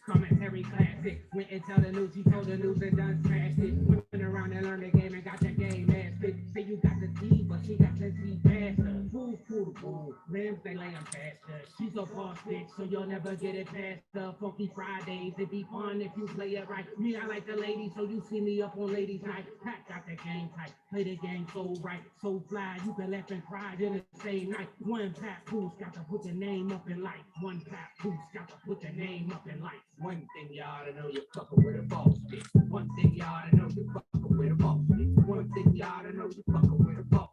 Commentary classic. Went and tell the news, he told the news and done smashed it. Went around and learned the game and got that game mastered. Say you got the T, but she got the T faster. Fool, fool, fool. Rims, they lay them faster. She's a boss bitch, so you'll never get it past the Funky Fridays. It'd be fun if you play it right. Me, I like the ladies, so you see me up on ladies' night. Pat got the game tight. Play the game so right, so fly. You can laugh and cry in the same night. One Pat Pooh's got to put your name up in lights. One Pat Pooh's got to put your name up in lights. One thing you ought to know, you're fucking with a boss bitch. One thing you ought to know, you're fucking with a boss bitch. One thing you ought to know, you're fucking with a boss.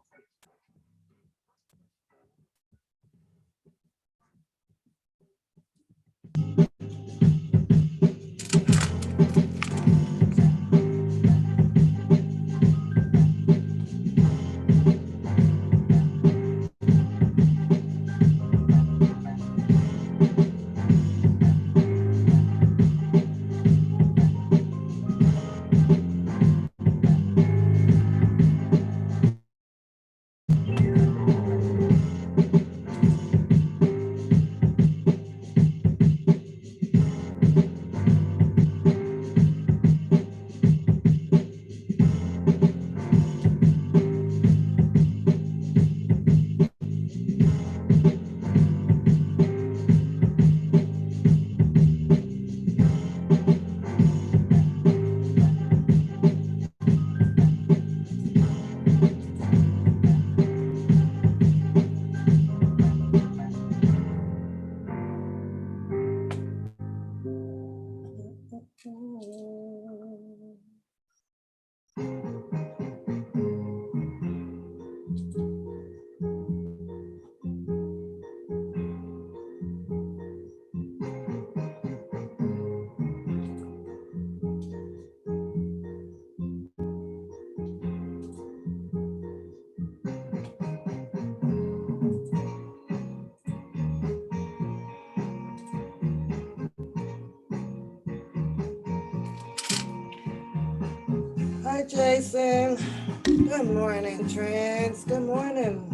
Hi, Jason. Good morning, Trans. Good morning.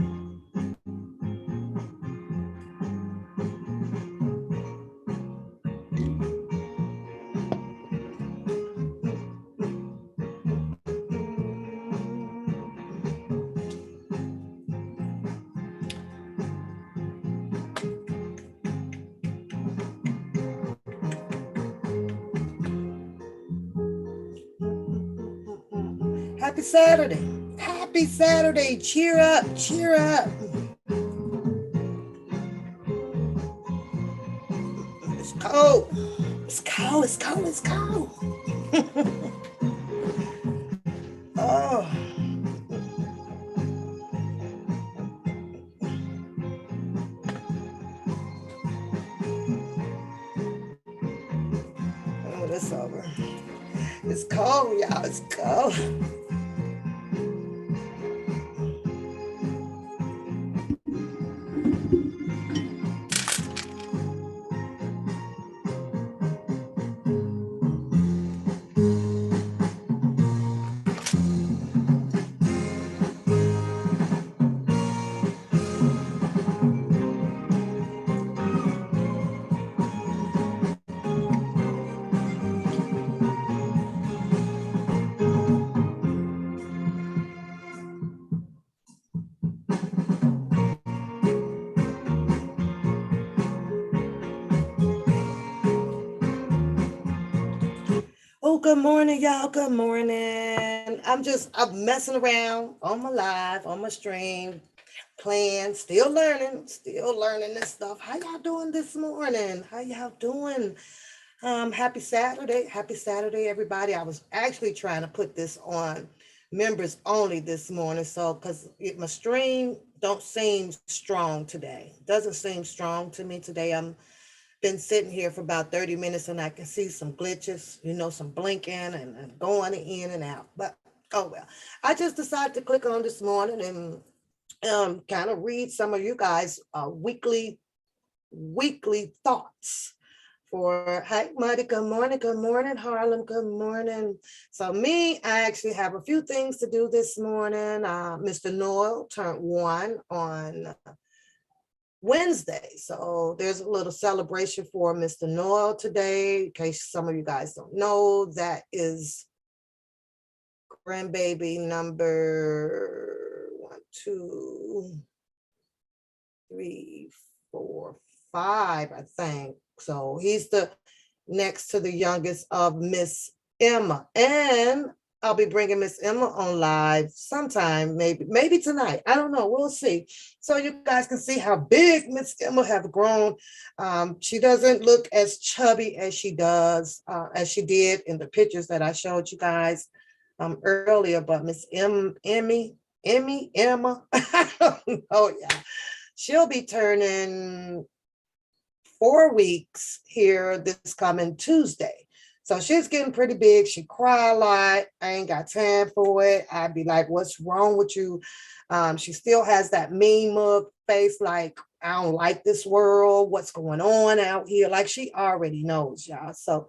Happy Saturday. Happy Saturday. Cheer up. Cheer up. It's cold. It's cold. It's cold. It's cold. Oh. Oh, that's over. It's cold, y'all. It's cold. Oh, good morning, y'all. Good morning. I'm messing around on my live, on my stream, playing, still learning this stuff. How y'all doing this morning? How y'all doing? Happy Saturday. Happy Saturday, everybody. I was actually trying to put this on members only this morning. So, because my stream don't seem strong today. Doesn't seem strong to me today. I'm been sitting here for about 30 minutes and I can see some glitches, some blinking and going in and out. But oh well. I just decided to click on this morning and kind of read some of you guys weekly thoughts for hi Muddy, good morning, Harlem, good morning. So me, I actually have a few things to do this morning. Mr. Noel turned one on Wednesday. So there's a little celebration for Mr. Noel today. In case some of you guys don't know, that is grandbaby number 1, 2, 3, 4, 5, I think. So he's the next to the youngest of Miss Emma. And I'll be bringing Miss Emma on live sometime, maybe tonight. I don't know. We'll see. So you guys can see how big Miss Emma have grown. She doesn't look as chubby as she did in the pictures that I showed you guys earlier. But Miss Emma, I don't know, yeah, she'll be turning 4 weeks here this coming Tuesday. So she's getting pretty big. She cry a lot. I ain't got time for it. I'd be like, what's wrong with you? She still has that mean mug face, like, I don't like this world. What's going on out here? Like she already knows, y'all. So,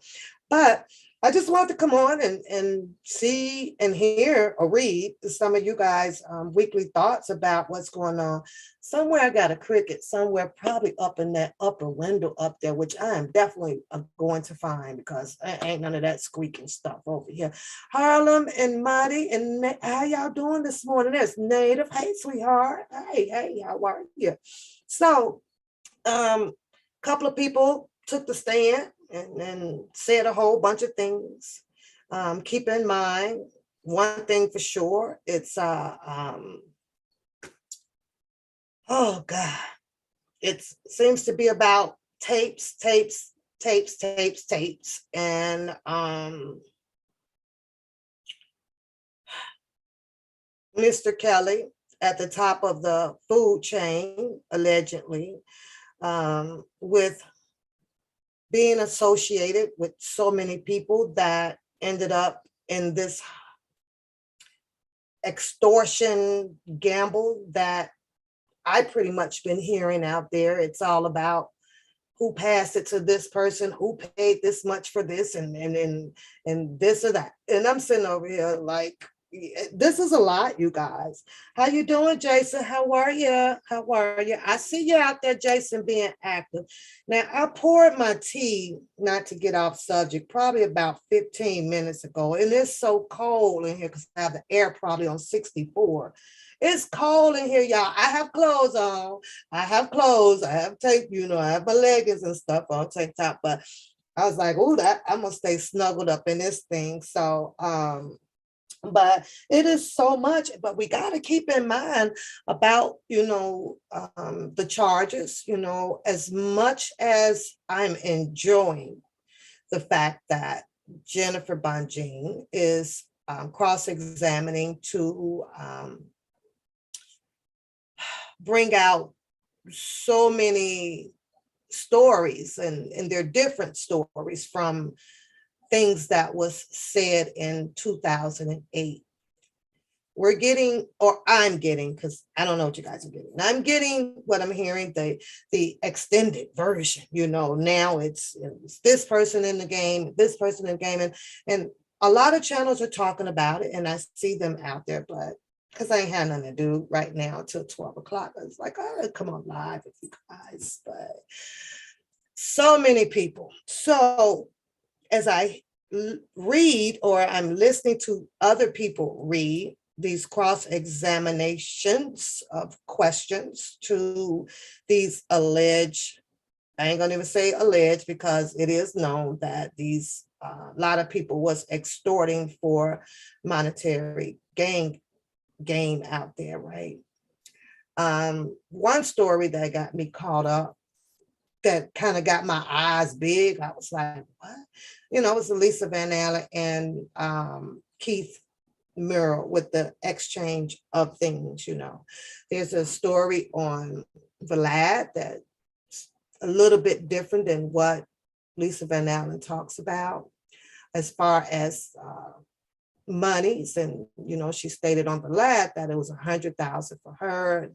but I just want to come on and see and hear or read some of you guys' weekly thoughts about what's going on. Somewhere I got a cricket somewhere, probably up in that upper window up there, which I am definitely going to find because ain't none of that squeaking stuff over here. Harlem and Marty and how y'all doing this morning? There's Native. Hey, sweetheart. Hey, how are you? So, couple of people took the stand and said a whole bunch of things. Keep in mind, one thing for sure, it's oh God, it seems to be about tapes, and Mr. Kelly at the top of the food chain, allegedly, with being associated with so many people that ended up in this extortion gamble that I pretty much been hearing out there. It's all about who passed it to this person, who paid this much for this, and this or that. And I'm sitting over here like, this is a lot, you guys. How you doing, Jason? How are you? How are you? I see you out there, Jason, being active. Now, I poured my tea, not to get off subject, probably about 15 minutes ago. And it's so cold in here because I have the air probably on 64. It's cold in here, y'all. I have clothes on. I have clothes. I have tape, I have my leggings and stuff on, tank top. But I was like, oh, that I'm gonna stay snuggled up in this thing. So but it is so much, but we got to keep in mind about the charges, as much as I'm enjoying the fact that Jennifer Bonjean is cross-examining to bring out so many stories, and they're different stories from things that was said in 2008. We're getting, or I'm getting, because I don't know what you guys are getting. I'm getting what I'm hearing, the extended version. Now it's this person in the game, this person in the game, and a lot of channels are talking about it, and I see them out there, but because I ain't had nothing to do right now until 12 o'clock. I was like, all right, come on live with you guys. But so many people. So as I read, or I'm listening to other people read these cross examinations of questions to these alleged, I ain't gonna even say alleged because it is known that these a lot of people was extorting for monetary gain out there, right? One story that got me caught up, that kind of got my eyes big. I was like, what? It was Lisa Van Allen and Keith Murrow with the exchange of things. There's a story on Vlad that's a little bit different than what Lisa Van Allen talks about as far as monies. And, she stated on Vlad that it was $100,000 for her,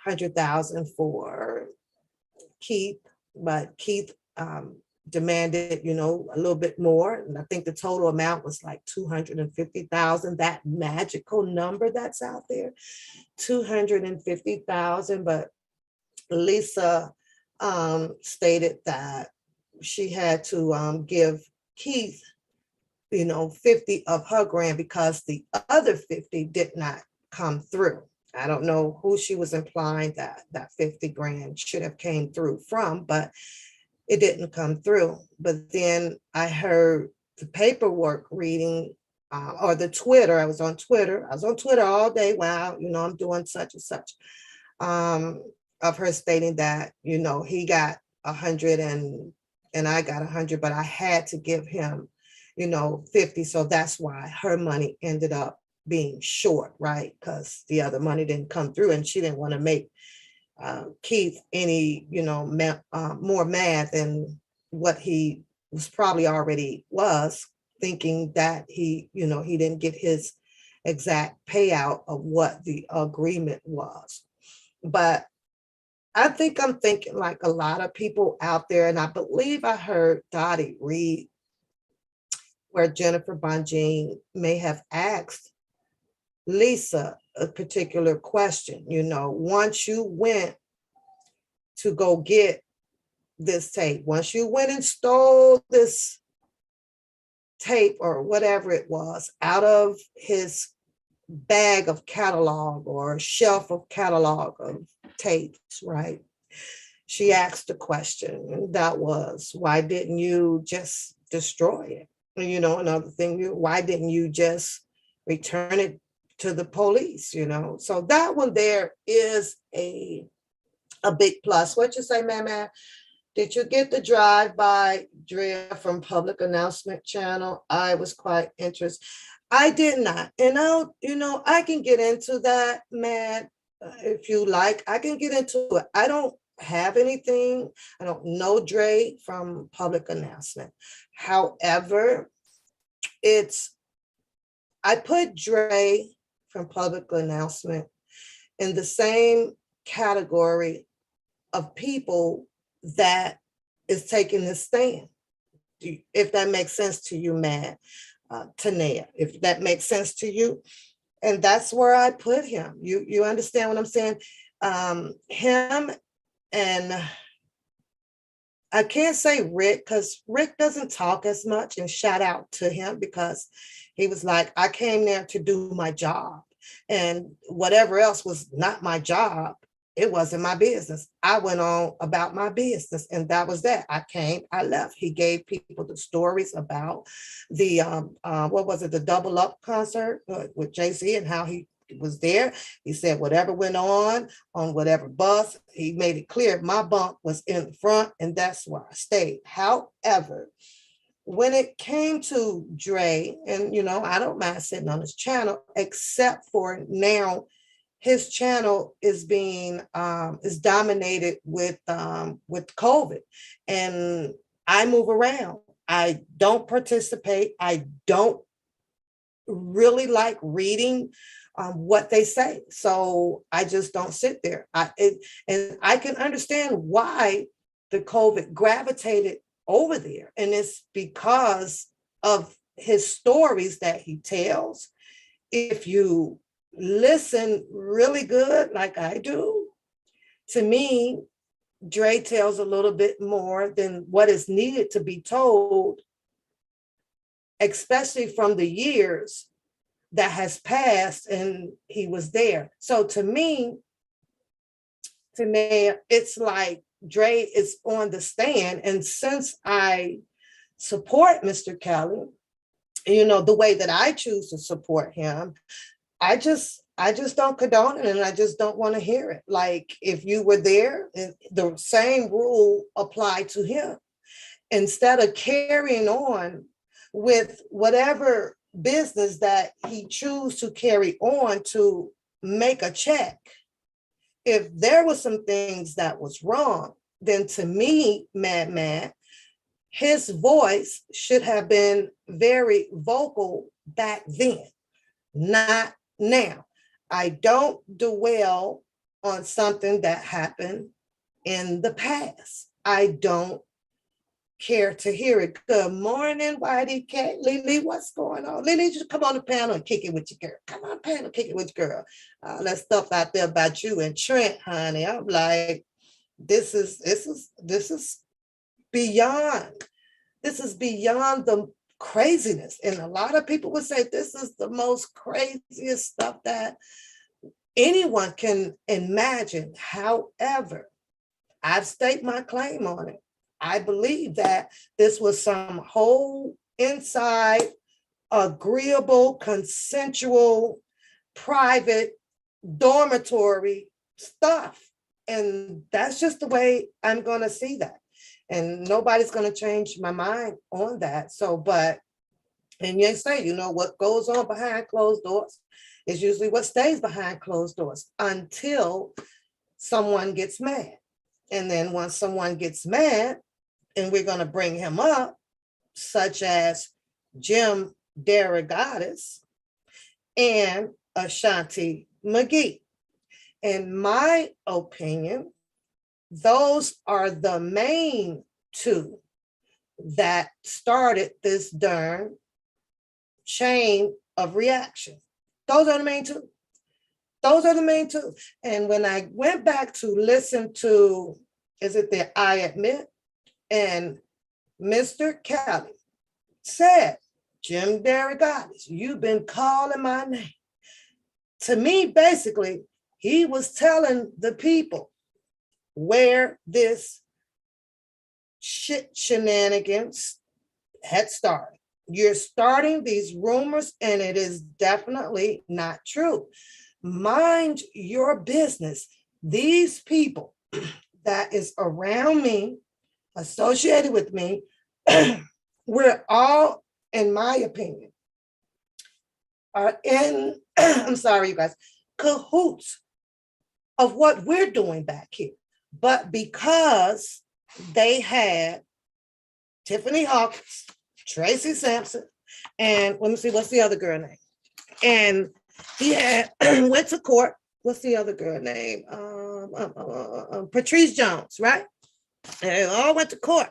$100,000 for Keith, but Keith demanded, a little bit more. And I think the total amount was like $250,000, that magical number that's out there, $250,000. But Lisa stated that she had to give Keith, 50 of her grand because the other 50 did not come through. I don't know who she was implying that 50 grand should have came through from, but it didn't come through. But then I heard the paperwork reading or the Twitter. I was on Twitter all day while, I'm doing such and such, of her stating that, he got 100 and I got 100, but I had to give him, 50. So that's why her money ended up being short, right? Because the other money didn't come through, and she didn't want to make Keith any, more mad than what he was probably already was, thinking that he didn't get his exact payout of what the agreement was. But I think I'm thinking like a lot of people out there, and I believe I heard Dottie read where Jennifer Bonjean may have asked Lisa a particular question. Once you went to go get this tape, once you went and stole this tape or whatever it was out of his bag of catalog or shelf of catalog of tapes, right? She asked a question, and that was, why didn't you just destroy it? Another thing, why didn't you just return it to the police? So that one there is a big plus. What you say, man? Did you get the drive-by Drea from Public Announcement Channel? I was quite interested. I did not. And I can get into that, man, if you like. I can get into it. I don't have anything. I don't know Dre from Public Announcement. However, I put Dre from Public Announcement in the same category of people that is taking this stand. If that makes sense to you, man, Tanea, if that makes sense to you. And that's where I put him. You understand what I'm saying? Him and I can't say Rick because Rick doesn't talk as much, and shout out to him because he was like, I came there to do my job, and whatever else was not my job, it wasn't my business. I went on about my business, and that was that. I came, I left. He gave people the stories about the what was it, the Double Up concert with Jay-Z and how he was there. He said whatever went on whatever bus, he made it clear my bunk was in the front, and that's where I stayed. However, when it came to Dre, and I don't mind sitting on his channel, except for now his channel is being is dominated with COVID, and I move around. I don't participate. I don't really like reading what they say, so I just don't sit there. And I can understand why the COVID gravitated over there, and it's because of his stories that he tells. If you listen really good, like I do, to me, Dre tells a little bit more than what is needed to be told, especially from the years that has passed and he was there. So to me, it's like Dre is on the stand. And since I support Mr. Kelly, the way that I choose to support him, I just don't condone it, and I just don't want to hear it. Like, if you were there, the same rule applied to him. Instead of carrying on with whatever business that he choose to carry on to make a check, if there was some things that was wrong, then to me, Madman, his voice should have been very vocal back then, not now. I don't dwell on something that happened in the past. I don't care to hear it. Good morning, Whitey Cat. Lily, what's going on? Lily, just come on the panel and kick it with your girl. Come on, panel, kick it with your girl. All that stuff out there about you and Trent, honey. I'm like, this is beyond. This is beyond the craziness. And a lot of people would say this is the most craziest stuff that anyone can imagine. However, I've staked my claim on it. I believe that this was some whole inside, agreeable, consensual, private, dormitory stuff. And that's just the way I'm going to see that. And nobody's going to change my mind on that. So, and you say, what goes on behind closed doors is usually what stays behind closed doors until someone gets mad. And then once someone gets mad, and we're going to bring him up, such as Jim Derogatis and Ashanti McGee. In my opinion, those are the main two that started this darn chain of reaction. Those are the main two. Those are the main two. And when I went back to listen to, is it the I Admit? And Mr. Kelly said, Jim Derogatis, you've been calling my name. To me, basically, he was telling the people where this shenanigans had started. You're starting these rumors, and it is definitely not true. Mind your business. These people that is around me, associated with me, we're all, in my opinion, are in, I'm sorry, you guys, cahoots of what we're doing back here. But because they had Tiffany Hawkins, Tracy Sampson, and let me see, what's the other girl name? And he had went to court. What's the other girl name? Patrice Jones, right? And they all went to court.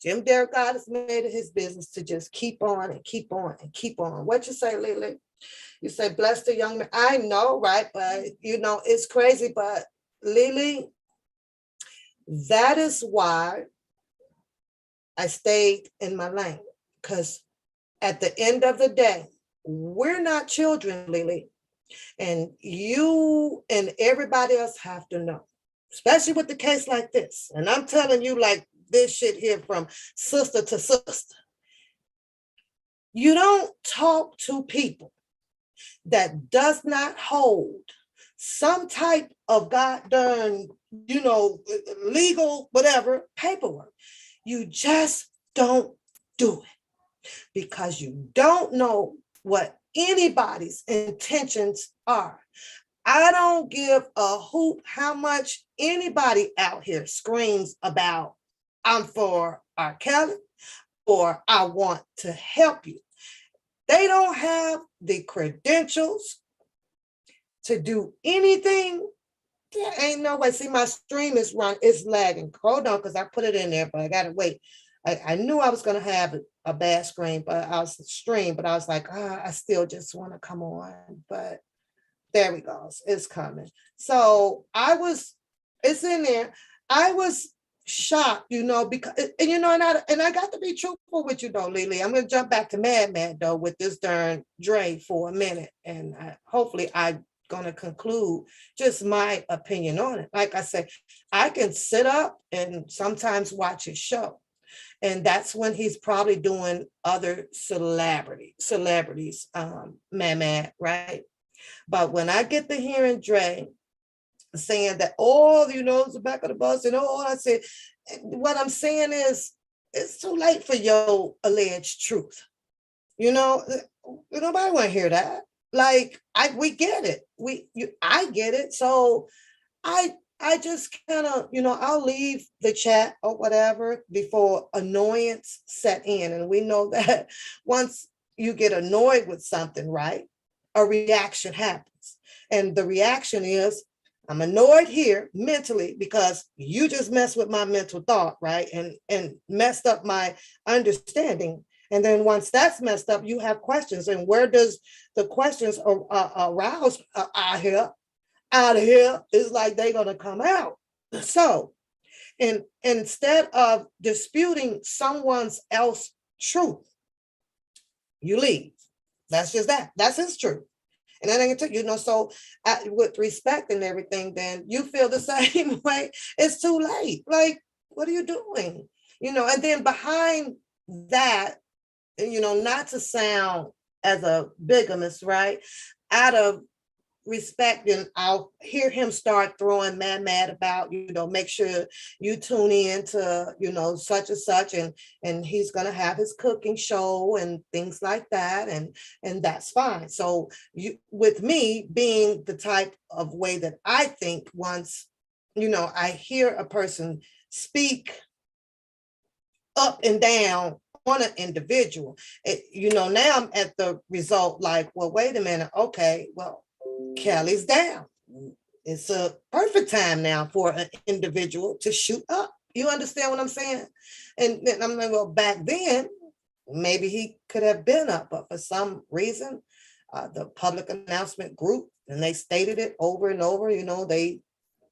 Jim Derrick God has made it his business to just keep on and keep on and keep on. What you say, Lily? You say, bless the young man. I know, right? But, it's crazy. But, Lily, that is why I stayed in my lane. Because at the end of the day, we're not children, Lily. And you and everybody else have to know, especially with the case like this. And I'm telling you, like this shit here from sister to sister. You don't talk to people that does not hold some type of goddamn, legal, whatever, paperwork. You just don't do it because you don't know what anybody's intentions are. I don't give a hoot how much anybody out here screams about I'm for R. Kelly or I want to help you. They don't have the credentials to do anything. There ain't no way. See, my stream is it's lagging. Hold on, because I put it in there, but I gotta wait. I knew I was gonna have a bad screen, but I was like, I still just want to come on. But there we go. It's coming. So it's in there. I was shocked, because and I got to be truthful with you though, Lily. I'm gonna jump back to Mad though with this darn Dre for a minute, and hopefully I'm gonna conclude just my opinion on it. Like I said, I can sit up and sometimes watch his show, and that's when he's probably doing other celebrities, Mad, right? But when I get to hearing Dre saying that, it's the back of the bus, and I said, what I'm saying is, it's too late for your alleged truth. Nobody want to hear that. Like, we get it. I get it. So I just kind of, I'll leave the chat or whatever before annoyance set in. And we know that once you get annoyed with something, right, a reaction happens. And the reaction is, I'm annoyed here mentally because you just messed with my mental thought, right? And messed up my understanding. And then once that's messed up, you have questions. And where does the questions arouse out here? Out of here is like they're going to come out. So, and instead of disputing someone else's truth, you leave. That's just that. That's his truth. And that ain't so with respect and everything, then you feel the same way. It's too late. Like, what are you doing? And then behind that, not to sound as a bigamist, right? Out of respect, and I'll hear him start throwing mad about, make sure you tune in to, such and such, and he's going to have his cooking show and things like that. And that's fine. So with me being the type of way that I think, once, I hear a person speak up and down on an individual, now I'm at the result like, well, wait a minute. Okay, well, Kelly's down. It's a perfect time now for an individual to shoot up. You understand what I'm saying? And then I'm like, well, back then, maybe he could have been up, but for some reason, the public announcement group, and they stated it over and over,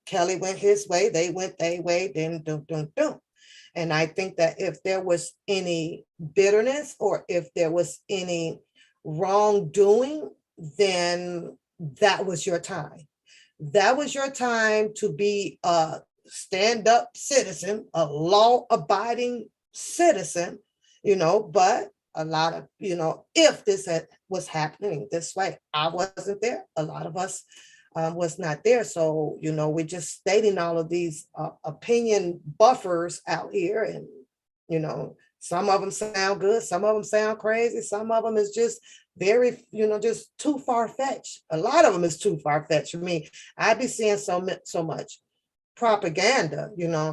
Kelly went his way, they went their way, then dum. And I think that if there was any bitterness or if there was any wrongdoing, then that was your time. That was your time to be a stand-up citizen, a law-abiding citizen, but a lot of, if this was happening this way, I wasn't there. A lot of us was not there. So, we're just stating all of these opinion buffers out here. And, some of them sound good. Some of them sound crazy. Some of them is just very, just too far-fetched. A lot of them is too far-fetched for me. I'd be seeing so much propaganda.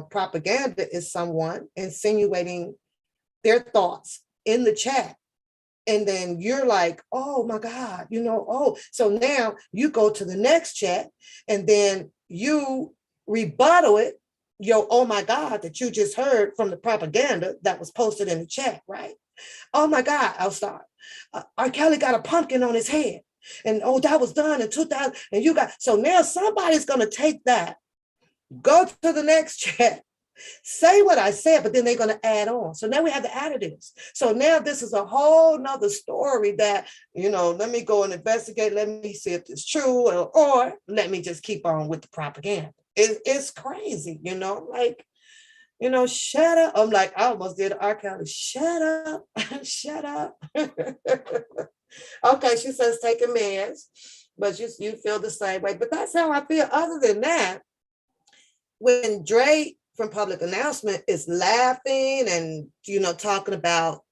Propaganda is someone insinuating their thoughts in the chat. And then you're like, oh my God, so now you go to the next chat and then you rebuttal it, your oh my God that you just heard from the propaganda that was posted in the chat, right? Oh my God, I'll start. R. Kelly got a pumpkin on his head. And oh, that was done in 2000. And you got, so now somebody's going to take that, go to the next chat, say what I said, but then they're going to add on. So now we have the additives. So now this is a whole nother story that, let me go and investigate. Let me see if it's true, or let me just keep on with the propaganda. It's crazy, like, shut up. I'm like, I almost did R. Kelly. Shut up. Shut up. Okay, she says taking meds, but you feel the same way. But that's how I feel. Other than that, when Dre from Public Announcement is laughing and talking about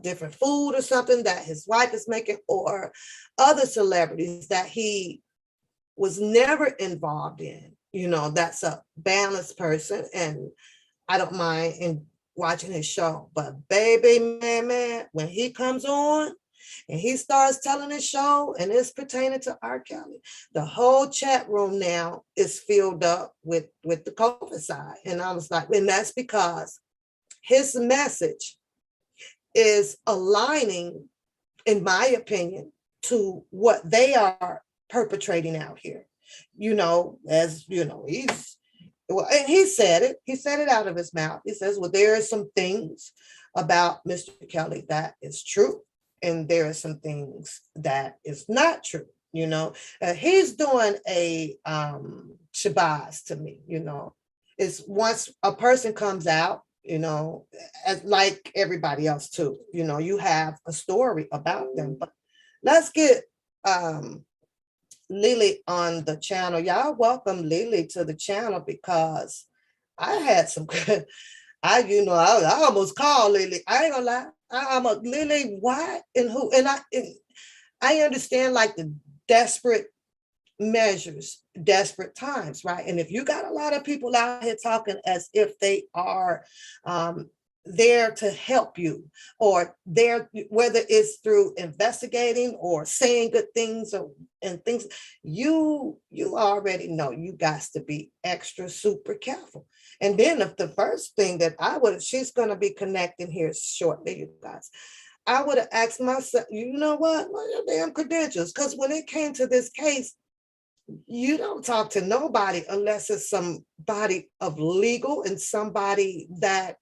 different food or something that his wife is making, or other celebrities that he was never involved in, that's a balanced person, and I don't mind in watching his show. But baby, man, when he comes on and he starts telling his show and it's pertaining to R. Kelly, the whole chat room now is filled up with the COVID side. And I was like, and that's because his message is aligning, in my opinion, to what they are perpetrating out here. As he's, well, and he said it out of his mouth. He says, well, there are some things about Mr. Kelly that is true, and there are some things that is not true. He's doing a Shabazz to me. It's once a person comes out, as like everybody else too. You have a story about them. But let's get Lily on the channel. Y'all welcome Lily to the channel, because I had some good, I almost called Lily. I ain't gonna lie. I'm a Lily, what and who? And I understand like the desperate measures, desperate times, right? And if you got a lot of people out here talking as if they are there to help you, or there, whether it's through investigating or saying good things and things, you already know you got to be extra super careful. And then if the first thing that she's going to be connecting here shortly, you guys, I would have asked myself, what are your damn credentials? Because when it came to this case, you don't talk to nobody unless it's somebody of legal and somebody that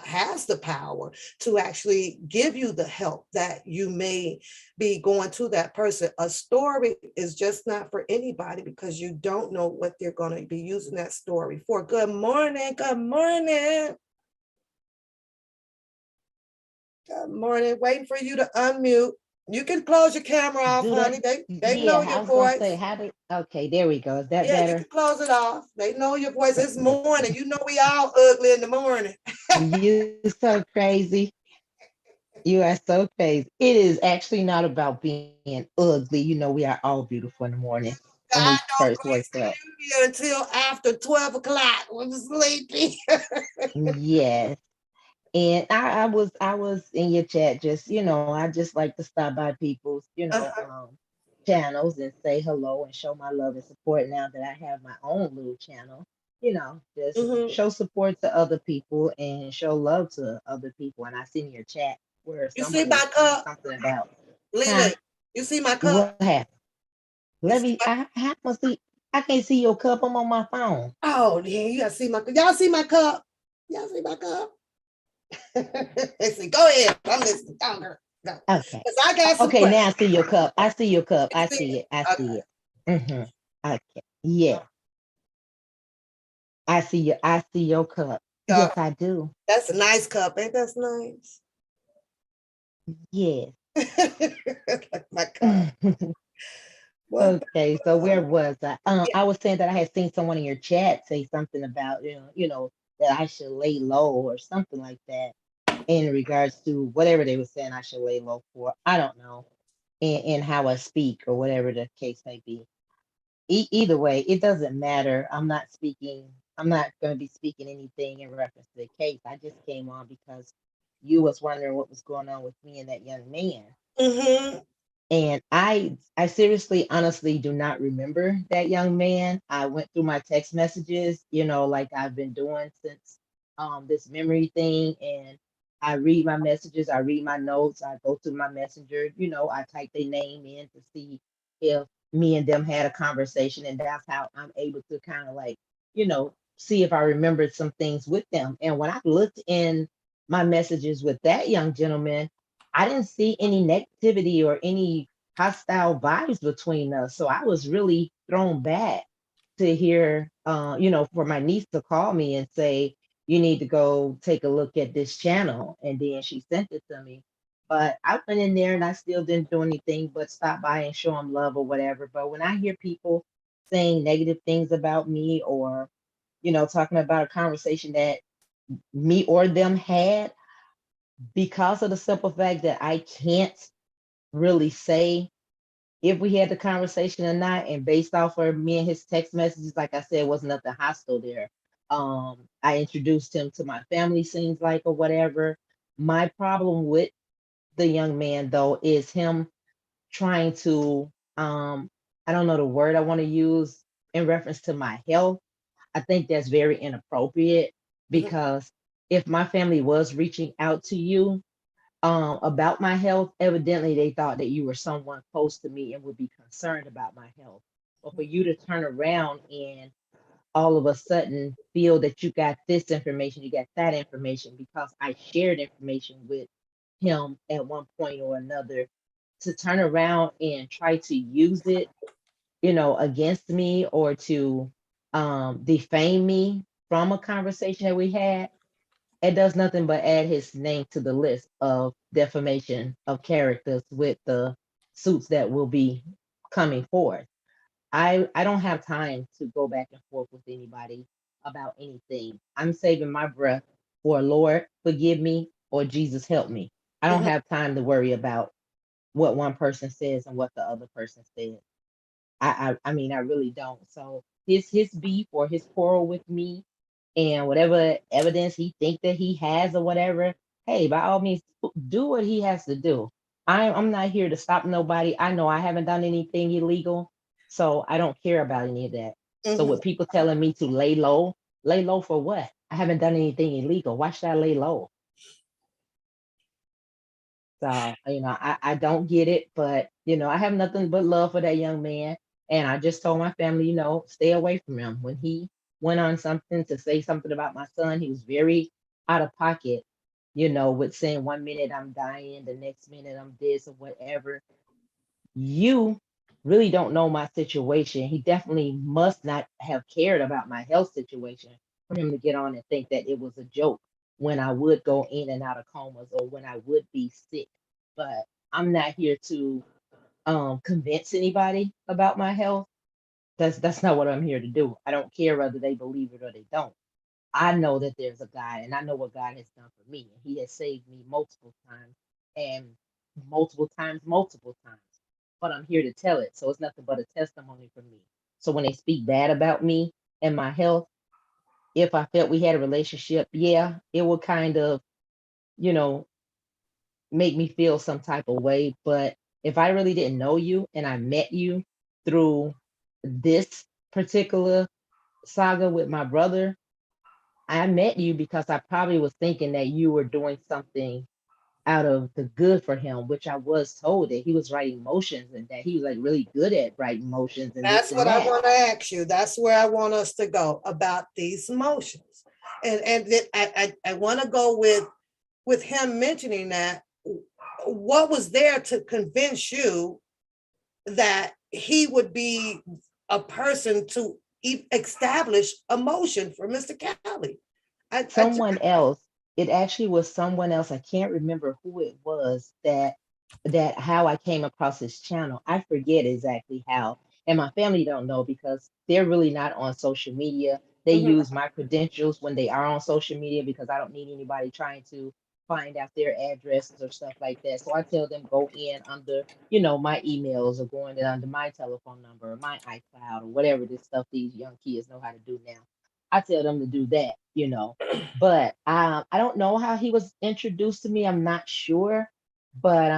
has the power to actually give you the help that you may be going to that person. A story is just not for anybody, because you don't know what they're going to be using that story for. Good morning. Good morning. Good morning. Waiting for you to unmute. You can close your camera off, honey. They know I your was gonna voice. say, okay, there we go. Is that Yeah, you better? can close it off. They know your voice. It's morning. We all ugly in the morning. You're so crazy. You are so crazy. It is actually not about being ugly. We are all beautiful in the morning when we God don't first wake grace up. you until after 12 o'clock when you're sleepy. Yes. And I was in your chat, just I just like to stop by people's Uh-huh. channels and say hello and show my love and support now that I have my own little channel. Just Mm-hmm. show support to other people and show love to other people. And I seen your chat where You see somebody was my saying cup? something about, huh? Lily, you see my cup? What happened? You Let see me. my I have to see. I can't see your cup. I'm on my phone. Oh yeah, you gotta see my cup. Y'all see my cup? Y'all see my cup? They say, go ahead. I'm listening. Go, girl. Go. Okay. Because I got some Okay. Now I questions. see your cup. I see your cup. You I see see it? it. I Okay. see it. Mm-hmm. Okay. Yeah. I see you. I see your cup. Uh, Yes, I do. that's a nice cup. Ain't that nice? Yes. Like my cup. What? Okay. So where was I? Yeah. I was saying that I had seen someone in your chat say something about that I should lay low or something like that in regards to whatever they were saying I should lay low for. I don't know. In how I speak or whatever the case may be. Either way, it doesn't matter. I'm not speaking. I'm not going to be speaking anything in reference to the case. I just came on because you was wondering what was going on with me and that young man. Mm-hmm. And I seriously, honestly do not remember that young man. I went through my text messages, like I've been doing since this memory thing. And I read my messages, I read my notes, I go through my messenger, I type their name in to see if me and them had a conversation. And that's how I'm able to kind of like, see if I remembered some things with them. And when I looked in my messages with that young gentleman, I didn't see any negativity or any hostile vibes between us. So I was really thrown back to hear, for my niece to call me and say, you need to go take a look at this channel. And then she sent it to me. But I went in there and I still didn't do anything but stop by and show them love or whatever. But when I hear people saying negative things about me, or, talking about a conversation that me or them had, because of the simple fact that I can't really say if we had the conversation or not, and based off of me and his text messages, like I said, was nothing hostile there. I introduced him to my family, seems like, or whatever. My problem with the young man, though, is him trying to, I don't know the word I want to use in reference to my health. I think that's very inappropriate, Mhm. because if my family was reaching out to you about my health, evidently they thought that you were someone close to me and would be concerned about my health. But for you to turn around and all of a sudden feel that you got this information, you got that information, because I shared information with him at one point or another, to turn around and try to use it, against me, or to defame me from a conversation that we had, it does nothing but add his name to the list of defamation of characters with the suits that will be coming forth. I don't have time to go back and forth with anybody about anything. I'm saving my breath for Lord, forgive me, or Jesus help me. I don't Mhm. have time to worry about what one person says and what the other person says. I mean, I really don't. So his beef or his quarrel with me, and whatever evidence he think that he has or whatever, hey, by all means, do what he has to do. I'm not here to stop nobody. I know I haven't done anything illegal, so I don't care about any of that. So Mhm. with people telling me to lay low for what? I haven't done anything illegal. Why should I lay low? So, I don't get it, but I have nothing but love for that young man. And I just told my family, stay away from him. When he went on something to say something about my son, he was very out of pocket, with saying 1 minute I'm dying, the next minute I'm this or whatever. You really don't know my situation. He definitely must not have cared about my health situation for him to get on and think that it was a joke when I would go in and out of comas, or when I would be sick. But I'm not here to convince anybody about my health. That's not what I'm here to do. I don't care whether they believe it or they don't. I know that there's a God, and I know what God has done for me. He has saved me multiple times, and multiple times. But I'm here to tell it. So it's nothing but a testimony for me. So when they speak bad about me and my health, if I felt we had a relationship, yeah, it would kind of, you know, make me feel some type of way. But if I really didn't know you and I met you through this particular saga with my brother, I met you because I probably was thinking that you were doing something out of the good for him, which I was told that he was writing motions and that he was like really good at writing motions and this That's and what I that. want to ask you. That's where I want us to go about these emotions. And then I want to go with him mentioning that. What was there to convince you that he would be a person to establish emotion for Mr. Kelly? I Someone else, it actually was someone else. I can't remember who it was that how I came across his channel. I forget exactly how. And my family don't know because they're really not on social media. They Mhm. use my credentials when they are on social media, because I don't need anybody trying to find out their addresses or stuff like that. So I tell them go in under, my emails, or going in under my telephone number or my iCloud or whatever this stuff these young kids know how to do now. I tell them to do that. But I don't know how he was introduced to me. I'm not sure, but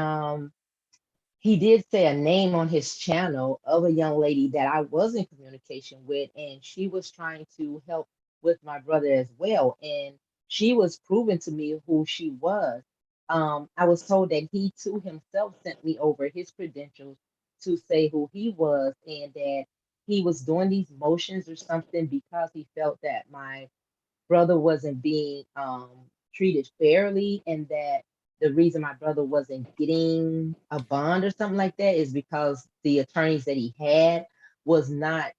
he did say a name on his channel of a young lady that I was in communication with, and she was trying to help with my brother as well. And she was proving to me who she was. I was told that he too himself sent me over his credentials to say who he was, and that he was doing these motions or something because he felt that my brother wasn't being treated fairly, and that the reason my brother wasn't getting a bond or something like that is because the attorneys that he had was not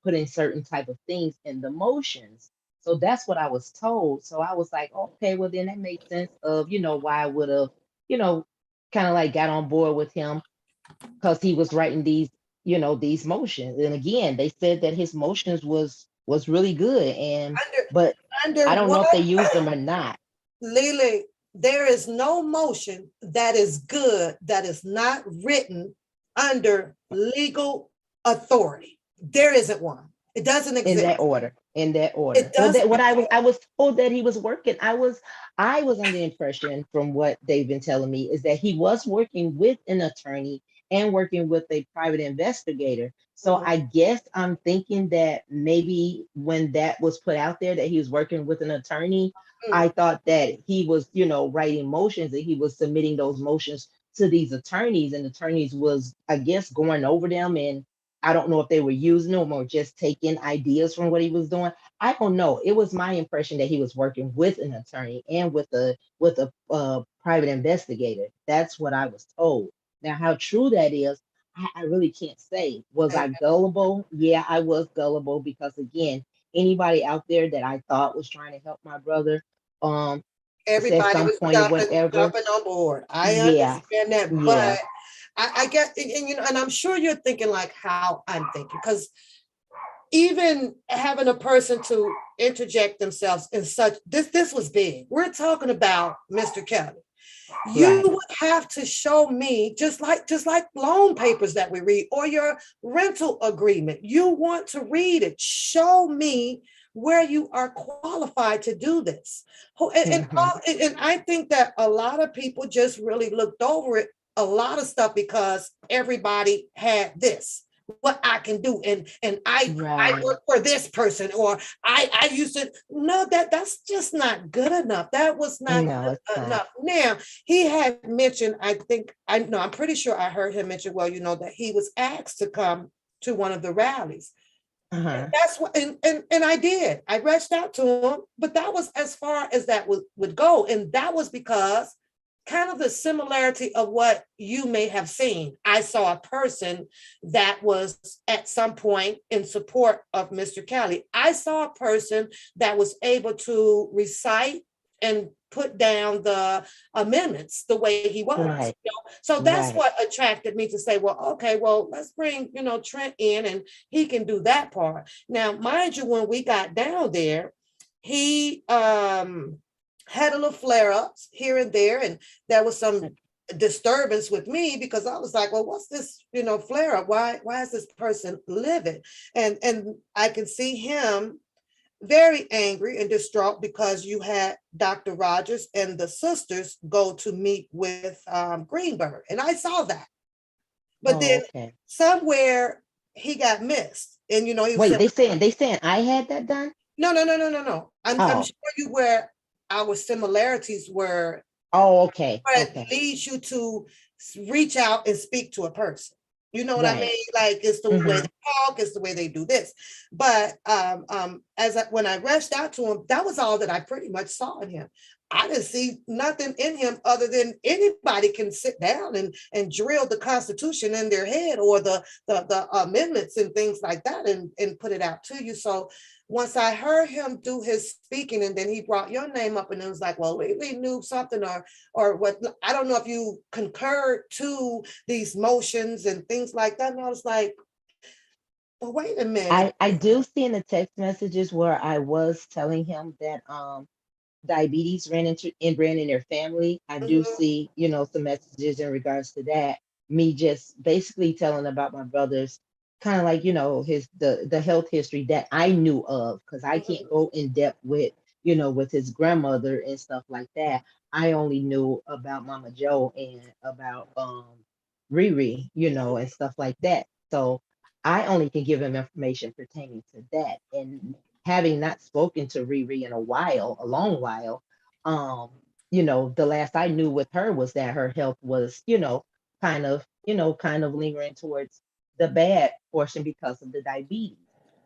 putting certain type of things in the motions. So that's what I was told. So I was like, okay, well then that makes sense of, why I would have, you know, kind of like got on board with him, because he was writing these motions. And again, they said that his motions was really good. And Under but I under don't know if what, they used them or not. Lily, there is no motion that is good that is not written under legal authority. There isn't one. It doesn't In exist. that order. In that order. It Well, does that what not. I was told that he was working. I was under the impression from what they've been telling me is that he was working with an attorney and working with a private investigator. So Mhm. I guess I'm thinking that maybe when that was put out there that he was working with an attorney, I thought that he was, writing motions, and he was submitting those motions to these attorneys, and attorneys was, I guess, going over them. And I don't know if they were using them or just taking ideas from what he was doing. I don't know. It was my impression that he was working with an attorney and with a private investigator. That's what I was told. Now, how true that is, I really can't say. Was And I gullible? Yeah, I was gullible because again, anybody out there that I thought was trying to help my brother, um, said everybody some was point or jumping, whatever. jumping on board. I Yeah, understand that, but yeah, I get, and I'm sure you're thinking like how I'm thinking, because even having a person to interject themselves in such this was big. We're talking about Mr. Kelly. You right. would have to show me, just like loan papers that we read or your rental agreement. You want to read it. Show me where you are qualified to do this. Hmm. And I think that a lot of people just really looked over it, a lot of stuff, because everybody had this what I can do, and I Right. work for this person, or I used to. No, that's just not good enough. That was not No, it's good not. enough. Now he had mentioned, I think I know, I'm pretty sure I heard him mention, well, that he was asked to come to one of the rallies. Uh-huh. That's what, and I did. I reached out to him, but that was as far as that would go. And that was because kind of the similarity of what you may have seen. I saw a person that was at some point in support of Mr. Kelly. I saw a person that was able to recite and put down the amendments the way he was. Right. So that's Right. what attracted me to say, well, okay, well, let's bring, Trent in, and he can do that part. Now, mind you, when we got down there, he had a little flare-ups here and there, and there was some disturbance with me because I was like, well, what's this, flare-up? Why is this person living? And I can see him very angry and distraught because you had Dr. Rogers and the sisters go to meet with Greenberg. And I saw that. But Oh, then okay. somewhere he got missed. And, he was Wait, saying, they saying I had that done? no, no, no, no, no, no. I'm Oh, sure you where our similarities were, oh, okay, where it okay. leads you to reach out and speak to a person. You know what I Right. mean? Like it's the way Mm-hmm. they talk, it's the way they do this. But when I reached out to him, that was all that I pretty much saw in him. I didn't see nothing in him other than anybody can sit down and drill the Constitution in their head, or the amendments and things like that, and put it out to you. So once I heard him do his speaking, and then he brought your name up, and it was like, well, we knew something, or what, I don't know if you concurred to these motions and things like that. And I was like, well, wait a minute. I do see in the text messages where I was telling him that diabetes ran in their family. I do Mhm, see, some messages in regards to that. Me just basically telling about my brother's kind of like, his the health history that I knew of, because I can't mhm. go in depth with his grandmother and stuff like that. I only knew about Mama Joe and about Riri, and stuff like that. So I only can give him information pertaining to that. And having not spoken to Riri in a while, a long while, um, the last I knew with her was that her health was, kind of lingering towards the bad portion because of the diabetes.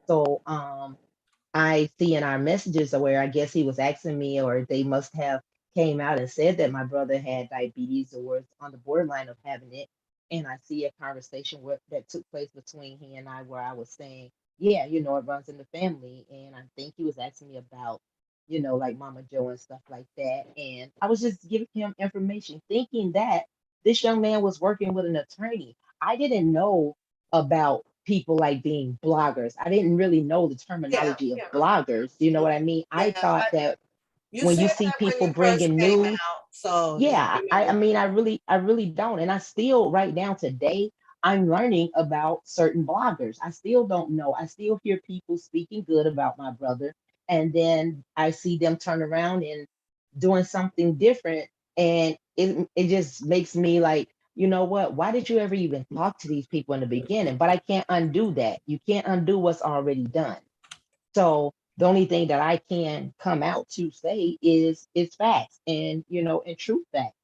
So I see in our messages where I guess he was asking me, or they must have came out and said that my brother had diabetes or was on the borderline of having it. And I see a conversation that took place between he and I where I was saying, yeah, it runs in the family. And I think he was asking me about, like Mama Joe and stuff like that. And I was just giving him information, thinking that this young man was working with an attorney. I didn't know about people like being bloggers. I didn't really know the Yeah, terminology of yeah, bloggers. You know what I mean? I yeah. thought that You when said you see that when you people first bringing came news, out, so yeah, I mean, I really don't. And I still, right now, today, I'm learning about certain bloggers. I still don't know. I still hear people speaking good about my brother. And then I see them turn around and doing something different. And it just makes me like, you know what? Why did you ever even talk to these people in the beginning? But I can't undo that. You can't undo what's already done. So the only thing that I can come out to say is facts and true facts.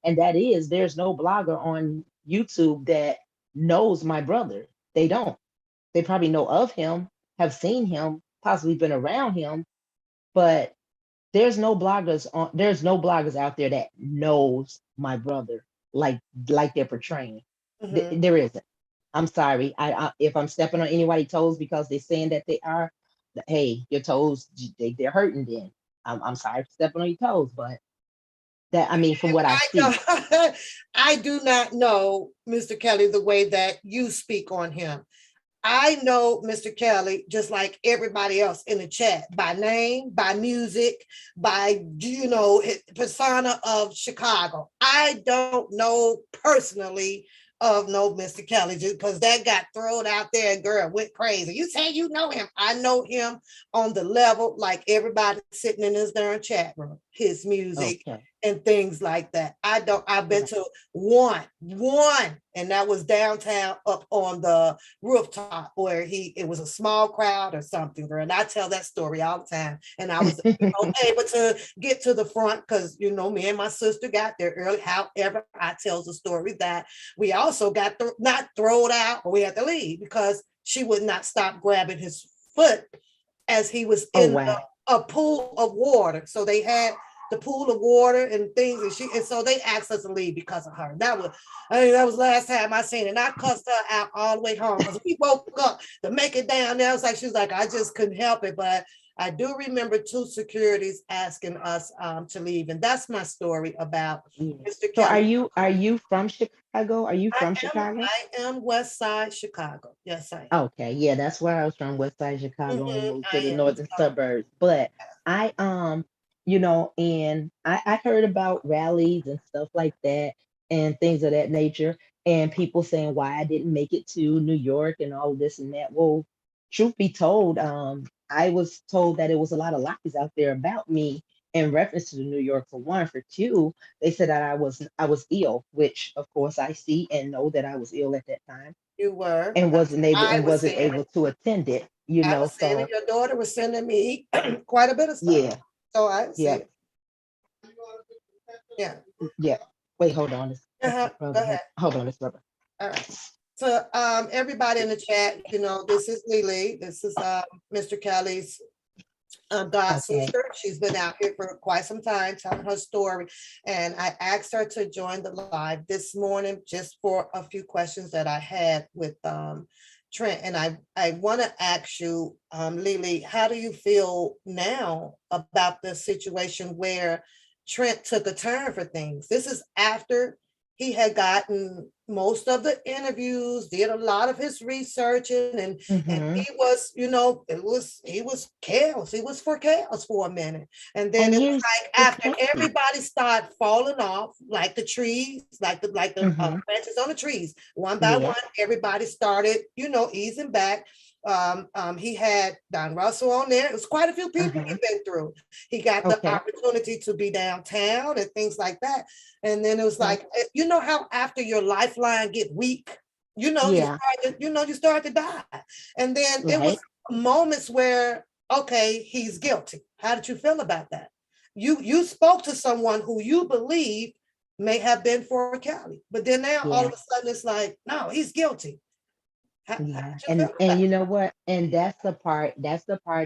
And that is there's no blogger on YouTube that knows my brother. They don't. They probably know of him, have seen him, possibly been around him, but there's no bloggers out there that knows my brother like they're portraying. mhm. There isn't. I'm sorry. If I'm stepping on anybody's toes because they're saying that they are, hey, your toes they're hurting. Then I'm sorry for stepping on your toes, but that I mean, from what I I see, don't, I do not know Mr. Kelly the way that you speak on him. I know Mr. Kelly just like everybody else in the chat by name, by music, by persona of Chicago. I don't know personally of no Mr. Kelly just because that got thrown out there and girl went crazy. You say you know him. I know him on the level like everybody sitting in this darn chat room, his music okay, and things like that. I've been right. to one, and that was downtown up on the rooftop where it was a small crowd or something, girl. And I tell that story all the time. And I was able to get to the front because me and my sister got there early. However, I tell the story that we also got not thrown out, but we had to leave because she would not stop grabbing his foot as he was Oh in wow. a pool of water. So they had the pool of water and things, and so they asked us to leave because of her. That was last time I seen it. And I cussed her out all the way home because we woke up to make it down there. She was like, I just couldn't help it, but I do remember two securities asking us to leave, and that's my story about Yeah. Mr. So are Kelly. you from Chicago? Are you I from am Chicago? I am West Side Chicago. Yes, I am. Okay, yeah, that's where I was from, West Side Chicago, and moved I to the am. northern suburbs. But I and I heard about rallies and stuff like that and things of that nature, and people saying why I didn't make it to New York and all this and that. Well, truth be told, I was told that it was a lot of lies out there about me in reference to New York for one. For two, they said that I was ill, which of course I see and know that I was ill at that time You were. and wasn't able I and was wasn't saying able it. to attend it. I was saying it. So Your daughter was sending me quite a bit of stuff. yeah, So I see yeah, it. Yeah. yeah. Wait, hold on. That's my Go brother. ahead. Hold on, this brother. All right. So everybody in the chat, this is Lily. This is Mr. Kelly's God Okay. sister. She's been out here for quite some time telling her story. And I asked her to join the live this morning just for a few questions that I had with Trent. And I want to ask you, Lily, how do you feel now about the situation where Trent took a turn for things? This is after he had gotten most of the interviews, did a lot of his researching, and Hmm. he was, he was chaos. He was for chaos for a minute. And then And it was here's like the after thing. everybody started falling off, like the trees, like the Hmm. branches on the trees, one by Yeah. one, everybody started, easing back. He had Don Russell on there. It was quite a few people Uh-huh. he'd been through. He got the Okay. opportunity to be downtown and things like that. And then it was Okay. like, you know how after your lifeline get weak, Yeah. you start to die. And then it was Right. moments where, okay, he's guilty. How did you feel about that? You spoke to someone who you believe may have been for Cali, but then now all of a Yeah. sudden it's like, no, he's guilty. How Yeah. did you feel And about you know what? And that's the part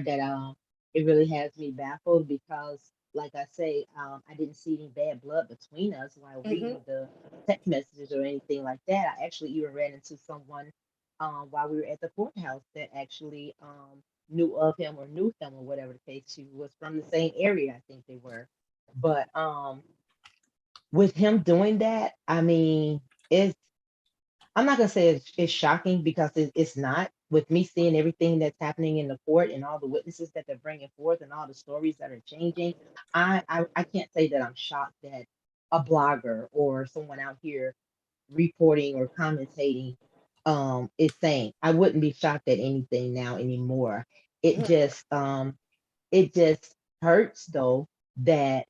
that it really has me baffled because like I say, I didn't see any bad blood between us while it? reading the text messages or anything like that. I actually even ran into someone while we were at the courthouse that actually knew of him or knew him or whatever the case. She was from the same area, I think they were. But with him doing that, I mean, it's I'm not gonna say it's shocking because it's not. With me seeing everything that's happening in the court and all the witnesses that they're bringing forth and all the stories that are changing, I can't say that I'm shocked that a blogger or someone out here reporting or commentating is saying. I wouldn't be shocked at anything now anymore. It Mhm, just it just hurts though that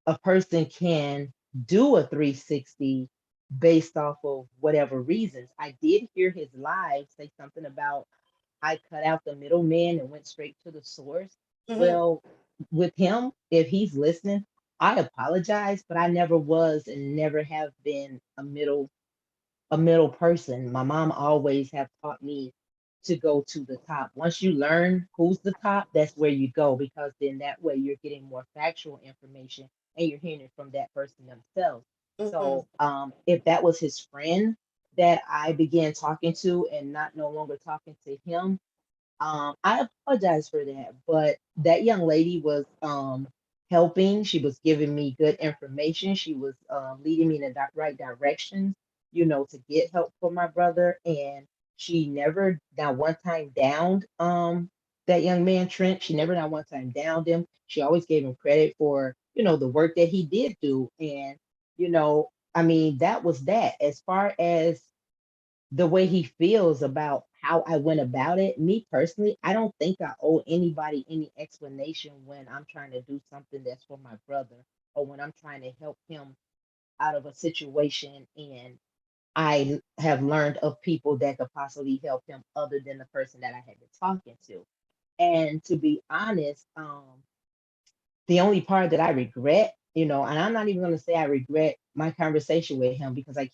a person can do a 360 based off of whatever reasons. I did hear his live say something about I cut out the middleman and went straight to the source. mhm, Well, with him, if he's listening, I apologize, but I never was and never have been a middle person. My mom always have taught me to go to the top. Once you learn who's the top, that's where you go because then that way you're getting more factual information and you're hearing it from that person themselves. mhm, So if that was his friend that I began talking to and not no longer talking to him, I apologize for that, but that young lady was helping. She was giving me good information. She was leading me in the right directions, to get help for my brother. And she never, not one time, downed that young man Trent. She never, not one time, downed him. She always gave him credit for the work that he did do. And I mean, that was that. As far as the way he feels about how I went about it. Me personally, I don't think I owe anybody any explanation when I'm trying to do something that's for my brother or when I'm trying to help him out of a situation and I have learned of people that could possibly help him other than the person that I had been talking to. And to be honest, the only part that I regret, and I'm not even going to say I regret my conversation with him because I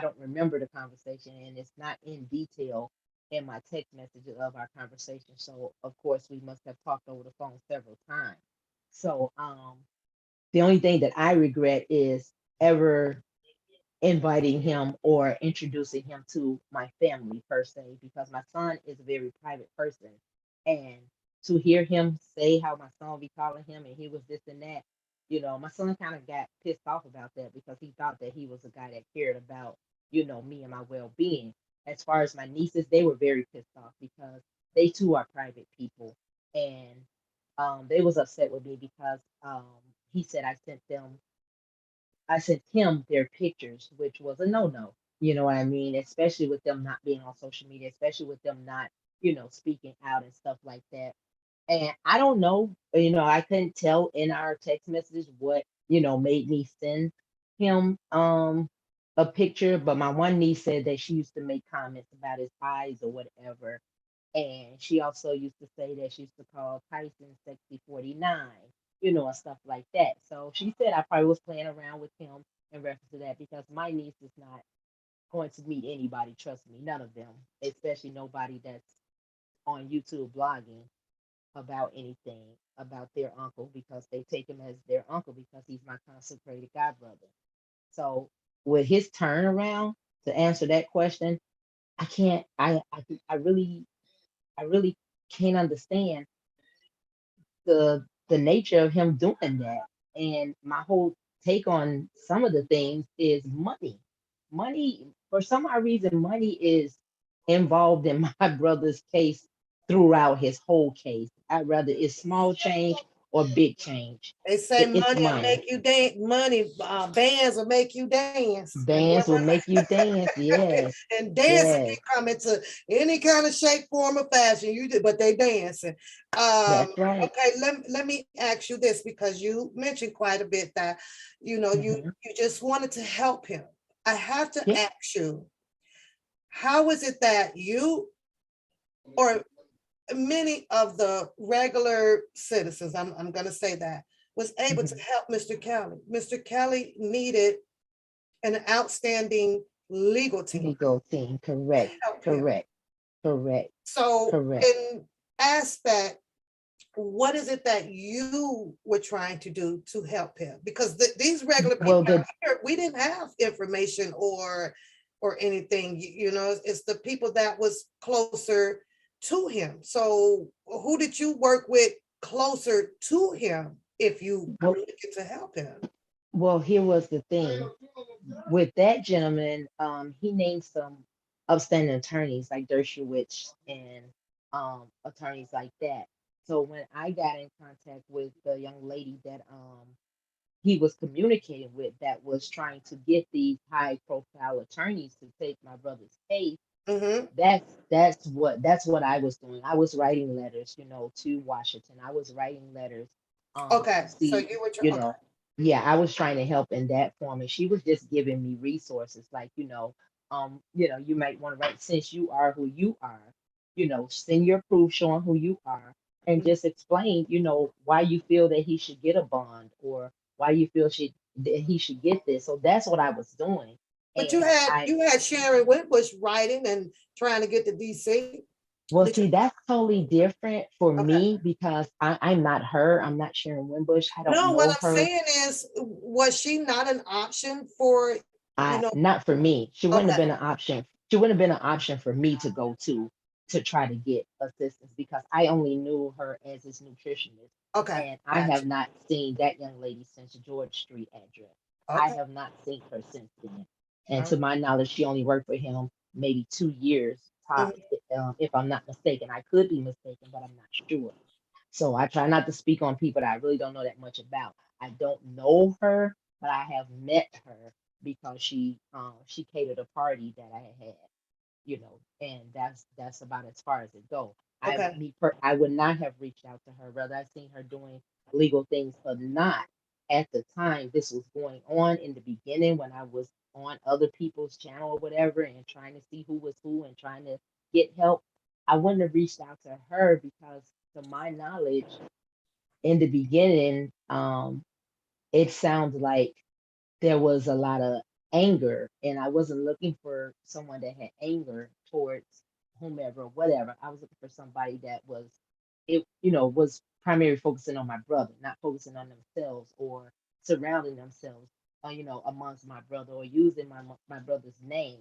don't remember the conversation and it's not in detail in my text messages of our conversation. So of course we must have talked over the phone several times. So the only thing that I regret is ever inviting him or introducing him to my family per se, because my son is a very private person. And to hear him say how my son be calling him and he was this and that, my son kind of got pissed off about that because he thought that he was a guy that cared about, me and my well being. As far as my nieces, they were very pissed off because they too are private people. And they was upset with me because he said I sent him their pictures, which was a no-no. You know what I mean? Especially with them not being on social media, especially with them not, speaking out and stuff like that. And I don't know, I couldn't tell in our text messages what, made me send him a picture, but my one niece said that she used to make comments about his eyes or whatever. And she also used to say that she used to call Tyson Sexy 49, and stuff like that. So she said I probably was playing around with him in reference to that because my niece is not going to meet anybody, trust me, none of them, especially nobody that's on YouTube blogging about anything about their uncle because they take him as their uncle because he's my consecrated god brother. So with his turnaround to answer that question, I can't I really can't understand the nature of him doing that. And my whole take on some of the things is money. Money, for some odd reason, money is involved in my brother's case throughout his whole case. I'd rather it's small change or big change. They say It's money will money. make you dance. Money, bands will make you dance. Bands will make you dance. Yes, And dancing yes, can come into any kind of shape, form, or fashion. But they dancing. that's right. Okay, let me ask you this because you mentioned quite a bit that Hmm. you just wanted to help him. I have to Yeah. ask you, how is it that you or many of the regular citizens, I'm going to say that, was able to Hmm. help Mr. Kelly? Mr. Kelly needed an outstanding legal team Legal team. to Correct. help him. Correct. Correct. So, Correct. in aspect, what is it that you were trying to do to help him? Because these regular people Well, out the here, we didn't have information or anything. It's the people that was closer to him. So, who did you work with closer to him if you well, really get to help him? well, here was the thing with that gentleman. He named some upstanding attorneys like Dershowitz and attorneys like that. So when I got in contact with the young lady that he was communicating with that was trying to get these high profile attorneys to take my brother's case, Mm-hmm. that's what I was doing. I was writing letters, to Washington. I was writing letters to Okay, so see, you were you okay. know, yeah, I was trying to help in that form. And she was just giving me resources like, you might want to write, since you are who you are, send your proof showing who you are and Mhm. just explain, why you feel that he should get a bond or why you feel that he should get this. So that's what I was doing. But you And had I you had Sharon Wimbush writing and trying to get to DC. Well, Did you? see, that's totally different for Okay. me because I'm not her. I'm not Sharon Wimbush. I don't No, what know I'm her. saying is, was she not an option for, you know, Not for me. She wouldn't have okay, been an option. She wouldn't have been an option for me to go to try to get assistance because I only knew her as his nutritionist. okay, And I gotcha. have not seen that young lady since George Street address. I Okay. have not seen her since then. And All to my knowledge, she only worked for him maybe 2 years right. tops, if I'm not mistaken. I could be mistaken, but I'm not sure. So I try not to speak on people that I really don't know that much about. I don't know her, but I have met her because she catered a party that I had, and that's about as far as it go. Okay. I would not have reached out to her whether I seen her doing legal things or not. At the time this was going on in the beginning when I was on other people's channel or whatever and trying to see who was who and trying to get help, I wouldn't have reached out to her because to my knowledge in the beginning, it sounds like there was a lot of anger, and I wasn't looking for someone that had anger towards whomever or whatever. I was looking for somebody that was primarily focusing on my brother, not focusing on themselves or surrounding themselves, amongst my brother or using my brother's name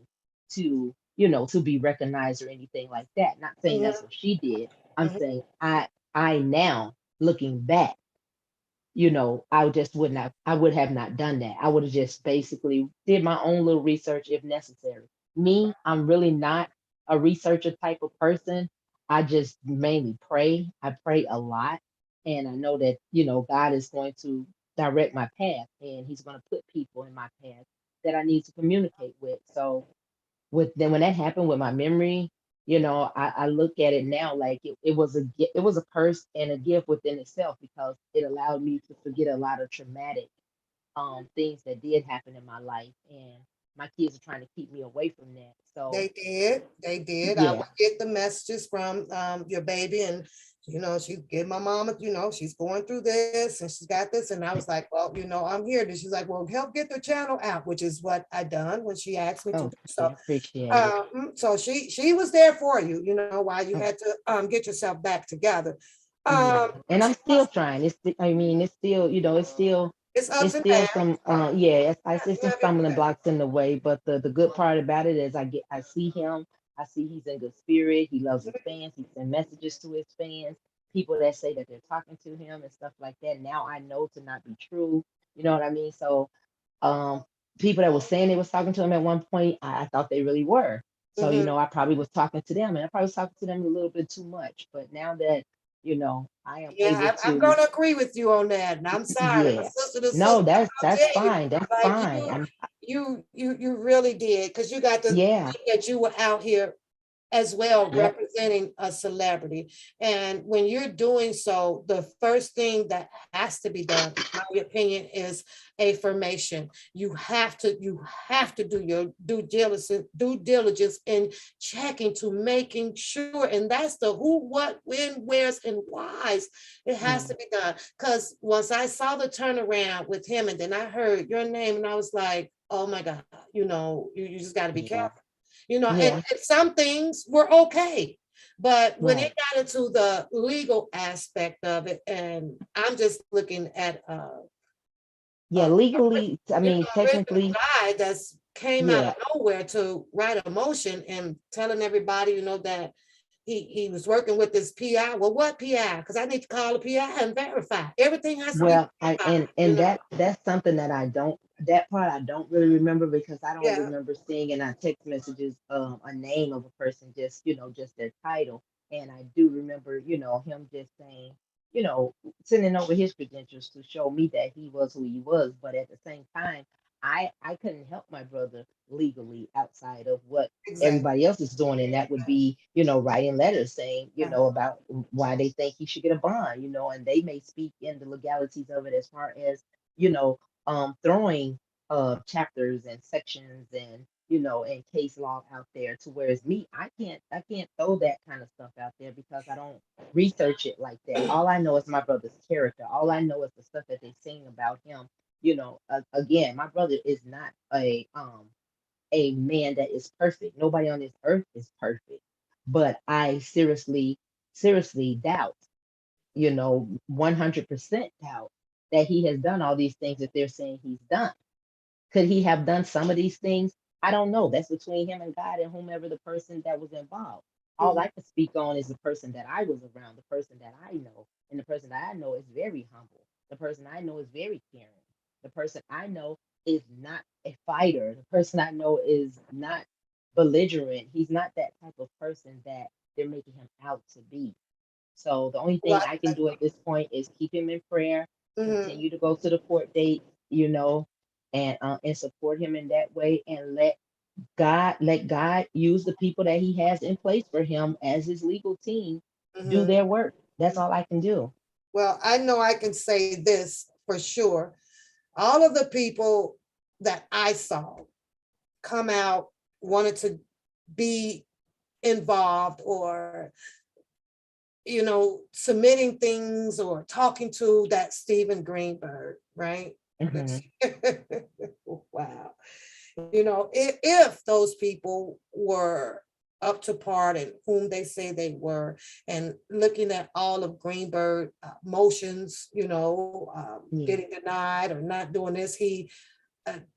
to be recognized or anything like that. Not saying that's Hmm. what she did. I'm Hmm. saying I now looking back, I would have not done that. I would have just basically did my own little research if necessary. Me, I'm really not a researcher type of person. I just mainly pray. I pray a lot. And I know that, God is going to direct my path and he's going to put people in my path that I need to communicate with. So when that happened with my memory, I look at it now like it was it was a curse and a gift within itself because it allowed me to forget a lot of traumatic things that did happen in my life, and my kids are trying to keep me away from that. So They did. They did. I yeah. would get the messages from your baby, and she give my mama, she's going through this and she's got this. And I was like, well, I'm here. And she's like, well, help get the channel out, which is what I done when she asked me to do Okay, so. appreciate it. So she was there for you, while you Oh, had to get yourself back together. yeah, Um, and I'm she still was, trying. I mean, it's still, it's ups it's and still downs. some, yeah, it's You some have your stumbling day. blocks in the way. But the good part about it is I see him. I see he's in good spirit. He loves his fans. He sends messages to his fans. People that say that they're talking to him and stuff like that. Now I know to not be true. You know what I mean? So um, people that were saying they was talking to him at one point, I thought they really were. So, Mhm. I probably was talking to them and I probably was talking to them a little bit too much. But now that I am able Yeah, I'm to. gonna agree with you on that. And I'm sorry, Yeah. but sister to No, sister, I'll that's tell you, fine. That's like fine. you really did, because you got to Yeah. think that you were out here as well Yep. representing a celebrity. And when you're doing so, the first thing that has to be done, in my opinion, is affirmation. You have to do your due diligence in checking to making sure. And that's the who, what, when, where's, and why's. It has to Mm, be done. Because once I saw the turnaround with him, and then I heard your name, and I was like, oh my God, you just got to be yeah. careful. And, Yeah. and some things were okay. But when it Right. got into the legal aspect of it, and I'm just looking at Yeah. a Legally, I mean, original technically, guy that's came out of yeah. nowhere to write a motion and telling everybody, that he was working with this PI. Well, what PI? Because I need to call the PI and verify. Everything has to be Well, I verified, and that's something that I don't that part I don't really remember because I don't Yeah, remember seeing in our text messages a name of a person, just just their title. And I do remember, him just saying, you know, sending over his credentials to show me that he was who he was. But at the same time, I couldn't help my brother legally outside of what exactly. everybody else is doing, and that would be, writing letters saying, Yeah. about why they think he should get a bond, and they may speak in the legalities of it as far as, you know, throwing chapters and sections and and case law out there, to whereas me, I can't throw that kind of stuff out there because I don't research it like that. All I know is my brother's character. All I know is the stuff that they sing about him. Again, my brother is not a man that is perfect. Nobody on this earth is perfect. But I seriously doubt, 100% doubt that he has done all these things that they're saying he's done. Could he have done some of these things? I don't know. That's between him and God and whomever the person that was involved. All Mhm. I can speak on is the person that I was around, the person that I know. And the person that I know is very humble. The person I know is very caring. The person I know is not a fighter. The person I know is not belligerent. He's not that type of person that they're making him out to be. So the only thing Well, I can do at this point is keep him in prayer, mhm, continue to go to the court date, and support him in that way, and let God use the people that He has in place for him as his legal team do mhm. their work. That's all I can do. Well, I know I can say this for sure. All of the people that I saw come out wanted to be involved, or submitting things or talking to that Stephen Greenberg, right? Hmm. Wow. If those people were up to par and whom they say they were, and looking at all of Greenberg motions, Yeah. getting denied or not doing this,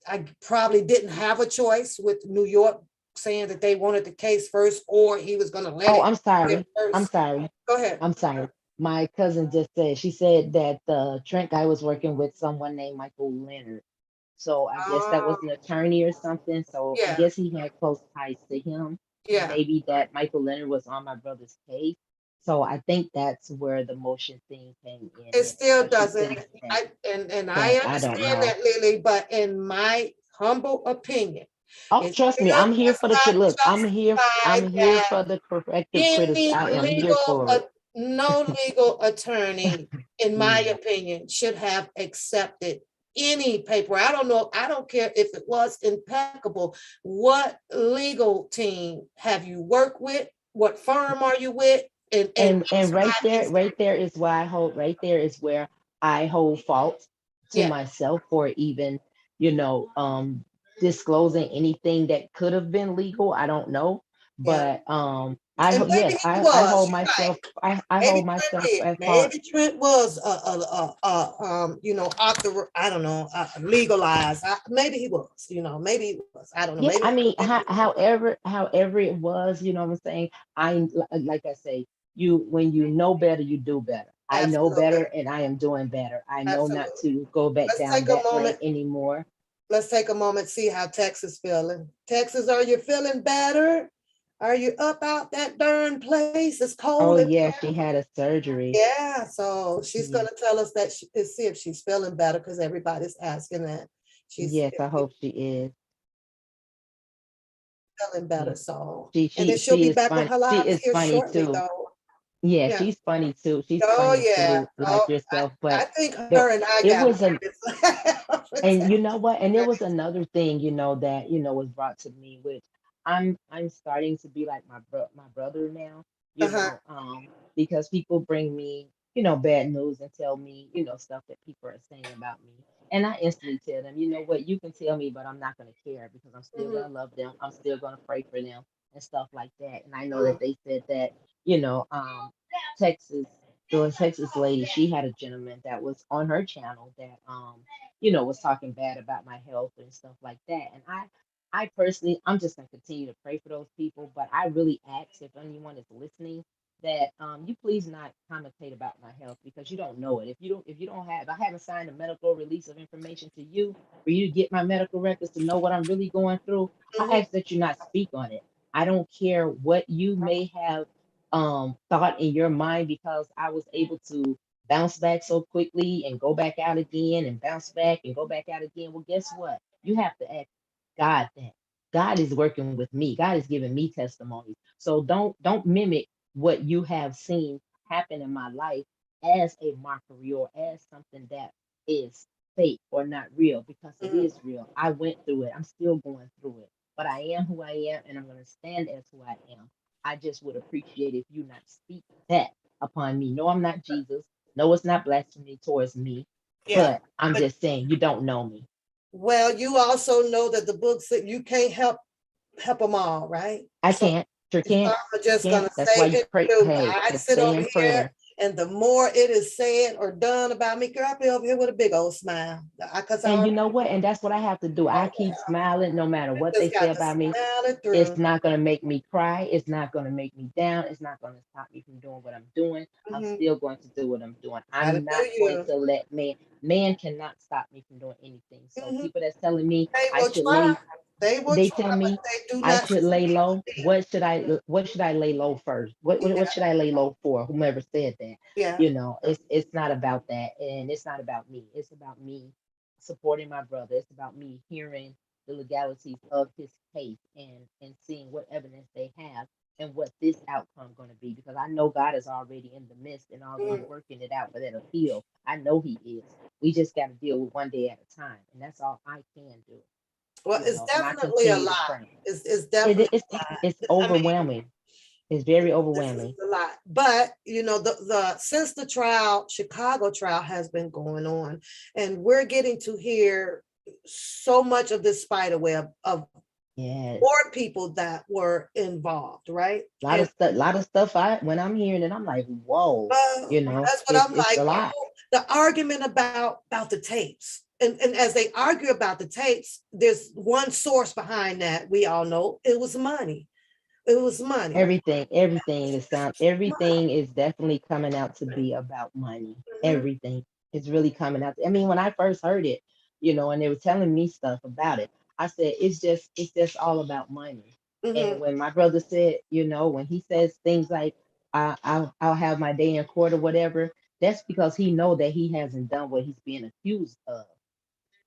I probably didn't have a choice with New York saying that they wanted the case first, or he was going to let Oh, it I'm get sorry. I'm first. sorry. Go ahead. I'm sorry. My cousin just said, she said that the Trent guy was working with someone named Michael Leonard. So I guess that Oh, was an attorney or something. So I yeah, guess he had close ties to him. And yeah. maybe that Michael Leonard was on my brother's case. So I think that's where the motion thing came in It at. still So she doesn't. thinks that, And I but I don't understand know. that, Lily, but in my humble opinion, Oh, it trust me, still I'm here does for the not look. justify I'm here that for the corrective any criticism. I am here legal, for it. no legal attorney, in my Yeah. opinion, should have accepted any paper. I don't know. I don't care if it was impeccable. What legal team have you worked with? What firm are you with? And And that's my right there is why I hold right there is where I hold fault to yeah, myself for even, disclosing anything that could have been legal. I don't know. yeah. But And maybe yes, he I was. hold You're right. myself, I Maybe hold Trent myself did. at fault. Maybe Trent was author. I don't know, legalized. Maybe he was. Maybe he was. I don't know. Yeah, Maybe I he mean, was. however it was, what I'm saying. Like I say, when you know better, you do better. I know Absolutely, better, and I am doing better. I know not absolutely. to go back Let's down take a that lane moment. anymore. Let's take a moment. See how Texas feeling. Texas, are you feeling better? Are you up out that darn place? It's cold. Oh yeah, she had a surgery. Yeah, so she's Yeah. gonna tell us that to see if she's feeling better because everybody's asking that. She's Yes, I hope she is. feeling Yeah. better. So, She and then she she'll she be is back on fun. her She lives is here funny shortly, too. though. Yeah, Yeah. she's funny too. She's Oh funny yeah. too, like Oh, yourself. I But think there, her and I it got was a, a and you know what? And there was another thing, that was brought to me, which I'm starting to be like my brother now, uh-huh. because people bring me, bad news and tell me, stuff that people are saying about me. And I instantly tell them, you know what, you can tell me, but I'm not gonna care because I'm still Mhm, gonna love them. I'm still gonna pray for them and stuff like that. And I know mhm, that they said that, you know, Texas, the Texas lady, she had a gentleman that was on her channel that was talking bad about my health and stuff like that. And I personally, I'm just gonna continue to pray for those people. But I really ask if anyone is listening that you please not commentate about my health because you don't know it. If you don't have, I haven't signed a medical release of information to you for you to get my medical records to know what I'm really going through. I mhm, ask that you not speak on it. I don't care what you may have thought in your mind because I was able to bounce back so quickly and go back out again and bounce back and go back out again. Well, guess what? You have to ask God that. God is working with me. God is giving me testimonies. So don't mimic what you have seen happen in my life as a mockery or as something that is fake or not real because it mhm. is real. I went through it. I'm still going through it. But I am who I am and I'm going to stand as who I am. I just would appreciate if you not speak that upon me. No, I'm not Jesus. No, it's not blasphemy towards me, Yeah. but I'm But just saying you don't know me. well, you also know that the books that you can't help them all, right? I So can't, sure it's can't, not just can't. gonna That's say why you it pray. to Hey, I just sit stay over in here, prayer. and the more it is said or done about me, girl, I'll be over here with a big old smile. Because I And you already know what? And that's what I have to do. I know. keep smiling no matter what they Just say got to about me. smile it It's through. not going to make me cry. It's not going to make me down. It's not going to stop me from doing what I'm doing. I'm Mhm. still going to do what I'm doing. Gotta I'm do not going you. to let man cannot stop me from doing anything. So Mhm. people that's telling me They I will should try. lay, They will they try, tell but me they do I not should lay low. succeed. What should I lay low first? What Yeah, should I lay low for? Whomever said that. yeah. It's not about that and it's not about me. It's about me supporting my brother. It's about me hearing the legalities of his case and seeing what evidence they have and what this outcome going to be because I know God is already in the midst and already Mhm. working it out for that appeal. I know he is. We just got to deal with one day at a time and that's all I can do, Well, it's and I definitely a continue to lot. pray. It's It, definitely it's a lot. it's I mean, overwhelming. It's very this is overwhelming. a lot. But the since the trial, Chicago trial has been going on, and we're getting to hear so much of this spider web of Yes. more people that were involved, right? A lot And of stuff, I when I'm hearing it, I'm like, whoa, that's what it's I'm it's like. a lot. The argument about the tapes. And as they argue about the tapes, there's one source behind that. We all know it was money. It was money. Everything is definitely coming out to be about money. Mhm, Everything is really coming out. I mean, when I first heard it, and they were telling me stuff about it, I said it's just all about money. mhm, And when my brother said, when he says things like I'll have my day in court or whatever, that's because he know that he hasn't done what he's being accused of.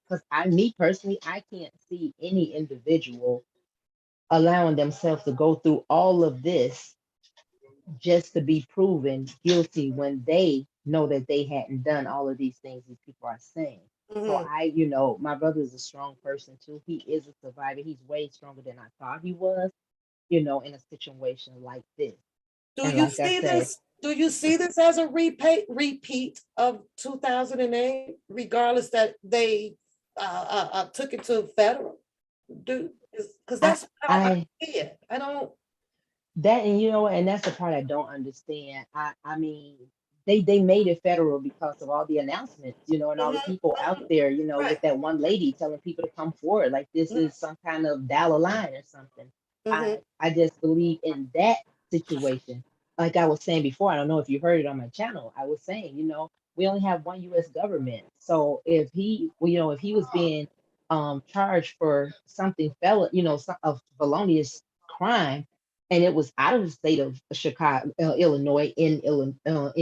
Because me personally, I can't see any individual allowing themselves to go through all of this just to be proven guilty when they know that they hadn't done all of these things these people are saying. So mhm. my brother is a strong person too. He is a survivor. He's way stronger than I thought he was, in a situation like this. Do And you like I see said, this? Do you see this as a repeat of 2008, regardless that they took it to federal? Do because I that's how I I see it. I don't. that and and that's the part I don't understand. I mean, they made it federal because of all the announcements, and all Mhm, the people out mhm, there, with right. that one lady telling people to come forward like this Mhm, is some kind of dollar line or something. mhm, I just believe in that situation. Like I was saying before, I don't know if you heard it on my channel. I was saying, we only have one U.S. government. So if he, if he was being charged for something a felonious crime, and it was out of the state of Chicago, Illinois, in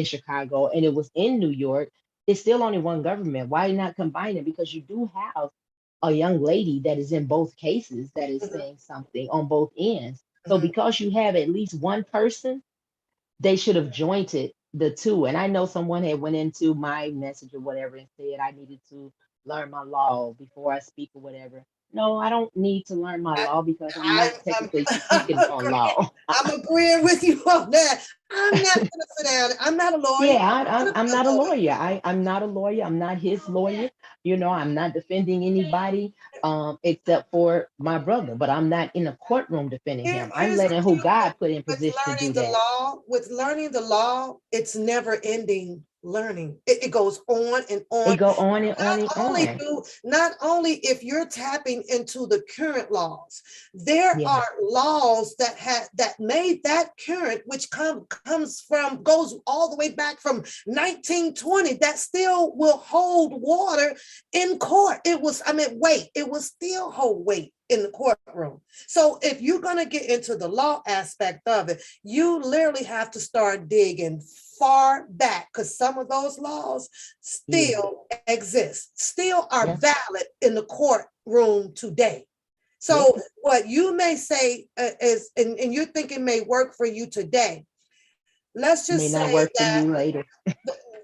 Chicago, and it was in New York. It's still only one government. Why not combine it? Because you do have a young lady that is in both cases that is Mhm, saying something on both ends. So mhm. because you have at least one person, they should have jointed the two. And I know someone had went into my message or whatever and said I needed to learn my law before I speak or whatever. No, I don't need to learn my I, law because I'm not I'm, technically I'm speaking on agreeing. law. I'm agreeing with you on that. I'm not gonna sit down. I'm not a lawyer. Yeah, I'm gonna be I'm a not a lawyer. lawyer. I'm not a lawyer. I'm not his lawyer. You know, I'm not defending anybody except for my brother, but I'm not in a courtroom defending him. I'm Here's the letting who thing God put in with position to learning do the that. law. With learning the law, it's never ending learning. It goes on and It on. go on and on and on. Not only if you're tapping into the current laws, there Yeah, are laws that made that current, which comes from goes all the way back from 1920, that still will hold water in court. It was, I mean, weight. It will still hold weight in the courtroom. So if you're going to get into the law aspect of it, you literally have to start digging far back, because some of those laws yeah, still exist, still are yeah, valid in the courtroom today. yeah. So what you may say is, and you think it may work for you today, let's May just not say work for that you later.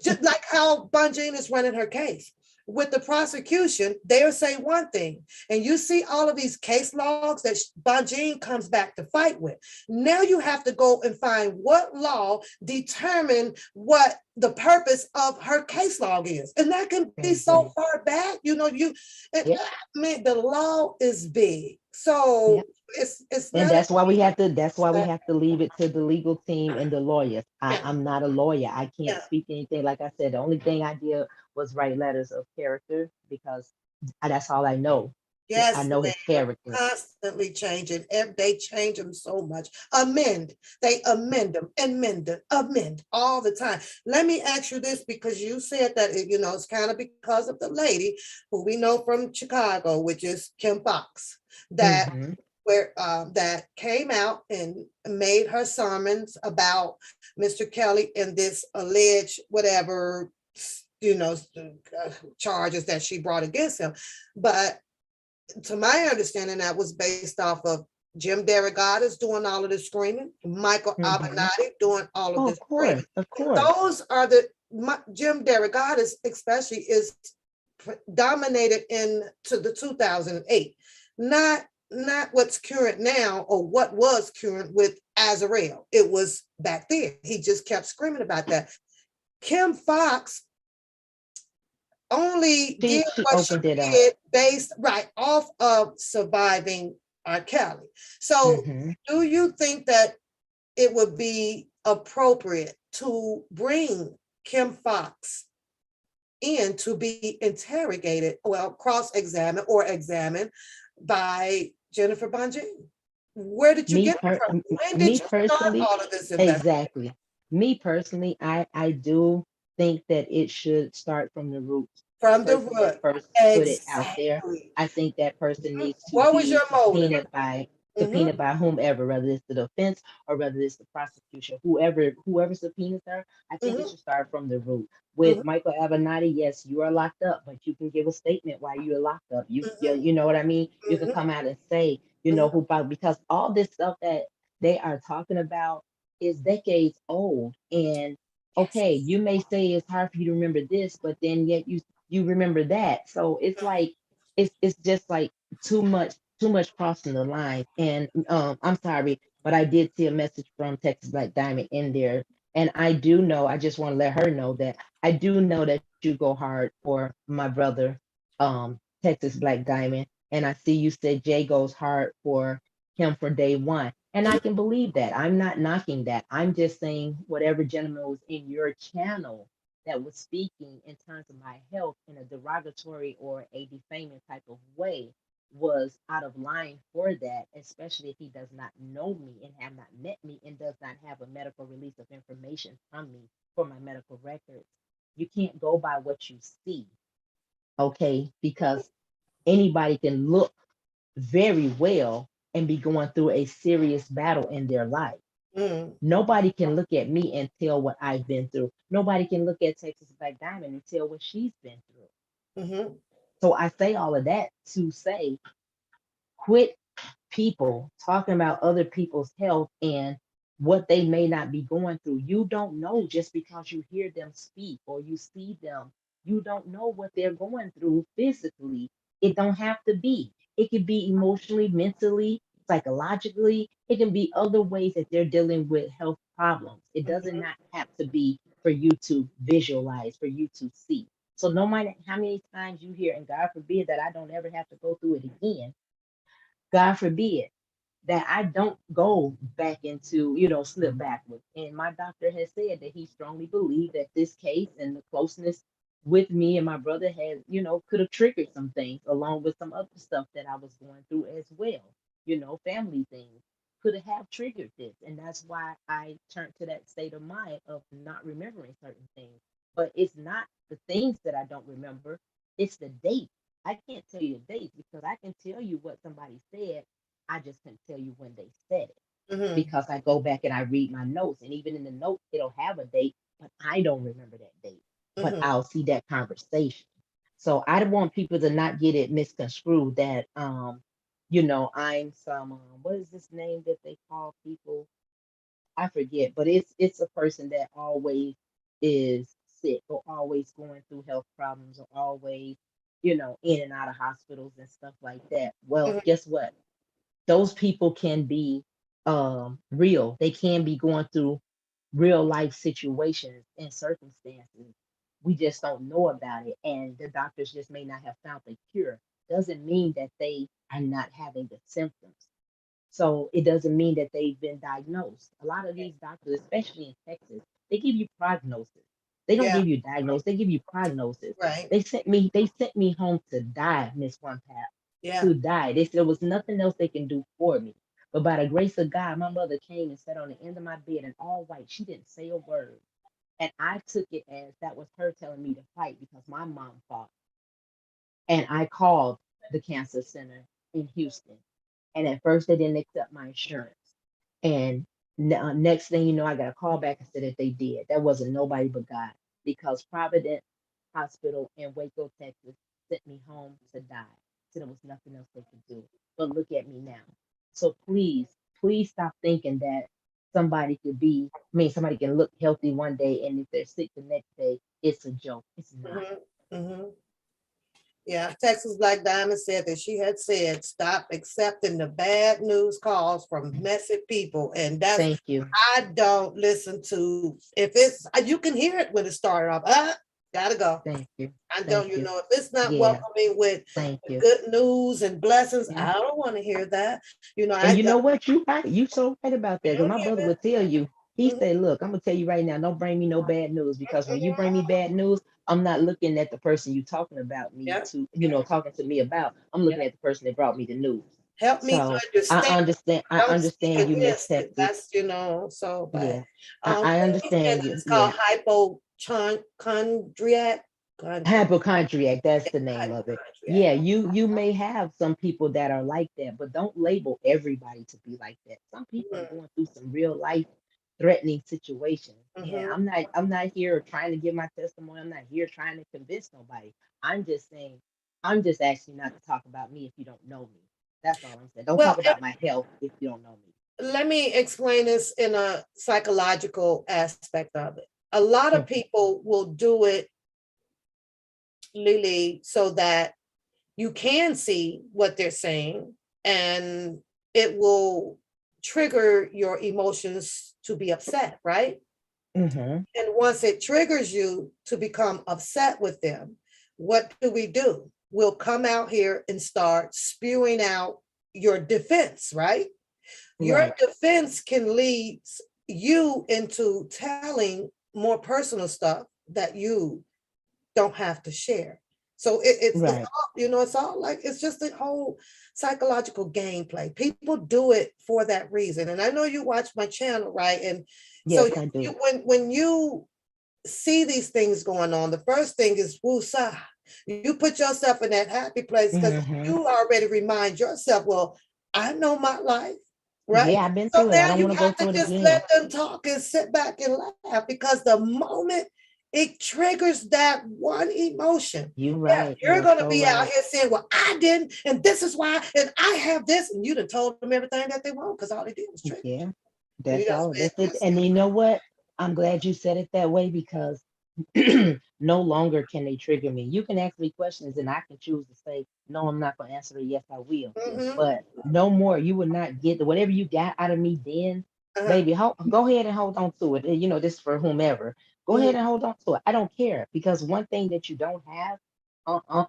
just like how Bunjean is running her case. With the prosecution, they'll say one thing, and you see all of these case logs that Bunjean comes back to fight with. Now you have to go and find what law determine what the purpose of her case log is, and that can be so Mhm. far back. You know, I Yeah, mean, the law is big, so yeah. it's And not. that's why we have to leave it to the legal team and the lawyers. Yeah, I'm not a lawyer. I can't yeah. speak anything. Like I said, the only thing I did was write letters of character because that's all I know. I Yes, know ma'am. his character. Constantly changing. They change them so much. Amend. They amend them, amend them, amend all the time. Let me ask you this, because you said that it's kind of because of the lady who we know from Chicago, which is Kim Fox, that Hmm. that came out and made her sermons about Mr. Kelly and this alleged whatever charges that she brought against him. But to my understanding, that was based off of Jim Derogatis doing all of the screaming, Michael Hmm. Avenatti doing all of Oh, this screaming. of And course. those are Jim Derogatis especially is dominated into the 2008, not what's current now or what was current with Azarel. It was back then. He just kept screaming about that. Kim Fox only did She what she opened it up. did based right off of surviving R. Kelly. So, Hmm. do you think that it would be appropriate to bring Kim Fox in to be interrogated, well, cross-examined or examined by Jennifer Bonjean? Where did you Me get it per from? When did me you start personally, all of this investigation? exactly. Me personally, I do think that it should start from the roots. The From the person that root. first put it out there, Exactly. I think that person needs to What was be your motive? Mhm, subpoenaed by whomever, whether it's the defense or whether it's the prosecution, whoever subpoenas her. I think it mhm, should start from the root. mhm, With Michael Avenatti, yes, you are locked up, but you can give a statement why you are locked up. mhm, You know what I mean. You can mhm, come out and say, you know, mhm. who about, because all this stuff that they are talking about is decades old. And Yes. okay, you may say it's hard for you to remember this, but then yet you remember that. So it's like it's just like too much crossing the line. And I'm sorry, but I did see a message from Texas Black Diamond in there. And I do know, I just want to let her know that I do know that you go hard for my brother, Texas Black Diamond. And I see you said Jay goes hard for him for day one. And I Mhm, can believe that. I'm not knocking that. I'm just saying whatever gentleman was in your channel that was speaking in terms of my health in a derogatory or a defaming type of way was out of line for that, especially if he does not know me and have not met me and does not have a medical release of information from me for my medical records. You can't go by what you see, okay? Because anybody can look very well and be going through a serious battle in their life. Mm, Nobody can look at me and tell what I've been through. Nobody can look at Texas Black Diamond and tell what she's been through. mm-hmm. So I say all of that to say, quit people talking about other people's health and what they may not be going through. You don't know just because you hear them speak or you see them. You don't know what they're going through physically. It don't have to be. It could be emotionally, mentally, psychologically. It can be other ways that they're dealing with health problems. It doesn't not have to be for you to visualize, for you to see. So no matter how many times you hear, and God forbid that I don't ever have to go through it again, God forbid that I don't go back into, slip backwards. And my doctor has said that he strongly believed that this case and the closeness with me and my brother had, could have triggered some things along with some other stuff that I was going through as well. Family things could have triggered this. And that's why I turned to that state of mind of not remembering certain things. But it's not the things that I don't remember, it's the date. I can't tell you the date because I can tell you what somebody said. I just couldn't tell you when they said it Mm-hmm. because I go back and I read my notes. And even in the notes, it'll have a date, but I don't remember that date. But Mm-hmm. I'll see that conversation. So I don't want people to not get it misconstrued that I'm some what is this name that they call people? I forget, but it's a person that always is sick or always going through health problems or always, in and out of hospitals and stuff like that. Well, Mm-hmm. guess what? Those people can be real. They can be going through real life situations and circumstances. We just don't know about it. And the doctors just may not have found the cure. Doesn't mean that they are not having the symptoms. So it doesn't mean that they've been diagnosed. A lot of these doctors, especially in Texas, they give you prognosis. They don't Yeah, give you diagnosis, they give you prognosis. right. They sent me home to die, Miss One Pap, Yeah. to die. They said there was nothing else they can do for me. But by the grace of God, my mother came and sat on the end of my bed in all white. She didn't say a word. And I took it as that was her telling me to fight because my mom fought. And I called the cancer center in Houston. And at first, they didn't accept my insurance. And next thing you know, I got a call back and said that they did. That wasn't nobody but God because Providence Hospital in Waco, Texas sent me home to die. So there was nothing else they could do. But look at me now. So please, please stop thinking that somebody can look healthy one day and if they're sick the next day, it's a joke. It's not. Mm-hmm. Mm-hmm. Yeah, Texas Black Diamond said that she had said, stop accepting the bad news calls from messy people. And that's, Thank you. I don't listen to, if it's, you can hear it when it started off, gotta go. Thank you. I Thank don't, you. if it's not Yeah. welcoming with Thank you. good news and blessings, Yeah. I don't want to hear that. And you know what? You right. You so right about that. You Because don't my hear brother that. would tell you, he Mhm, said, look, I'm gonna tell you right now, don't bring me no bad news because when you bring me mhm. bad news, I'm not looking at the person you talking about me Yeah, to, talking to me about. I'm looking at the person that brought me the news. help me to So I understand. understand, I Don't speak understand you, Miss against it. Texas. That's, so, but Yeah. I and understand you. it's called Yeah. hypochondriac. Hypochondriac, that's the name of it. Hypochondriac. Yeah, you may have some people that are like that, but don't label everybody to be like that. Some people are Mhm, going through some real life threatening situations. And mhm. I'm not here trying to give my testimony. I'm not here trying to convince nobody. I'm just saying, I'm just asking you not to talk about me if you don't know me. That's all I'm saying. Don't Well, talk about my health if you don't know me. let me explain this in a psychological aspect of it. A lot of Mhm. people will do it, Lily, so that you can see what they're saying and it will trigger your emotions to be upset, right? Mhm. And once it triggers you to become upset with them, what do? We'll come out here and start spewing out your defense, right? Your Right. defense can lead you into telling more personal stuff that you don't have to share. So it's Right. all, it's all like, it's just a whole psychological gameplay. People do it for that reason. And I know you watch my channel, right? And so Yes, I do. when you see these things going on, the first thing is woosah. You put yourself in that happy place because Mhm. you already remind yourself, well, I know my life, right? Yeah, I've been So through it. I now don't you want to go have to through it just again. let them talk and sit back and laugh, because the moment it triggers that one emotion, You're yeah, right. you're You're going to so be out right. here saying, well, I didn't, and this is why, and I have this, and you done told them everything that they want because all they did was trigger. Yeah, And you that's got to all. spend That's it. And you know what? I'm glad you said it that way because no longer can they trigger me. You can ask me questions and I can choose to say, no, I'm not going to answer it. Yes, I will. mm-hmm, But no more. You will not get whatever you got out of me then, uh-huh, baby. Go ahead and hold on to it. You know, this for whomever. Go mm-hmm, ahead and hold on to it. I don't care because one thing that you don't have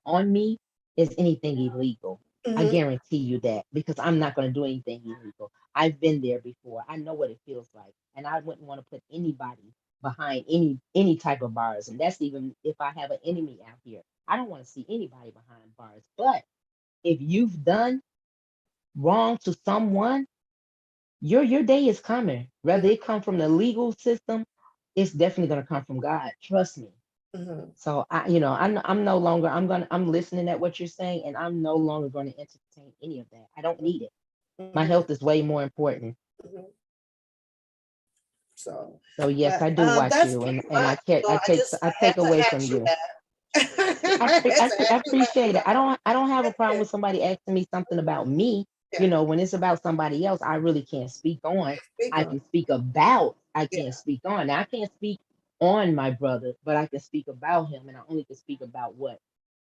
on me is anything illegal. I mm-hmm, guarantee you that because I'm not going to do anything illegal. I've been there before. I know what it feels like, and I wouldn't want to put anybody behind any type of bars. And that's even if I have an enemy out here. I don't want to see anybody behind bars. But if you've done wrong to someone, your day is coming. Whether it come from the legal system, it's definitely going to come from God. Trust me. mm-hmm, So I'm no longer I'm listening at what you're saying, and I'm no longer going to entertain any of that. I don't need it. My mm-hmm, health is way more important. mm-hmm. So, So yes, but I do watch that's you, pretty and much, you know, I I had take to away from ask you you. that. I had to I ask you appreciate it. I don't have a problem that. with somebody asking me something about me. Yeah, You know, when it's about somebody else, I really can't speak on. speak I on. can speak about. I Yeah. can't speak on. Now I can't speak on my brother, but I can speak about him, and I only can speak about what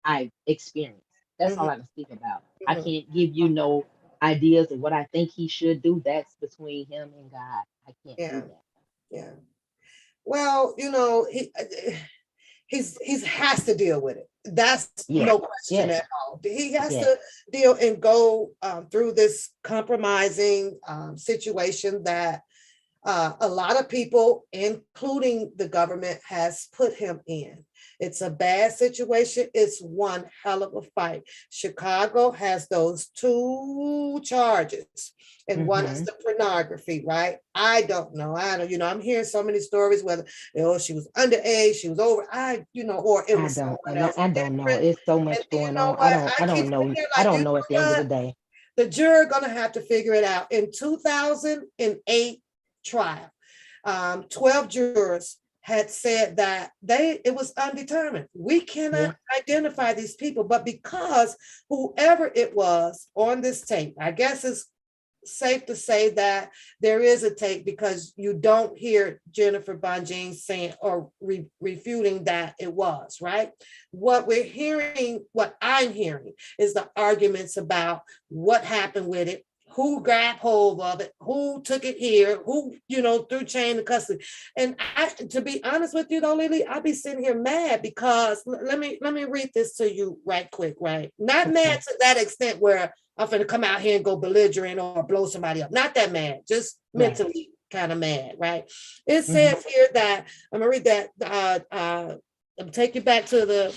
I experienced. That's Mm-hmm, all I can speak about. I mm-hmm, can't give you no ideas of what I think he should do. That's between him and God. I can't do yeah, that. yeah. Well, you know, he's has to deal with it. That's Yes, no question yes, at all. He has yes. to deal and go through this compromising situation that a lot of people, including the government, has put him in. It's a bad situation. It's one hell of a fight. Chicago has those two charges, and one is Mm-hmm. the pornography, right? I don't know. I don't, I'm hearing so many stories whether, she was underage, she was over, or it I was don't, someone and else I don't know. different. It's so And much you going know on. what? I I keep don't sitting know. here I like, don't know at the end of the day. the juror gonna have to figure it out. In 2008 trial, 12 jurors had said that it was undetermined. We Yeah. cannot identify these people, but because whoever it was on this tape, I guess it's safe to say that there is a tape because you don't hear Jennifer Bonjean saying or refuting that it was, right? What I'm hearing is the arguments about what happened with it, who grabbed hold of it, who took it here, who, threw chain of custody. And to be honest with you though, Lily, I'll be sitting here mad because let me read this to you right quick, right? Not mad Okay. to that extent where I'm going to come out here and go belligerent or blow somebody up. Not that mad, just Right. mentally kind of mad, right? It Mm-hmm. says here that, I'm going to read that, I'll take you back to the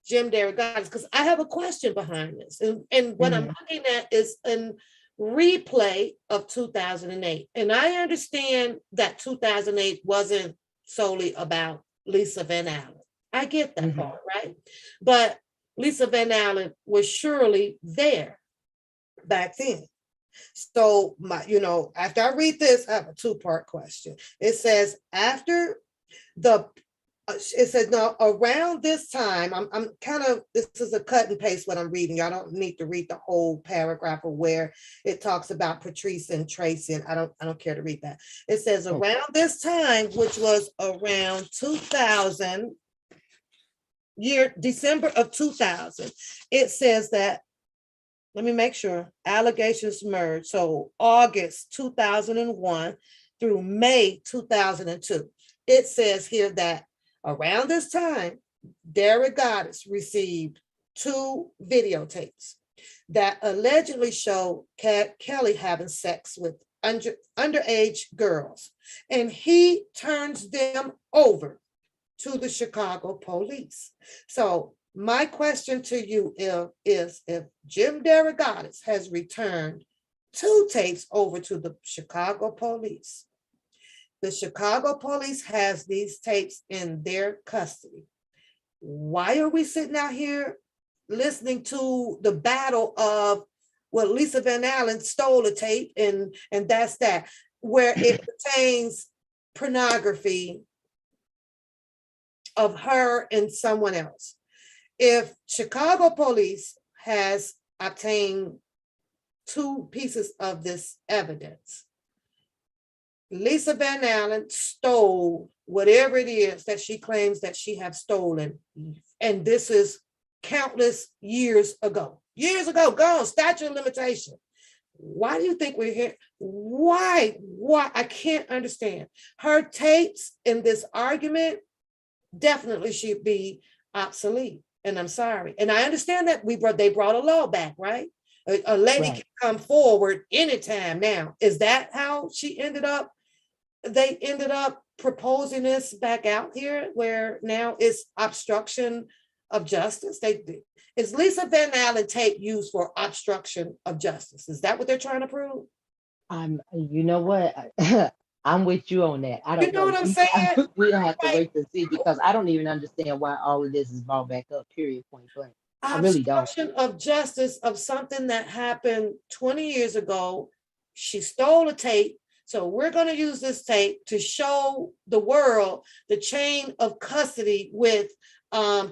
Jim Derrigonis because I have a question behind this. And what I'm Mm-hmm. looking at is an replay of 2008. And I understand that 2008 wasn't solely about Lisa Van Allen. I get that Mm-hmm. part, right? But Lisa Van Allen was surely there back then. So after I read this, I have a two-part question. It says the it says no around this time. I'm kind of, this is a cut and paste what I'm reading. I don't need to read the whole paragraph of where it talks about Patrice and Tracy, and I don't care to read that. It says Okay. around this time, which was around 2000 December of 2000. It says that, let me make sure, allegations merged. So August 2001 through May 2002. It says here that around this time, Derek Goddess received two videotapes that allegedly show Kelly having sex with underage girls. And he turns them over to the Chicago police. So my question to you is if Jim Derogatis has returned two tapes over to the Chicago police, the Chicago police has these tapes in their custody. Why are we sitting out here listening to the battle of well, Lisa Van Allen stole a tape, and that's that. Where it pertains pornography of her and someone else. If Chicago police has obtained 2 pieces of this evidence, Lisa Van Allen stole whatever it is that she claims that she have stolen. And this is countless years ago. Years ago, gone, statute of limitation. Why do you think we're here? Why? I can't understand. Her tapes in this argument definitely should be obsolete. And I'm sorry. And I understand that they brought a law back, right? A lady can come forward anytime now. Is that how they ended up proposing this back out here, where now it's obstruction of justice? Is Lisa Van Allen tape used for obstruction of justice? Is that what they're trying to prove? You know what? I'm with you on that. I don't know. What I'm saying? We have to wait to see, because I don't even understand why all of this is brought back up, period, point blank. I really don't. Obstruction of justice of something that happened 20 years ago. She stole a tape. So we're going to use this tape to show the world the chain of custody with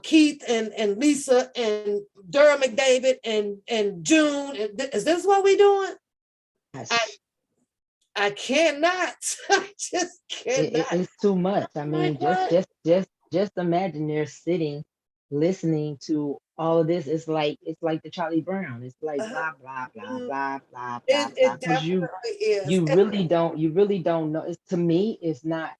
Keith and Lisa and Dura McDavid and June. Is this what we're doing? I cannot. I just cannot. It's too much. I mean, just imagine they're sitting, listening to all of this. It's like the Charlie Brown. It's like blah blah blah blah blah blah. It definitely is. You really don't know. To me, it's not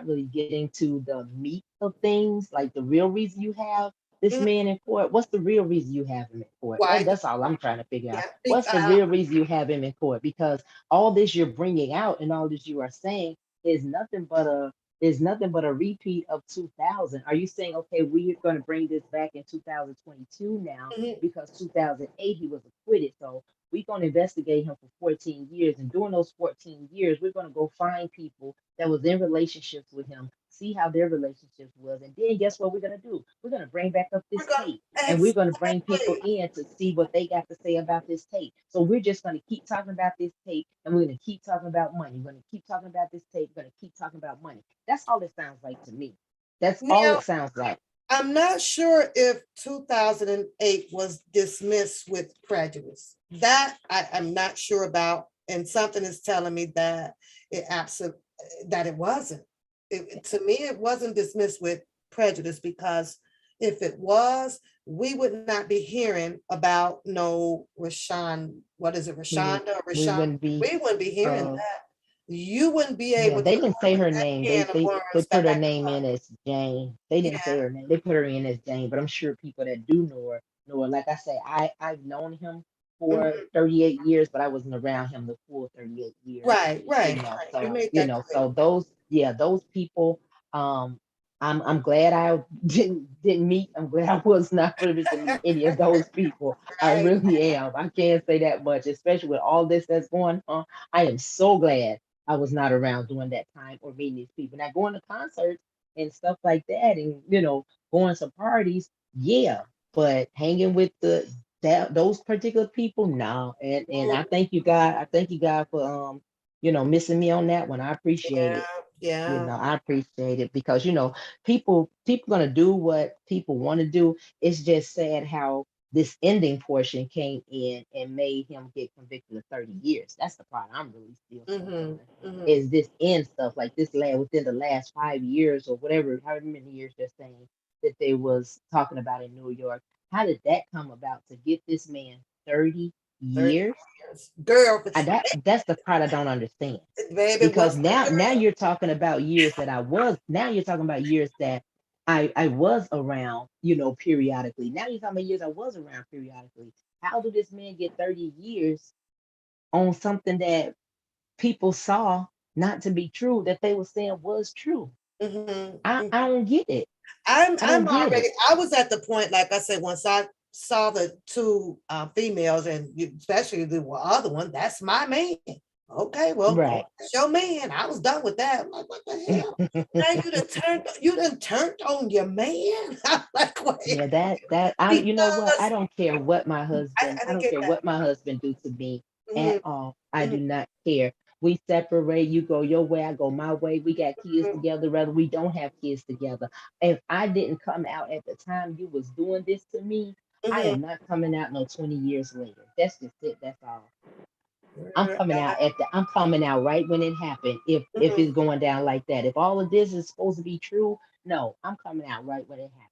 really getting to the meat of things, like the real reason you have this man in court. What's the real reason you have him in court? That's all I'm trying to figure out. What's the real reason you have him in court? Because all this you're bringing out and all this you are saying is nothing but a repeat of 2000. Are you saying, okay, we're going to bring this back in 2022 now because 2008 he was acquitted, so we're going to investigate him for 14 years, and during those 14 years we're going to go find people that was in relationships with him, see how their relationships was, and then guess what we're going to do? We're going to bring back up this tape, and we're going to bring people in to see what they got to say about this tape. So we're just going to keep talking about this tape, and we're going to keep talking about money. We're going to keep talking about this tape. We're going to keep talking about money. That's all it sounds like to me. That's all it sounds like. I'm not sure if 2008 was dismissed with prejudice. That I'm not sure about, and something is telling me that it wasn't. To me, it wasn't dismissed with prejudice, because if it was, we would not be hearing about no Rashonda. We wouldn't be hearing that. You wouldn't be able. They didn't say her name. They put her name in as Jane. They didn't say her name. They put her in as Jane. But I'm sure people that do know her. Like I say, I've known him for 38 years, but I wasn't around him the full 38 years. Right. So those people. I'm glad I didn't meet. I'm glad I was not privileged to meet any of those people. I really am. I can't say that much, especially with all this that's going on. I am so glad I was not around during that time or meeting these people. Now, going to concerts and stuff like that, and going to parties, yeah, but hanging with those particular people, no. And I thank you, God. I thank you, God, for missing me on that one. I appreciate it. Yeah. I appreciate it, because people gonna do what people want to do. It's just sad how this ending portion came in and made him get convicted of 30 years. That's the part I'm really still is this end stuff, like this within the last 5 years or whatever, however many years they're saying that they was talking about in New York. How did that come about to get this man 30 years? Girl, that's the part I don't understand. Baby, because now you're talking about years that you're talking about years that I was around, periodically. Now you're talking about years I was around periodically. How did this man get 30 years on something that people saw not to be true, that they were saying was true? I don't get it. I was at the point, like I said, once I saw the 2 females, and especially the other one, that's my man. Okay, well, Right. that's your man. I was done with that. I'm like, what the hell? Now you done turned on your man. I'm like, wait, Yeah, that I you know what? I because don't care what my husband, I I didn't don't get care that. what my husband do to me at Mhm, all. I mhm, do not care. We separate, you go your way, I go my way. We got kids mhm, together, whether we don't have kids together. If I didn't come out at the time you was doing this to me, I mhm. am not coming out no 20 years later. That's just it. That's all. I'm coming out right when it happened. If Mhm, it's going down like that. If all of this is supposed to be true, no, I'm coming out right when it happened.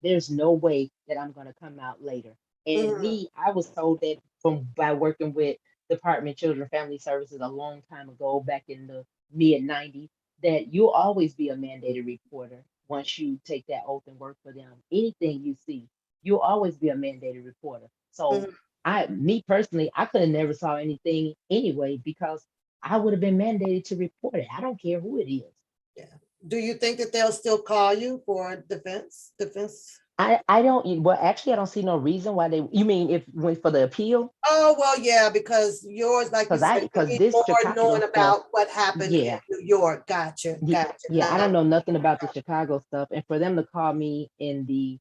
There's no way that I'm going to come out later. And mhm, me, I was told that from by working with Department of Children and Family Services a long time ago, back in the mid 90s, that you'll always be a mandated reporter once you take that oath and work for them. Anything you see, you'll always be a mandated reporter. So mhm. me personally, I could have never saw anything anyway because I would have been mandated to report it. I don't care who it is. Yeah. Do you think that they'll still call you for defense? Defense? I don't well actually I don't see no reason why they you mean if went for the appeal Oh, well, yeah, because yours, like you said, you because need this more Chicago knowing stuff, about what happened in yeah, New York. Gotcha, gotcha. yeah, I don't know nothing about the Chicago stuff, and for them to call me in the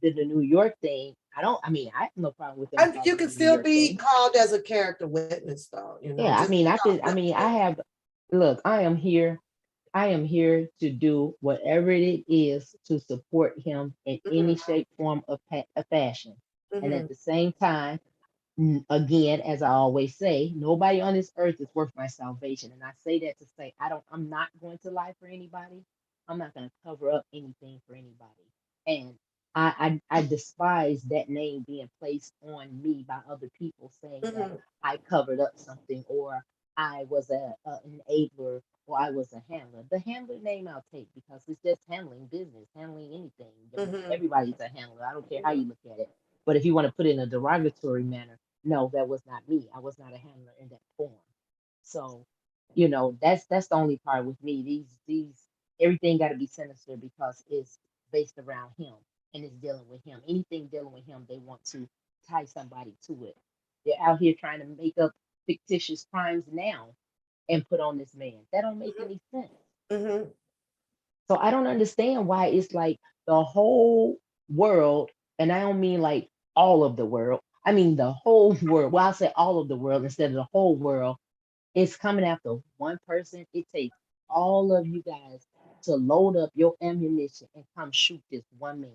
New York thing, I mean I have no problem with them And calling you me can in the New still York be thing. called as a character witness, though, Yeah, I just mean I mean I have look I am here to do whatever it is to support him in any Mhm, shape, form, of fashion. And at mhm, the same time, again, as I always say, nobody on this earth is worth my salvation. And I say that to say I'm not going to lie for anybody. I'm not going to cover up anything for anybody. And I despise that name being placed on me by other people saying that mhm, I covered up something or I was a enabler or I was a handler. The handler name I'll take because it's just handling business, handling anything. mhm, Everybody's a handler. I don't care how you look at it. But if you want to put it in a derogatory manner, no, that was not me. I was not a handler in that form. So, that's the only part with me. These everything got to be sinister because it's based around him and it's dealing with him. Anything dealing with him, they want to tie somebody to it. They're out here trying to make up fictitious crimes now and put on this man. That don't make any sense. mhm, So I don't understand why it's like the whole world, and I don't mean like all of the world. I mean the whole world. Well, I'll say all of the world instead of the whole world. It's coming after one person. It takes all of you guys to load up your ammunition and come shoot this one man.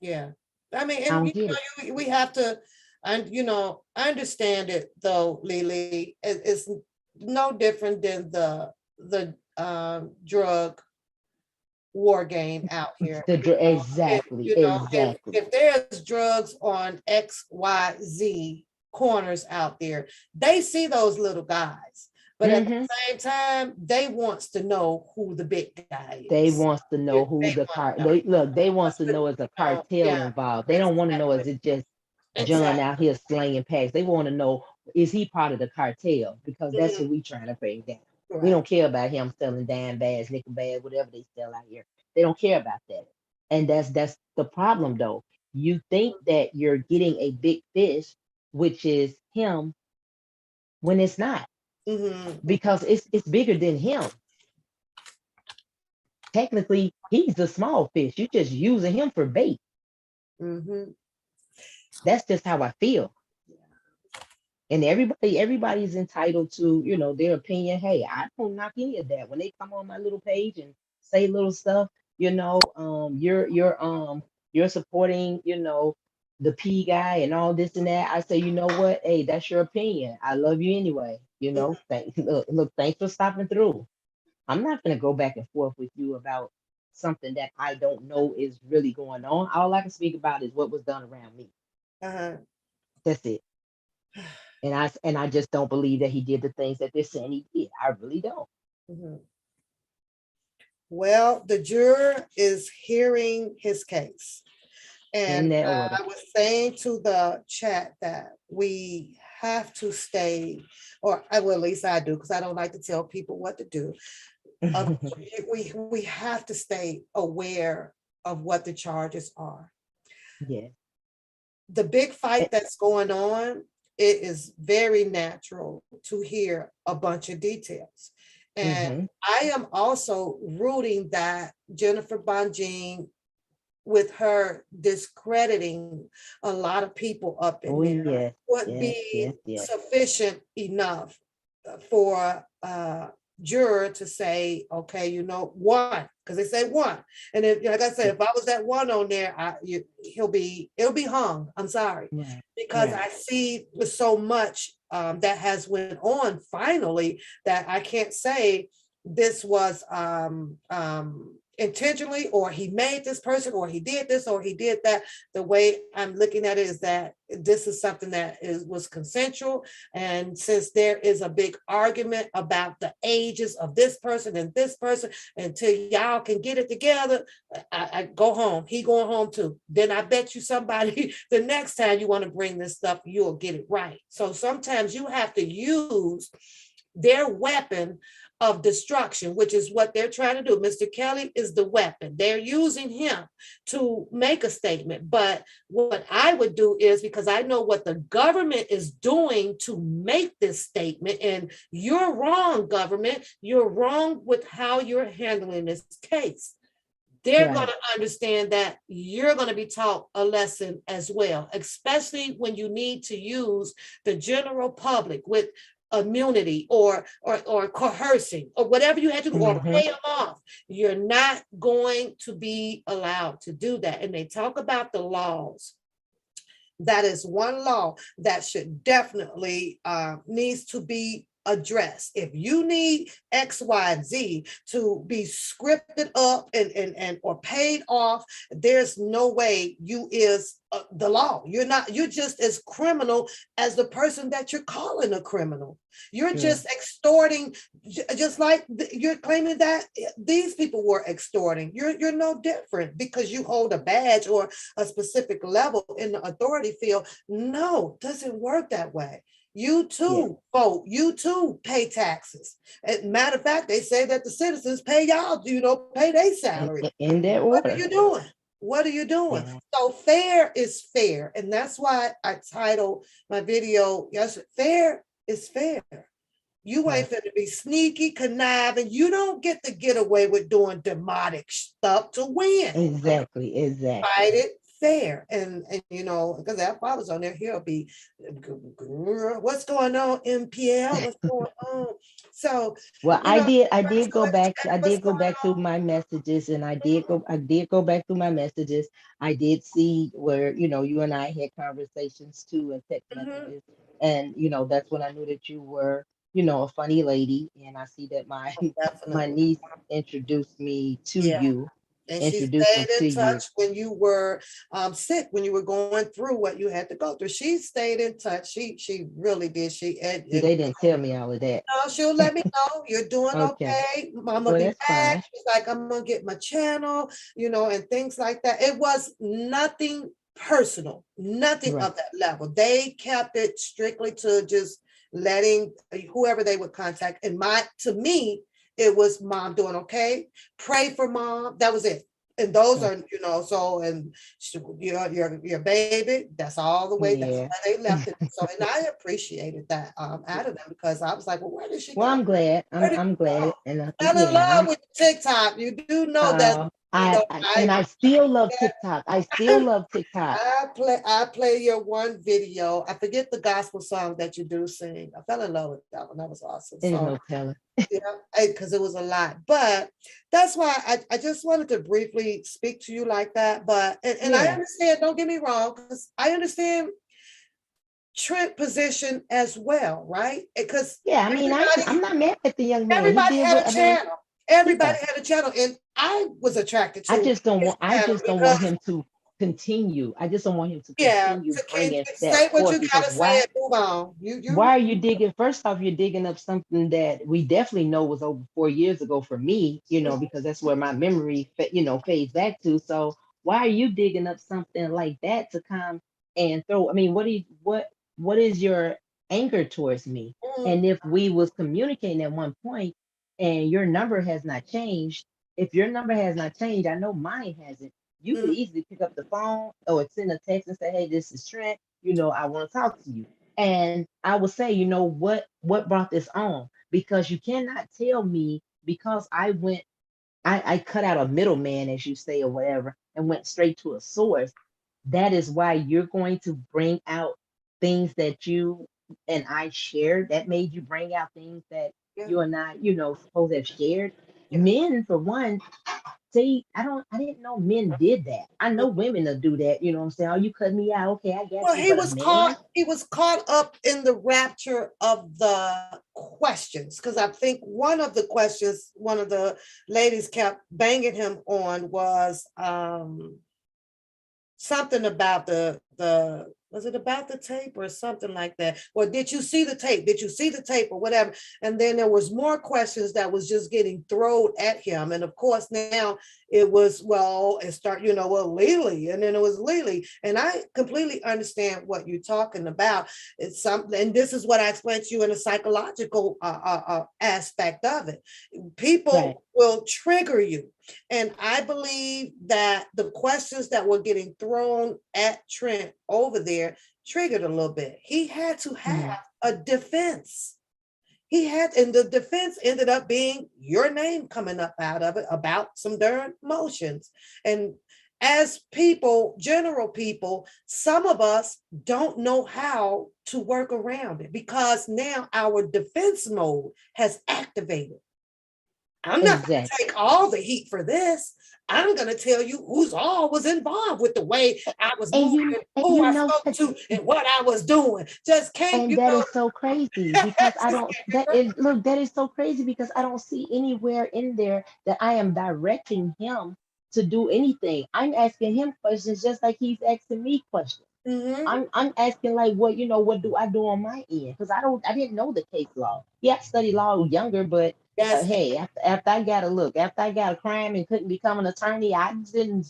yeah. I mean, I and don't get it. we have to, and I understand it though, Lily. It's no different than the drug war game out here. Exactly, exactly. If there's drugs on XYZ corners out there, they see those little guys, but at the Hmm. same time, they wants to know who the big guy They is. wants to They know who the want car. to know. They look. They wants to But, know is a cartel yeah, involved. They don't want to know exactly, is it just John out exactly. here slanging packs. They want to know is he part of the cartel because that's Mhm, who we trying to bring down. We right. don't care about him selling dime bags, nickel bags, whatever they sell out here. They don't care about that. And that's the problem though. You think that you're getting a big fish, which is him, when it's not Mhm, because it's bigger than him. Technically, he's the small fish. You're just using him for bait. mhm, That's just how I feel. And everybody's entitled to, their opinion. Hey, I don't knock any of that. When they come on my little page and say little stuff, you're supporting, the P guy and all this and that. I say, you know what? Hey, that's your opinion. I love you anyway. mhm, Look, thanks for stopping through. I'm not gonna go back and forth with you about something that I don't know is really going on. All I can speak about is what was done around me. uh-huh. That's it. And I just don't believe that he did the things that they're saying he did. I really don't. Mhm. Well, the juror is hearing his case. In And that order. I was saying to the chat that we have to stay, or well, at least I do, because I don't like to tell people what to do. Uh, we have to stay aware of what the charges are. Yeah. The big Eh, fight that's going on, it is very natural to hear a bunch of details. And Mm-hmm. I am also rooting that Jennifer Bonjean, with her discrediting a lot of people up in Oh there, yes, would yes, be yes, yes. sufficient enough for juror to say, okay, one, because they say one. And if, like I said, Yeah. if I was that one on there, it'll be hung. I'm sorry. Right, Because right. I see so much that has went on finally that I can't say this was intentionally, or he made this person, or he did this, or he did that. The way I'm looking at it is that this is something that was consensual. And since there is a big argument about the ages of this person and this person, until y'all can get it together, I go home. He going home too. Then I bet you somebody the next time you want to bring this stuff, you'll get it right. So sometimes you have to use their weapon of destruction, which is what they're trying to do. Mr. Kelly is the weapon. They're using him to make a statement. But what I would do is, because I know what the government is doing to make this statement, and you're wrong, government. You're wrong with how you're handling this case. They're going Right. to understand that you're going to be taught a lesson as well, especially when you need to use the general public with immunity, or coercing, or whatever you had to do, or Mm-hmm. pay them off. You're not going to be allowed to do that. And they talk about the laws. That is one law that should definitely needs to be addressed. If you need X, Y, and Z to be scripted up and or paid off, there's no way you is the law. You're not. You're just as criminal as the person that you're calling a criminal. You're Yeah. just extorting, just like you're claiming that these people were extorting. You're no different because you hold a badge or a specific level in the authority field. No, doesn't work that way. You Yeah. too vote. You too pay taxes. As matter of fact, they say that the citizens pay y'all, pay their salary. In that What are order. you doing? What are you doing? Yeah. So fair is fair. And that's why I titled my video yesterday, Fair is Fair. You Right. ain't finna be sneaky, conniving. You don't get to get away with doing demonic stuff to win. Exactly. Fight Exactly. it fair. And because if I was on there, he'll be, what's going on, MPL? What's going on? So, Well, you know, I did go back, I what's did go going back through my messages, and I did go back through my messages. I did see where, you and I had conversations too, and text on? Mhm. messages. And, that's when I knew that you were, a funny lady. And I see that my my Definitely. niece introduced me to Yeah. you, And she introduced me stayed to in you. touch when you were sick, when you were going through what you had to go through. She stayed in touch. She really did. See, they didn't tell me all of that. She'll let me know you're doing Okay. okay. I'm gonna Well, be that's back. fine. She's like, I'm gonna get my channel, and things like that. It was nothing personal, nothing Right. of that level. They kept it strictly to just letting whoever they would contact. And to me, it was mom doing okay. Pray for mom. That was it. And those are, Okay. so, and your baby, that's all the way, that's Yeah. why they left it. So, and I appreciated that out of them, because I was like, well, where did she Well, go? I'm glad. Where did I'm she go? glad, and Fell in yeah, love with TikTok. You do know that, I still love TikTok. I still love TikTok. I play your one video. I forget the gospel song that you do sing. I fell in love with that one. That was awesome. There's So no telling. yeah, because it was a lot. But that's why I just wanted to briefly speak to you like that. But and I Yeah, understand, don't get me wrong, because I understand Trent position as well, right? Because yeah. I mean, I'm everybody not mad at the young man. He everybody did had what a I mean. channel. Everybody Yeah. had a channel, and I was attracted to his I channel just don't want because him to continue. I just don't want him to yeah, continue to can bringing that say what forth, you because gotta say and move on. You why are you digging? First off, you're digging up something that we definitely know was over 4 years ago for me, because that's where my memory, fades back to. So why are you digging up something like that to come and throw? I mean, what is your anger towards me? mm, And if we was communicating at one point and your number has not changed, if your number has not changed, I know mine hasn't. You could mm, easily pick up the phone or send a text and say, "Hey, this is Trent. I want to talk to you." And I would say, what brought this on? Because you cannot tell me because I cut out a middleman, as you say, or whatever, and went straight to a source. That is why you're going to bring out things that you and I shared that made you bring out things that Yeah, you and I, supposed to have shared. yeah. Men, for one, see, I didn't know men did that. I know women will do that, what I'm saying? Oh, you cut me out. Okay, I got Well, you. But a man, he was caught up in the rapture of the questions. Because I think one of the questions, one of the ladies kept banging him on was something about the was it about the tape or something like that? Or did you see the tape? Did you see the tape or whatever? And then there was more questions that was just getting thrown at him. And of course, now it was, well, it start, well, Lily, and then it was Lily. And I completely understand what you're talking about. It's something, and this is what I explained to you in a psychological aspect of it. right? People will trigger you. And I believe that the questions that were getting thrown at Trent over there triggered a little bit. He had to have a defense. He had, and the defense ended up being your name coming up out of it about some darn motions. And as people, general people, some of us don't know how to work around it because now our defense mode has activated. I'm not going to Exactly. take all the heat for this. I'm going to tell you who's all was involved with the way I was And moving, you and and who you I know spoke to, and what I was doing. Just can't, and that is so crazy because I just don't can't be that right. is look that is so crazy because I don't see anywhere in there that I am directing him to do anything. I'm asking him questions just like he's asking me questions. Mhm. I'm asking like what do I do on my end? Because I didn't know the case law. Yeah, I studied law younger, but That's hey, after I got a crime and couldn't become an attorney, I didn't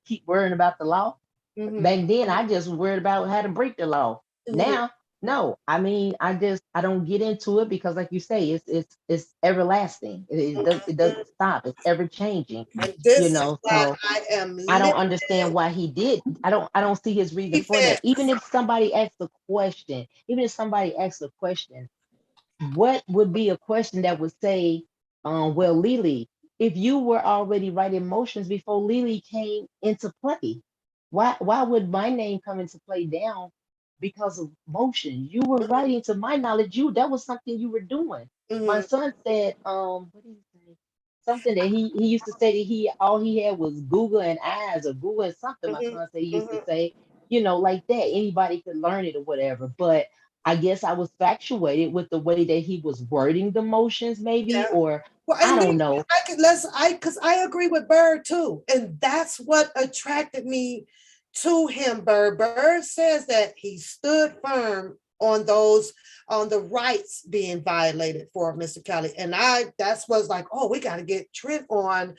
keep worrying about the law. mhm, Back then, I just worried about how to break the law. mhm, Now, no, I mean, I don't get into it because, like you say, it's everlasting. It mhm. doesn't stop. It's ever changing. And this is why So I am I don't limited understand why he did. I don't see his reason for that. defense. Even if somebody asks a question, what would be a question that would say, well, Lily, if you were already writing motions before Lily came into play, why would my name come into play now because of motion? You were writing, to my knowledge, that was something you were doing. My Mhm, son said, what did he say? Something that he used to say that he all he had was Google and eyes or Google and something. My mhm, son said he used to mhm. say, like that. Anybody could learn it or whatever. But I guess I was infatuated with the way that he was wording the motions, maybe, Yeah. or Well, I and me, don't know. I could let's I because I agree with Bird too, and that's what attracted me to him. Bird says that he stood firm on those on the rights being violated for Mr. Kelly, and that's was like, oh, we got to get Trent on,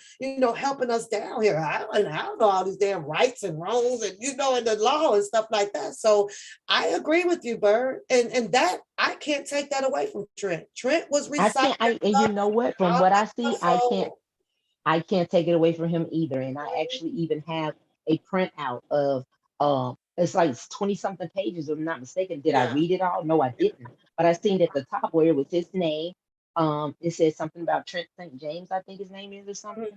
helping us down here. I don't know all these damn rights and wrongs, and in the law and stuff like that. So I agree with you, Bird, and that I can't take that away from Trent. Trent was I reciting can't. And you stuff know what? From out what I of see, the soul. I can't take it away from him either. And I actually even have a printout of it's like 20 something pages, if I'm not mistaken. Did I Yeah. read it all? No, I didn't. But I seen at the top where it was his name. It said something about Trent St. James, I think his name is or Mhm, something.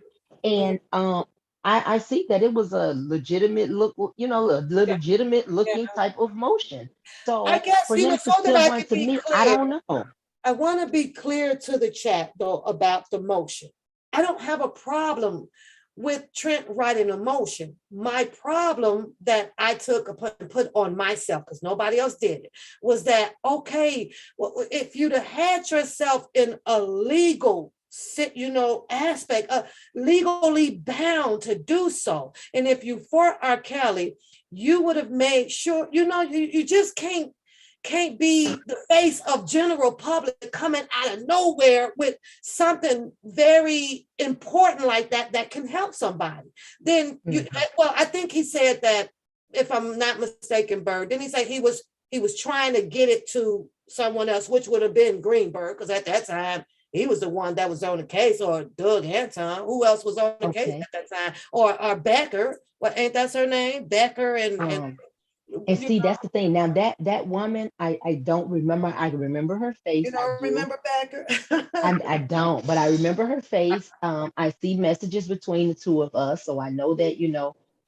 mhm. And I see that it was a legitimate look, a Yeah, legitimate yeah. looking type of motion. I So guess, for him to so that still I run can to be me, I clear, don't know. I want to be clear to the chat though about the motion. I don't have a problem with Trent writing a motion. My problem that I took and put on myself, because nobody else did it, was that, okay, well, if you'd have had yourself in a legal aspect, legally bound to do so. And if you for R. Kelly, you would have made sure, you just can't be the face of general public coming out of nowhere with something very important like that can help somebody. Then Mhm. I think he said that, if I'm not mistaken, Bird, then he said he was trying to get it to someone else, which would have been Greenberg, because at that time he was the one that was on the case, or Doug Anton. Who else was on the case Okay. at that time? Or Becker. What, ain't that her name? Becker and Um, And You see, that's the thing. Now that woman, I don't remember. I remember her you face. I don't do. remember Becker? I don't, but I remember her face. I see messages between the two of us, so I know that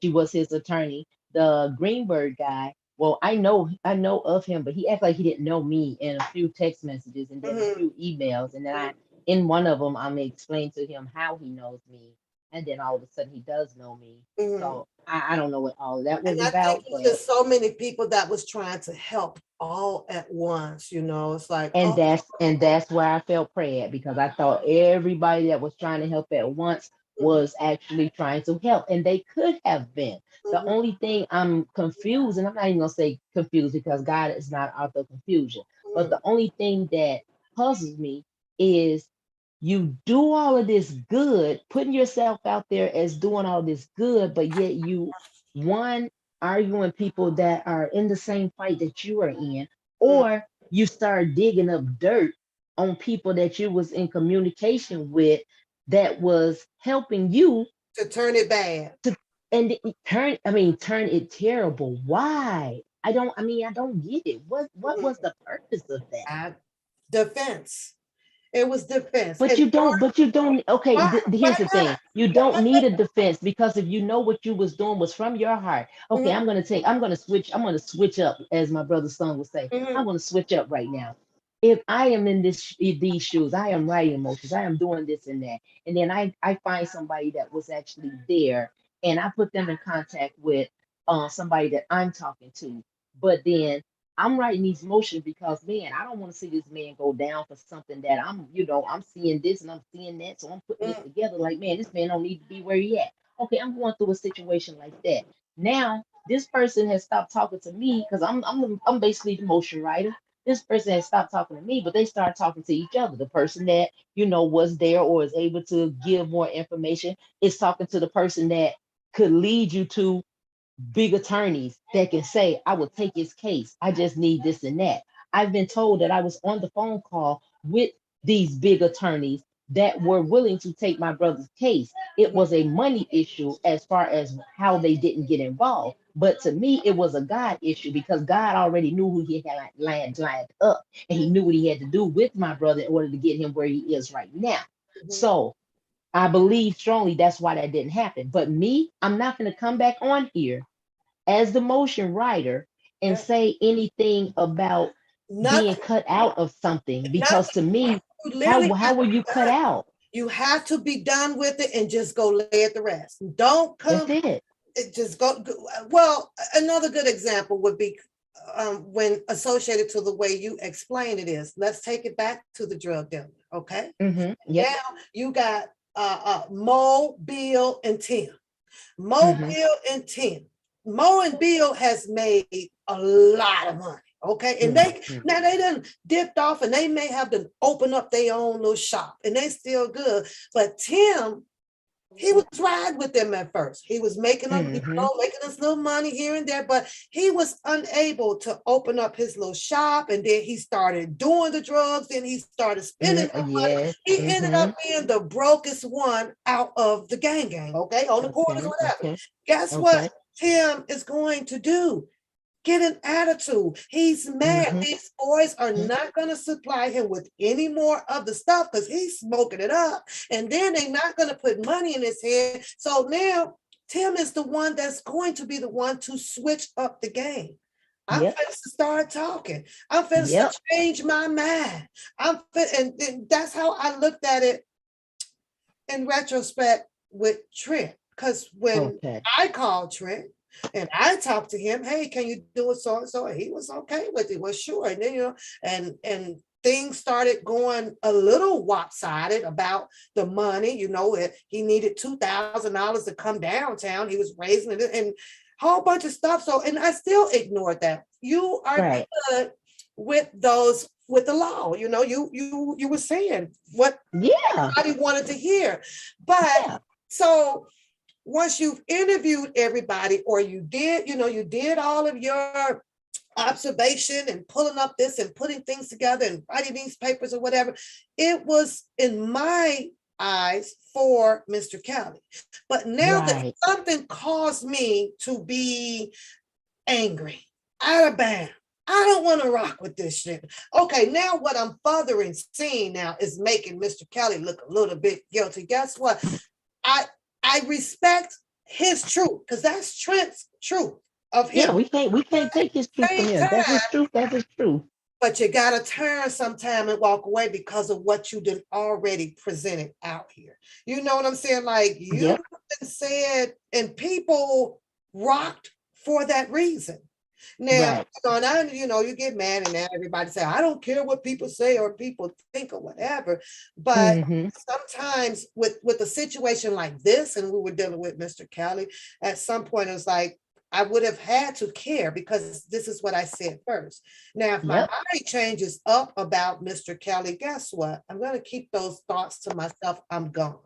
she was his attorney. The Greenberg guy. Well, I know of him, but he acted like he didn't know me in a few text messages and then a Mhm, few emails, and then in one of them, I may explain to him how he knows me, and then all of a sudden he does know me. mhm. So I don't know what all of that And was I think about, it was but just so many people that was trying to help all at once. It's like, and oh, that's where I felt prayed because I thought everybody that was trying to help at once mhm, was actually trying to help, and they could have been. The mhm, only thing I'm confused, and I'm not even gonna say confused because God is not out of confusion, but mhm, the only thing that puzzles me is you do all of this good, putting yourself out there as doing all this good, but yet you one arguing people that are in the same fight that you are in, mhm. or you start digging up dirt on people that you was in communication with that was helping you To turn it bad. to and turn it terrible. Why? I don't get it. What Mhm. was the purpose of that? I- Defense. It was defense. But And you don't, okay, why, here's why the not? thing. You don't need a defense because if you know what you was doing was from your heart. Okay, Mhm, I'm gonna switch up, as my brother's son would say. mhm, I'm gonna switch up right now. If I am in these shoes, I am writing emotions, I am doing this and that, and then I find somebody that was actually there, and I put them in contact with somebody that I'm talking to, but then I'm writing these motions because man, I don't want to see this man go down for something that I'm seeing this and I'm seeing that. So I'm putting this mhm, together like, man, this man don't need to be where he at. Okay, I'm going through a situation like that. Now, this person has stopped talking to me because I'm basically the motion writer. This person has stopped talking to me, but they start talking to each other. The person that, was there or is able to give more information is talking to the person that could lead you to big attorneys that can say, I will take his case. I just need this and that. I've been told that I was on the phone call with these big attorneys that were willing to take my brother's case. It mhm, was a money issue as far as how they didn't get involved. But to me, it was a God issue because God already knew who he had lined up and he knew what he had to do with my brother in order to get him where he is right now. mhm. So I believe strongly that's why that didn't happen. But me, I'm not going to come back on here as the motion writer and Yeah. say anything about being Nothing. cut out of something because Nothing. to me, You how literally how have were to you be cut done. out? You have to be done with it and just go lay at the rest. Don't That's come. it. Just go. Well, another good example would be when associated to the way you explain it is. Let's take it back to the drug dealer. Okay. Yep. Now you got Mo, Bill, and Tim. Mo, Hmm. Bill, and Tim. Mo and Bill has made a lot of money. Okay. And they Hmm. now they done dipped off and they may have to open up their own little shop and they still good. But Tim, he was riding with them at first. He was making them, Hmm. making us little money here and there, but he was unable to open up his little shop. And then he started doing the drugs. Then he started spending the money. Yes. He ended Hmm. up being the brokest one out of the gang, okay, on the corners or Okay. whatever. Okay. Guess what Okay. Tim is going to do? Get an attitude. He's mad. Hmm. These boys are not going to supply him with any more of the stuff because he's smoking it up. And then they're not going to put money in his head. So now Tim is the one that's going to be the one to switch up the game. I'm Yep. finna to start talking. I'm finna to Yep. change my mind. And that's how I looked at it in retrospect with Trent. Because when Okay. I called Trent and I talked to him, hey, can you do it so and so? And he was okay with it. Well, sure. And then, and things started going a little lopsided about the money. He needed $2,000 to come downtown. He was raising it and a whole bunch of stuff. So, and I still ignored that. You are Right. good with those with the law. You were saying what Yeah. everybody wanted to hear. But Yeah. so once you've interviewed everybody, or you did all of your observation and pulling up this and putting things together and writing these papers or whatever, it was in my eyes for Mr. Kelly. But now that Right. something caused me to be angry. out of bounds. I don't want to rock with this shit. Okay, now what I'm furthering seeing now is making Mr. Kelly look a little bit guilty. Guess what? I I respect his truth because that's Trent's truth of Yeah, him. we can't take his truth from Same him. That's his time, truth. That's his truth. but you gotta turn sometime and walk away because of what you did already presented out here. You know what I'm saying? Like you Yep. said, and people rocked for that reason. Now, Right. you get mad and now everybody say, I don't care what people say or people think or whatever. But Mm-hmm. sometimes with a situation like this, and we were dealing with Mr. Kelly, at some point it was like, I would have had to care because this is what I said first. Now, if my Yep. mind changes up about Mr. Kelly, guess what? I'm going to keep those thoughts to myself. I'm gone.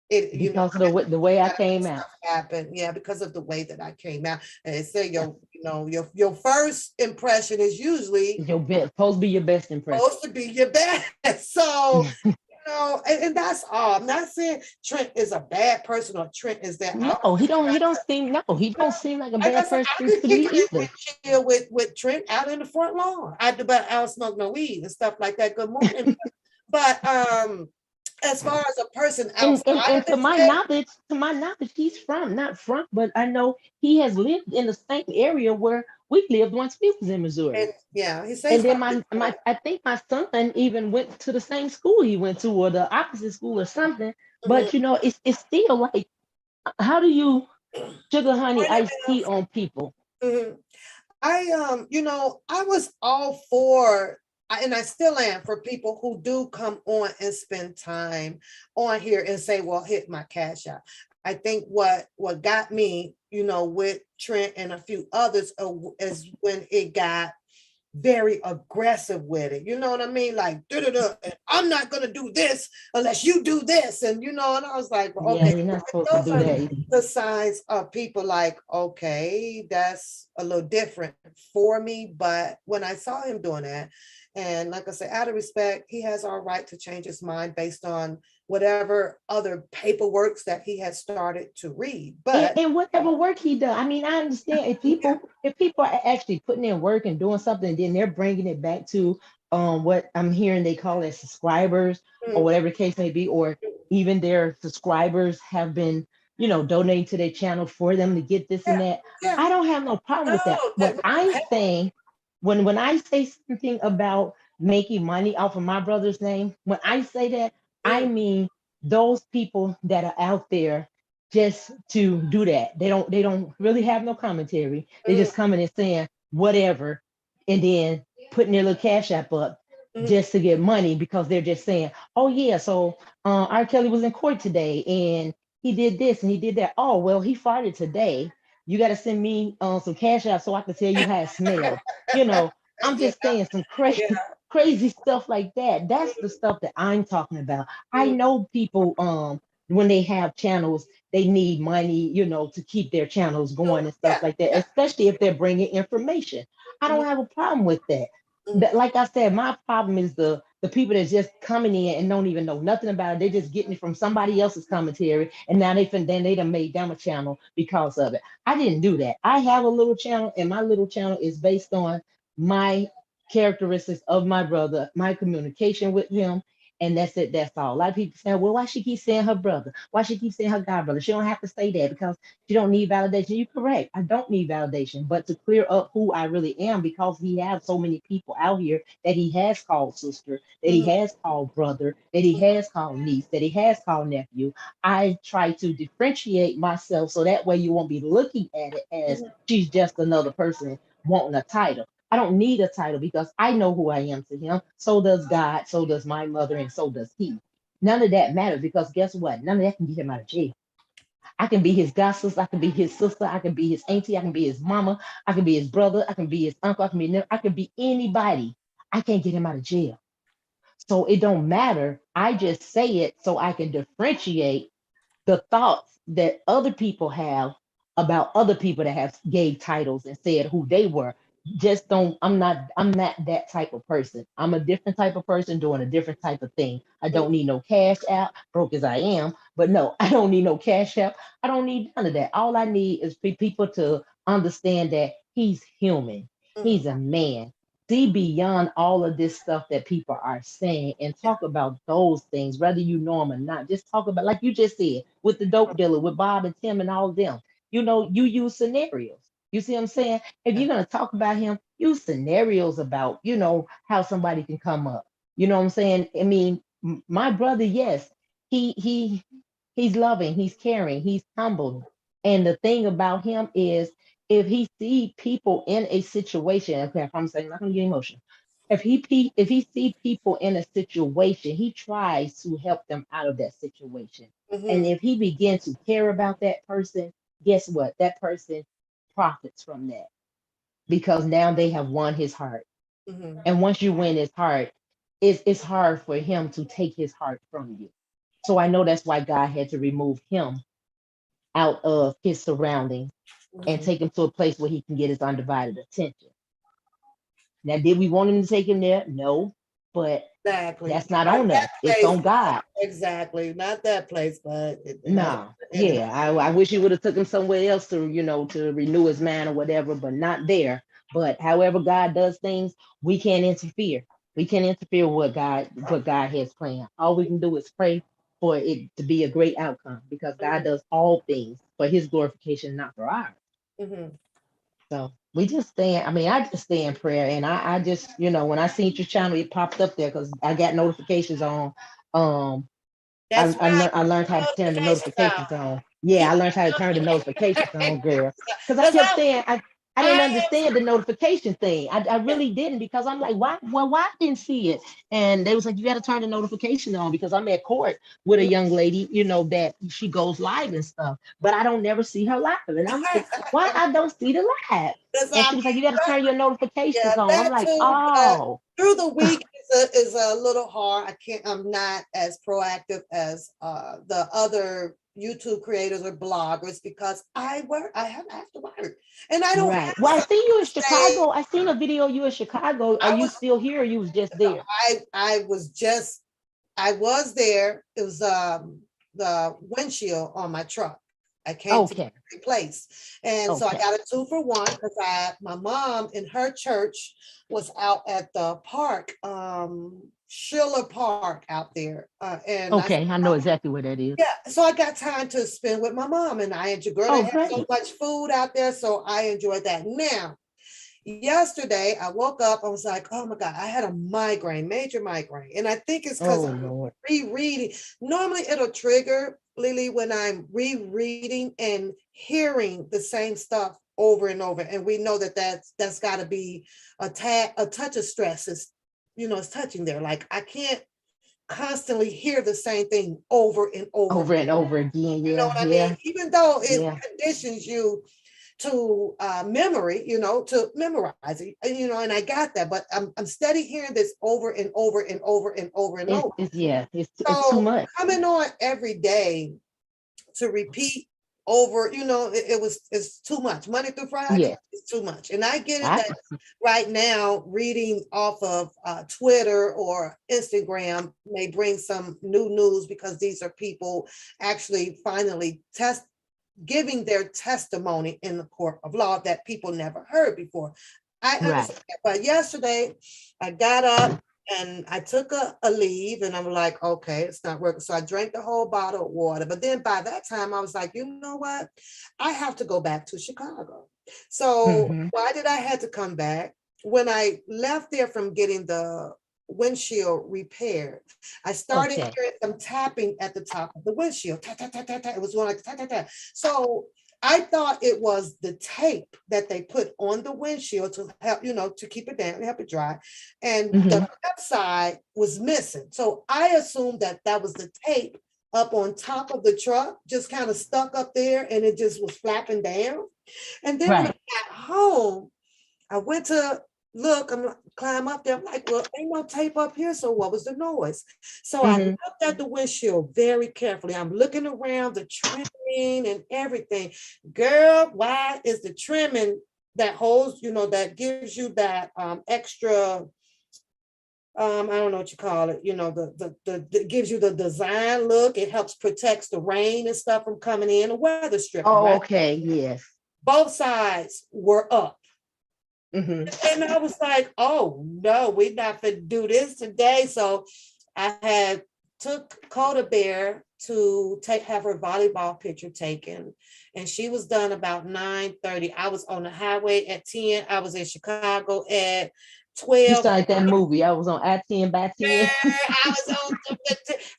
It, you know, Because of the way I that came out. stuff happened. Yeah, because of the way that I came out. And they say Yeah. your first impression is usually It's your best supposed to be your best impression. supposed to be your best. So, and that's all. I'm not saying Trent is a bad person or Trent is that out. No, he don't seem like a Like I bad said, I person be to me kicking it either. and chill with Trent out in the front lawn. But I don't smoke no weed and stuff like that. Good morning. But as far as a person outside of And this space, to my knowledge, he's from not from, but I know he has lived in the same area where we lived once we was in and Missouri. yeah, he says And from then my Detroit. I think my son even went to the same school he went to, or the opposite school or something. Mhm. But it's still like, how do you sugar honey Bring him iced tea on people? in. I was all for, and I still am for people who do come on and spend time on here and say, "Well, hit my cash out." I think what got me, with Trent and a few others, is when it got very aggressive with it. You know what I mean? Like, I'm not gonna do this unless you do this, and I was like, well, Yeah, okay, you're not supposed to those do are that either. the signs of people like, okay, that's a little different for me. But when I saw him doing that, and like I said, out of respect, he has our right to change his mind based on whatever other paperworks that he has started to read. But And whatever work he does, I mean, I understand yeah, if people are actually putting in work and doing something, and then they're bringing it back to what I'm hearing they call it subscribers, or mm, whatever the case may be, or even their subscribers have been, donating to their channel for them to get this and yeah, that. yeah, I don't have no problem with that. no, What I'm saying, when I say something about making money off of my brother's name, when I say that, I mm, mean those people that are out there just to do that. They don't really have no commentary. They mm, just coming and saying whatever, and then putting their little cash app up mm, just to get money because they're just saying, oh yeah, so R. Kelly was in court today and he did this and he did that. Oh well, he farted today. You got to send me some cash app so I can tell you how it smelled. You know, I'm yeah, just saying some yeah. crazy stuff like that. That's the stuff that I'm talking about. I Mm, know people when they have channels, they need money, to keep their channels going and stuff yeah, like that, yeah. especially if they're bringing information. I Mm, don't have a problem with that. mm, Like I said, my problem is the people that's just coming in and don't even know nothing about it. They're just getting it from somebody else's commentary, and now then they done made them a channel because of it. I didn't do that. I have a little channel, and my little channel is based on my characteristics of my brother, my communication with him, and that's it. That's all. A lot of people say, well, why she keep saying her brother? Why she keep saying her god brother? She don't have to say that because she don't need validation. You're correct. I don't need validation, but to clear up who I really am, because he has so many people out here that he has called sister, that he mm, has called brother, that he has called niece, that he has called nephew. I try to differentiate myself so that way you won't be looking at it as mm, she's just another person wanting a title. I don't need a title because I know who I am to him. So does God, so does my mother, and so does he. None of that matters because guess what? None of that can get him out of jail. I can be his god sister, I can be his sister, I can be his auntie, I can be his mama, I can be his brother, I can be his uncle, I can be anybody. I can't get him out of jail. So it don't matter. I just say it so I can differentiate the thoughts that other people have about other people that have gave titles and said who they were. Just don't, I'm not that type of person. I'm a different type of person doing a different type of thing. I mm, don't need no cash app, broke as I am, but no, I don't need no cash app. I don't need none of that. All I need is people to understand that he's human. He's a man. See beyond all of this stuff that people are saying and talk about those things, whether you know them or not. Just talk about, like you just said, with the dope dealer, with Bob and Tim and all of them. You know, you use scenarios. You see what I'm saying? If you're going to talk about him, use scenarios about, you know, how somebody can come up. You know what I'm saying? I mean, my brother, yes, he's loving, he's caring, he's humble. And the thing about him is, if he see people in a situation, okay, if I'm saying, I'm not gonna get emotional. If he see people in a situation, he tries to help them out of that situation. And Mm-hmm. if he begins to care about that person, guess what? That person profits from that, because now they have won his heart. Mm-hmm. And once you win his heart, it's hard for him to take his heart from you. So I know that's why God had to remove him out of his surroundings and Mm-hmm. take him to a place where he can get his undivided attention. Now, did we want him to take him there? No, but Exactly. that's not Not on that us. It's place. on God. Exactly. Not that place, but it has No, ended. yeah, I wish he would have took him somewhere else to, you know, to renew his mind or whatever, but not there. But however God does things, we can't interfere. We can't interfere with what God has planned. All we can do is pray for it to be a great outcome, because God does all things for his glorification, not for ours. Mm-hmm. So we just stand. I mean, I just stay in prayer, and I just, you know, when I seen your channel, it popped up there because I got notifications on. Um, That's right. I learned how to turn the Notifications notifications out. on. Yeah, I learned how to turn the notifications on, girl. Because I Because kept saying I didn't I understand the notification thing. I really didn't, because I'm like, why? Well, why I didn't see it? And they was like, you got to turn the notification on, because I'm at court with a young lady, you know, that she goes live and stuff, but I don't never see her live. And I'm like, why I don't see the live? because And I she mean, was like, you got to turn your yeah, notifications on. I'm that like, too. But oh, through the week is a little hard. I can't. I'm not as proactive as the other YouTube creators or bloggers because I work. I have to work, and I don't have right. Well, I something see you in to say. Chicago. I seen a video of you in Chicago. Are I you was still here, or you was just there? I was just I was there. It was the windshield on my truck. I came to Okay. replace. And so I Okay. got a 2-for-1 because I my mom in her church was out at the park, Schiller Park out there. And I Okay. I know exactly where that is. yeah, so I got time to spend with my mom and I enjoyed girl, they Oh, had so great. much food out there. So I enjoyed that. Now yesterday, I woke up, I was like, oh my God, I had a migraine, major migraine. And I think it's because Oh, I'm Lord. rereading. Normally it'll trigger, Lily, when I'm rereading and hearing the same stuff over and over. And we know that that's got to be a touch of stress is, it's touching there. Like I can't constantly hear the same thing over and over Over again. and over again. You know Yeah. what I mean? Yeah. Even though it Yeah. conditions you to memory, to memorize it, and I got that, but I'm steady hearing this over and over and over and over and over. Yeah. It's too So much. coming on every day to repeat over, it's too much. Monday through Friday, Yeah. it's too much. And I get it I that right now, reading off of Twitter or Instagram may bring some new news because these are people actually finally giving their testimony in the court of law that people never heard before. I right. understand. But yesterday, I got up and I took a leave and I'm like, okay, it's not working. So I drank the whole bottle of water. But then by that time, I was like, you know what? I have to go back to Chicago. So Hmm. why did I have to come back? When I left there from getting the windshield repaired, I started Okay. hearing some tapping at the top of the windshield. Tap, tap, tap, tap, tap. It was one like tap, tap, tap. So I thought it was the tape that they put on the windshield to help, to keep it down, help it dry. And the Hmm. left side was missing. So I assumed that that was the tape up on top of the truck, just kind of stuck up there and it just was flapping down. And then when I Right. got home, I went to look, I'm climb up there. I'm like, well, ain't no tape up here. So what was the noise? So I Hmm. looked at the windshield very carefully. I'm looking around the trimming and everything. Girl, why is the trimming that holds, that gives you that extra I don't know what you call it, the gives you the design look. It helps protects the rain and stuff from coming in, a weather stripping, Oh, right? okay. Yes. Both sides were up. Mhm. And I was like, oh no, we're not gonna do this today. So I had took Coda Bear to have her volleyball picture taken. And she was done about 9:30. I was on the highway at 10. I was in Chicago at You 12. started that movie. I was on I-10 by 10. I was on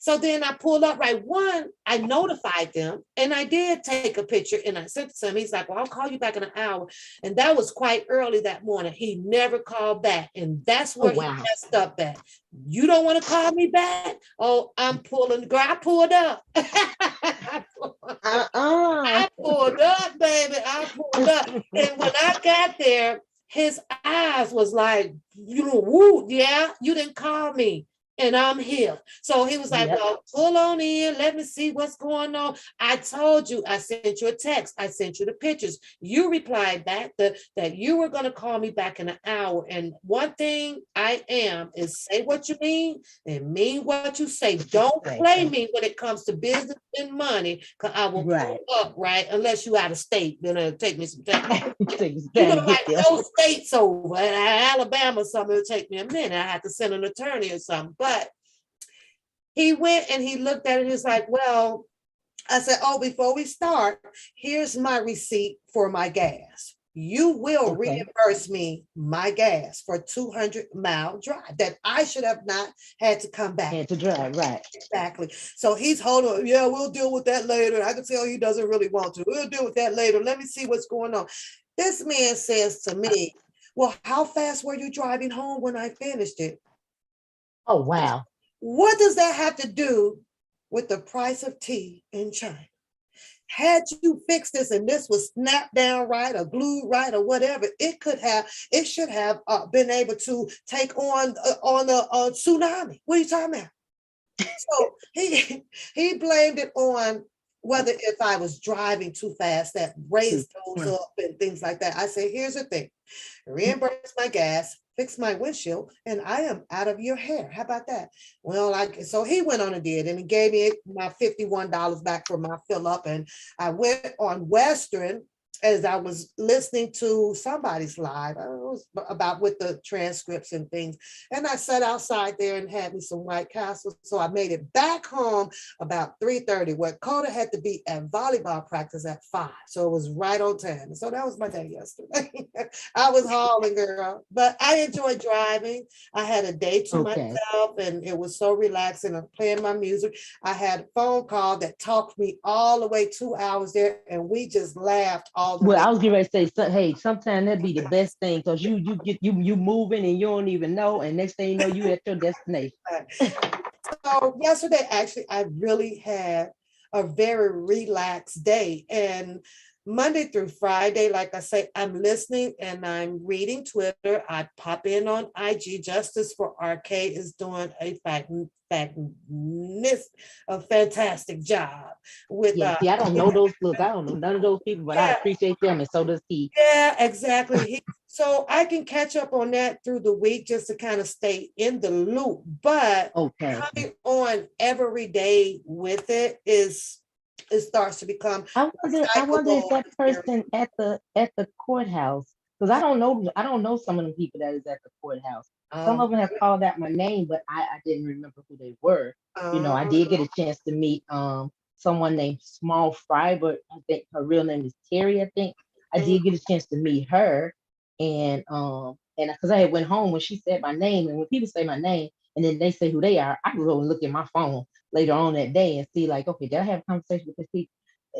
so then I pulled up right one. I notified them and I did take a picture and I sent it to him. He's like, well, I'll call you back in an hour. And that was quite early that morning. He never called back. And that's Oh where he wow. messed up at. You don't want to call me back? Oh, I'm pulling, girl, I pulled up. Uh-uh. I pulled up, baby. I pulled up. And when I got there, his eyes was like, you know, woo, yeah, you didn't call me. And I'm here. So he was like, Yep. well, pull on in. Let me see what's going on. I told you, I sent you a text. I sent you the pictures. You replied back that you were going to call me back in an hour. And one thing I am is say what you mean and mean what you say. Don't Right. play me when it comes to business and money, because I will Right. pull up, right? Unless you out of state, then it'll take me some time. Takes You time know, to get like there. those states over, Alabama, something, it'll take me a minute. I have to send an attorney or something. But he went and he looked at it. He's like, well, I said, oh, before we start, here's my receipt for my gas. You will Okay. reimburse me my gas for 200-mile drive that I should have not had to come back. Had to drive, right. Exactly. So he's holding, yeah, we'll deal with that later. I can tell he doesn't really want to. We'll deal with that later. Let me see what's going on. This man says to me, well, how fast were you driving home when I finished it? Oh wow. What does that have to do with the price of tea in China? Had you fixed this and this was snapped down right or glued right or whatever, it should have been able to take on a tsunami. What are you talking about? So he blamed it on whether if I was driving too fast, that raised those Mm. up and things like that. I said, here's the thing: reimburse my gas, fix my windshield, and I am out of your hair. How about that? Well, so he went on and did, and he gave me my $51 back for my fill up, and I went on Western as I was listening to somebody's live. It was about with the transcripts and things, and I sat outside there and had me some White Castle. So I made it back home about 3:30, where Coda had to be at volleyball practice at 5. So it was right on time. So that was my day yesterday. I was hauling, girl, but I enjoyed driving. I had a day to Okay. myself and it was so relaxing. I'm playing my music. I had a phone call that talked me all the way 2 hours there and we just laughed all the Well, way. I was getting ready to say, hey, sometimes that'd be the best thing because you get you moving and you don't even know, and next thing you know, you at your destination. So yesterday, actually, I really had a very relaxed day. And Monday through Friday, like I say, I'm listening and I'm reading Twitter. I pop in on IG. Justice for Arcade is doing a fantastic job with Yeah, see, I don't know those. Look, I don't know none of those people, but I yeah, appreciate them, and so does he. yeah, exactly. So I can catch up on that through the week just to kind of stay in the loop. But Okay. coming on every day with it starts to become I wonder if recyclable. that person at the courthouse, because I don't know some of the people that is at the courthouse. Some Um, of them have called out my name, but I didn't remember who they were. You know, I um, did get a chance to meet someone named Small Fry, but I think her real name is Terry, I think. I did get a chance to meet her, and because I had went home when she said my name, and when people say my name and then they say who they are, I go and look at my phone later on that day and see like, okay, did I have a conversation with this people?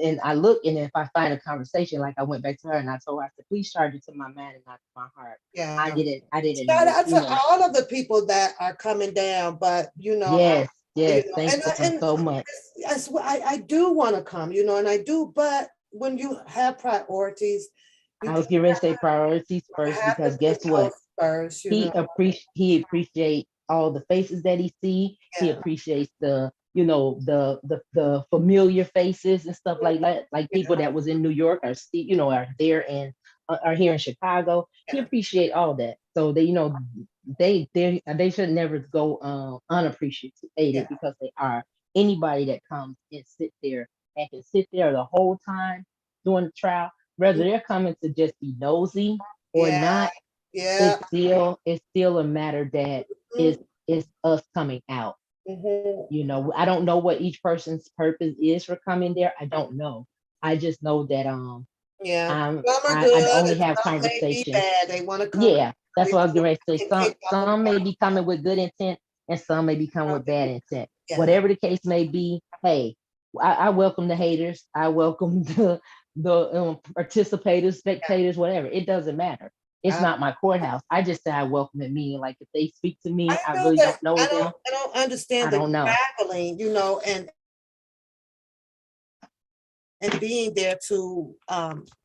And I look, and if I find a conversation, like I went back to her and I told her, I said, please charge it to my mind and not to my heart. yeah. I didn't Shout know, out you to know. all of the people that are coming down, but Yes, yes, thank them and so much. I do want to come, and I do, but when you have priorities, you I was getting ready to say priorities first have to because put guess what? those first. He appreciates all the faces that he see. He Yeah, appreciates the the familiar faces and stuff like that, like people yeah, that was in New York are still are there and are here in Chicago. He yeah, appreciate all that. So they they should never go unappreciated yeah, because they are. Anybody that comes and sit there and can sit there the whole time during the trial, whether they're coming to just be nosy or yeah, not, Yeah. It's still a matter that Mhm. is us coming out. Mhm. You know, I don't know what each person's purpose is for coming there. I don't know. I just know that Yeah. Some are I good only and have some may be conversations. bad. They want to come and Yeah, that's what I was ritual going to say. and kick off a Some may be coming with good intent, and some may be coming with bad intent. yeah. Whatever the case may be, hey, I welcome the haters. I welcome the participators, spectators, whatever. It doesn't matter. It's I, not my courthouse. I just say I welcome it. Meaning, like if they speak to I me, I know really that don't know them. I don't I understand the don't know. traveling, and being there to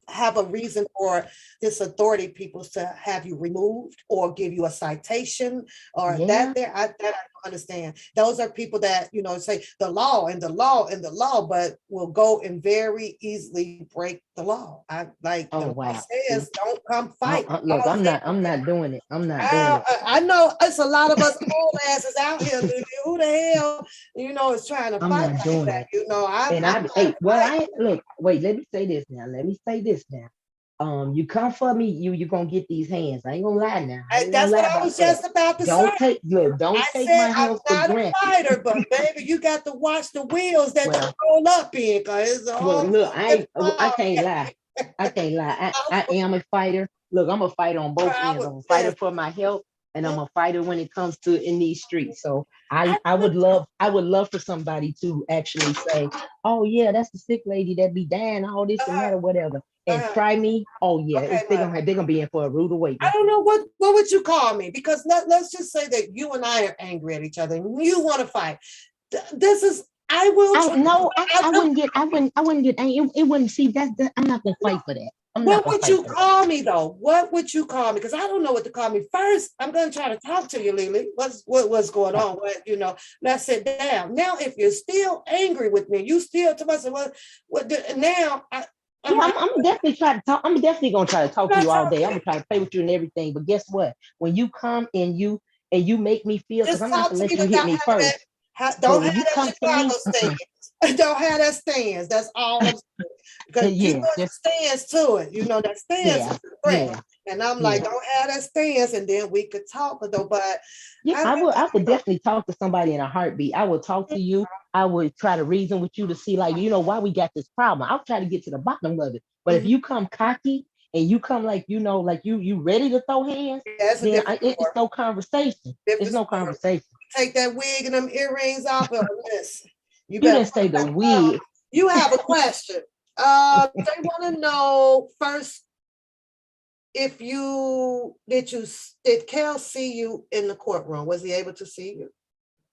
have a reason for this authority people to have you removed or give you a citation or Yeah. that I don't understand. Those are people that say the law and the law and the law, but will go and very easily break the law. I like the Oh law wow. See, says don't come fight. The look, law says I'm not doing it. I'm not doing it. I know it's a lot of us old asses out here, Lily. Who the hell, is trying to I'm fight not like doing that? it. And I'm I, not hey, well, fighting. I look. Wait, let me say this now. Let me say this now. You come for me, you gonna get these hands. I ain't gonna lie now. I ain't gonna That's what lie I about was that. just about to say. Don't take look. Don't I take said my I'm help for not a granted. fighter, but baby, you got to watch the wheels that you Well, roll up in, cause it's well, all look, and I fall. can't lie. I can't lie. I am a fighter. Look, I'm a fighter on both I ends. was I'm a fighter just, for my health, and I'm a fighter when it comes to in these streets. So I I would love for somebody to actually say, "Oh yeah, that's the sick lady that be dying, all this and that or whatever," and uh, try me. Oh yeah, okay, they're gonna be in for a rude I awakening. don't know what would you call me because let's just say that you and I are angry at each other and you want to fight. This is I will I try. no, I will, I wouldn't get angry. It wouldn't see I'm not gonna no, fight for that. I'm not what gonna would fight you for that. call me though? What would you call me? Because I don't know what to call me. First, I'm going to try to talk to you, Lily. What's going on? Let's sit down. Now, if you're still angry with me, you still to myself, now Yeah, I'm like, I'm definitely trying to talk. I'm definitely gonna try to talk to not you all day. talking. I'm gonna try to play with you and everything. But guess what? When you come and you make me feel, because Just I'm not talk gonna to me let you hit without me having first. that. But Don't when have you that come to Chicago me, stance. Don't have that stance. That's all I'm saying. Because you yeah, know the just stance to it. That stance is yeah, a threat. yeah, And I'm like, yeah. don't have that stance, and then we could talk though. But Yeah, I I would definitely talk to somebody in a heartbeat. I would talk to you. I would try to reason with you to see, like, why we got this problem. I'll try to get to the bottom of it. But if mhm. you come cocky and you come like, like you ready to throw hands, Yeah, it's a then different it's story. no conversation. It's Different no story. conversation. Take that wig and them earrings off of this. You You better didn't say put the back on. wig. You have a question. They want to know first if did Cal see you in the courtroom? Was he able to see you?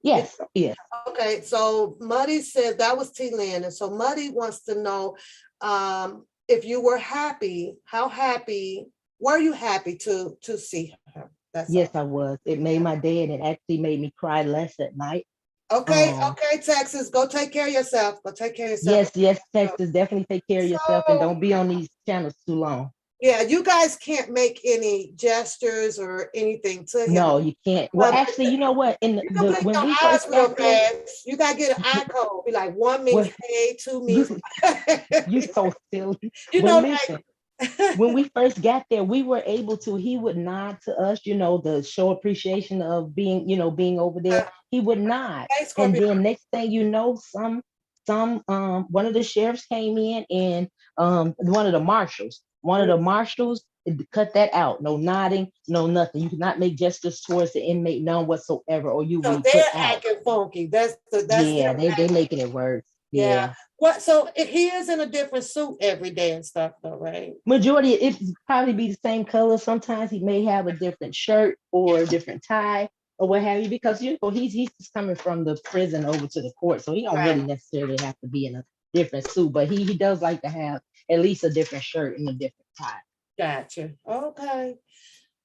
Yeah. Yes, yes. Okay, so Muddy said that was T Land, and so Muddy wants to know if you were happy. How happy were you happy to see her? That's all. Yes, I was. It made my day and it actually made me cry less at night. Okay, Um, okay, Texas, go take care of yourself. Go take care of yourself. yes, yes, Texas, definitely take care of yourself and So don't be on these channels too long. yeah, you guys can't make any gestures or anything to him. No, you can't. Well, But actually, you know what? In you can blink when your we eyes first got real there, fast. You gotta get an eye code. Be like, one means well, hey, two means you you so silly. you But know, listen, like when we first got there, we were able to, he would nod to us, the show appreciation of being, being over there. He would nod. hey, And Scorpio. then next thing you know, one of the sheriffs came in and one of the marshals cut that out. No nodding, no nothing. You cannot make gestures towards the inmate, none whatsoever, or you will So be put they're out. acting funky. That's Yeah, them. they making it worse. Yeah. Yeah. What? So he is in a different suit every day and stuff, though, right? Majority, it probably be the same color. Sometimes he may have a different shirt or a different tie or what have you, because he's just coming from the prison over to the court, so he don't Right. really necessarily have to be in a different suit, but he does like to have at least a different shirt and a different tie. Gotcha. Okay.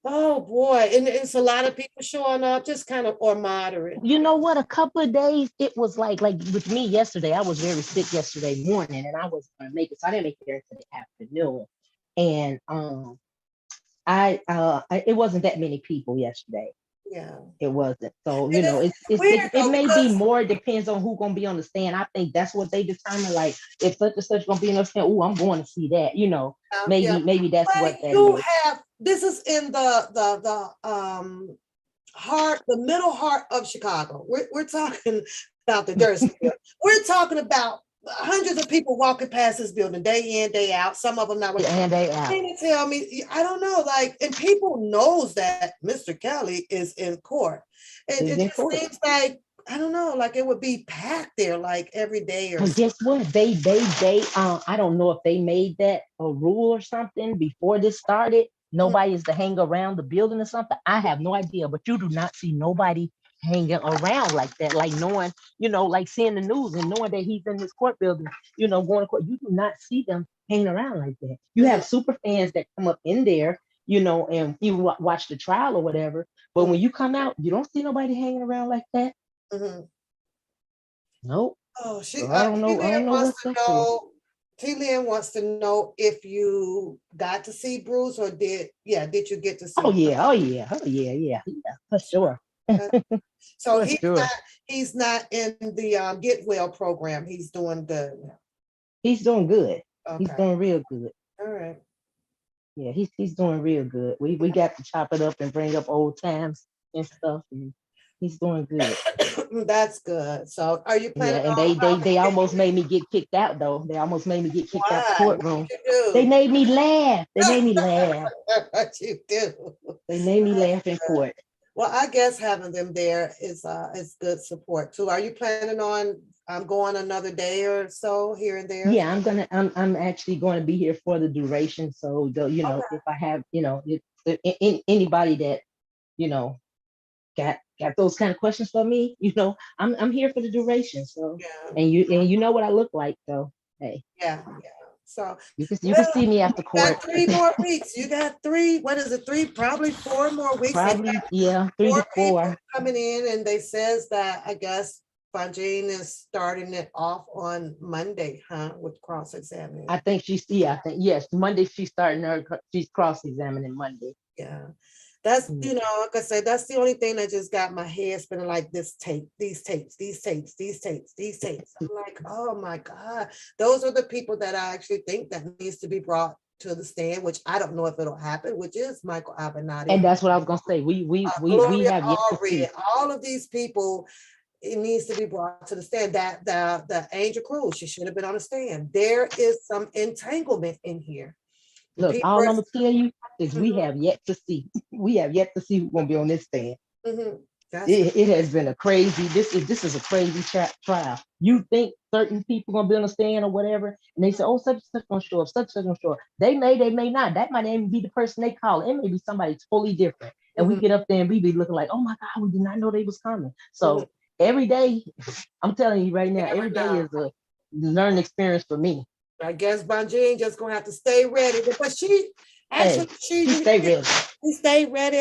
Oh boy, and it's a lot of people showing up, just kind of or moderate. You know what? A couple of days, it was like with me yesterday. I was very sick yesterday morning, and I was gonna make it, so I didn't make it there until the afternoon. And it wasn't that many people yesterday. Yeah. It wasn't. So, And it's weird it though may be because more, it depends on who's gonna be on the stand. I think that's what they determine. Like if such and such gonna be on the stand, oh, I'm going to see that, yeah, maybe that's but what that is. this is in the heart, the middle heart of Chicago. We're talking about the dirt field. We're talking about hundreds of people walking past this building day in, day out. Some of them not. And they out. They tell me, I don't know, like, and people knows that Mr. Kelly is in court. And it just seems like, I don't know, like it would be packed there like every day or something. Guess what? They I don't know if they made that a rule or something before this started. Nobody is to hang around the building or something. I have no idea, but you do not see nobody hanging around like that, like knowing, like seeing the news and knowing that he's in this court building, going to court. You do not see them hanging around like that. You have super fans that come up in there, and you watch the trial or whatever. But when you come out, you don't see nobody hanging around like that. Nope. Oh, I don't know. I don't know what's up for. T-Lynn wants to know if you got to see Bruce or did you get to see him? Oh yeah, for sure. So he's not in the Get Well program. He's doing good. He's doing good. Okay. He's doing real good. All right. Yeah, he's doing real good. We got to chop it up and bring up old times and stuff, and he's doing good. That's good. So are you planning? Yeah, and they almost made me get kicked out though. They almost made me get kicked out the courtroom. They made me laugh. What you do? They made me laugh in court. Well, I guess having them there is good support too. Are you planning on going another day or so here and there? Yeah, I'm actually going to be here for the duration. So if I have, if anybody that, got those kind of questions for me, I'm here for the duration. So and you know what I look like, so hey. Yeah. So you can see me after court. Got 3 more weeks. You got 3. What is it? 3, probably 4 more weeks. Probably, 3 to 4 coming in, and they says that I guess Bonjean is starting it off on Monday, with cross-examining. I think yes, Monday she's cross-examining Monday. Yeah. That's, like I said, that's the only thing that just got my head spinning, like these tapes. I'm like, oh my God, those are the people that I actually think that needs to be brought to the stand, which I don't know if it'll happen, which is Michael Avenatti. And that's what I was going to say. We have yet to see. All of these people, it needs to be brought to the stand. That the Angel Cruz, she should have been on the stand. There is some entanglement in here. Look, all I'm gonna tell you is we have yet to see. We have yet to see who's gonna be on this stand. It has been a crazy. This is a crazy trial. You think certain people gonna be on the stand or whatever, and they say, "Oh, such and such gonna show up. Such and such gonna show up." They may not. That might even be the person they call. It may be somebody totally different. And we get up there and we be looking like, "Oh my God, we did not know they was coming." So every day, I'm telling you right now, every day is a learning experience for me. I guess Bonjean just gonna have to stay ready, but she stay ready. She stay ready.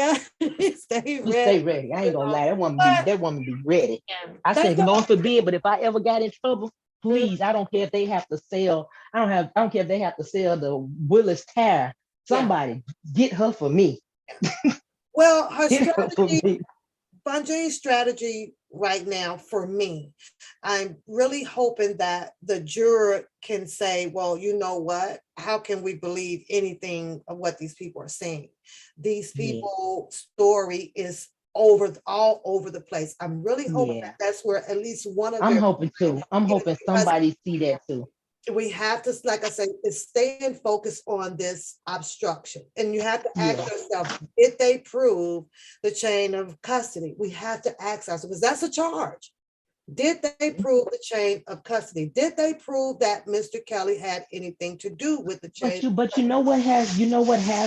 Stay ready. I ain't gonna lie. That woman be ready. I said, Lord forbid, but if I ever got in trouble, please, I don't care if they have to sell. I don't care if they have to sell the Willis tire. Somebody get her for me. Well, her strategy, Bonjean's strategy right now for me, I'm really hoping that the juror can say, well, you know what? How can we believe anything of what these people are saying? These people's story is all over the place. I'm really hoping that that's where at least one of them. I'm hoping too. I'm hoping somebody see that too. We have to, like I said, stay and focus on this obstruction. And you have to ask yourself, did they prove the chain of custody? We have to ask ourselves, because that's a charge. Did they prove the chain of custody? Did they prove that Mr. Kelly had anything to do with the chain? But you know what has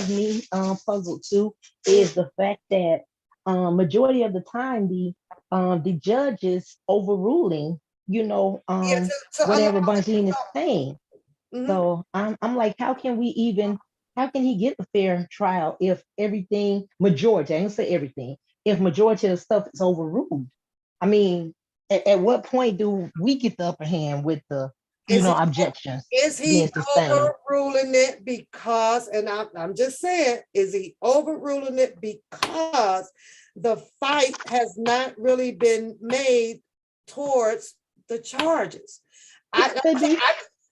me puzzled too is the fact that majority of the time the judge is overruling whatever Bonjean is saying. So I'm like, how can he get a fair trial if majority, I didn't say everything, if majority of the stuff is overruled? I mean, at what point do we get the upper hand with the objections? Is he overruling it because, and I'm just saying, is he overruling it because the fight has not really been made towards the charges?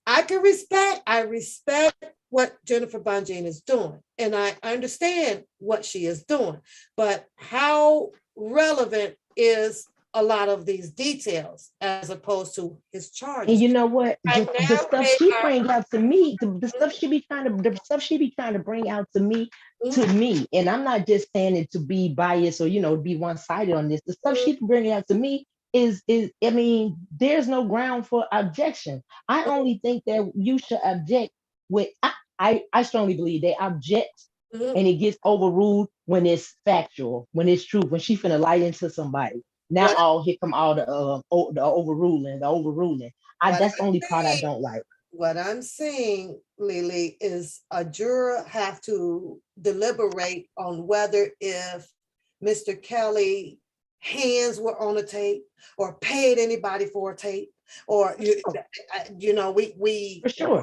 I respect what Jennifer Bonjean is doing, and I understand what she is doing, but how relevant is a lot of these details as opposed to his And charges? you know what? Right The now, stuff they she are. bring out to me, the stuff she be trying to, the stuff she be trying to bring out to me, and I'm not just saying it to be biased or be one sided on this. The stuff she bringing out to me is, I mean, there's no ground for objection. I only think that you should object with. I strongly believe they object, Mhm. and it gets overruled when it's factual, when it's true, when she finna light into somebody. Now, What all here come all the overruling, the overruling. what That's the I'm only part I saying, don't like. what I'm saying, Lily, is a juror have to deliberate on whether if Mr. Kelly hands were on a tape or paid anybody for a tape or Oh, you know for sure.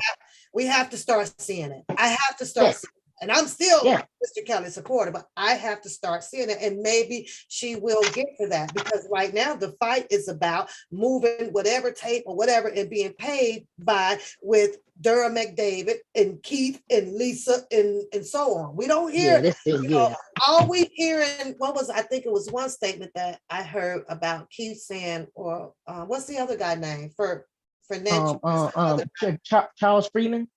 we have to start seeing it. I have to start Yes. seeing it. And I'm still Yeah. Mr. Kelly supporter, but I have to start seeing it. And maybe she will get to that because right now the fight is about moving whatever tape or whatever and being paid by with Durham McDavid and Keith and Lisa and so on. We don't Yeah. hear, This is you know, yeah. all we hearing, what was, I think it was one statement that I heard about Keith saying, or what's the other guy name for Fernandez? Charles Freeman.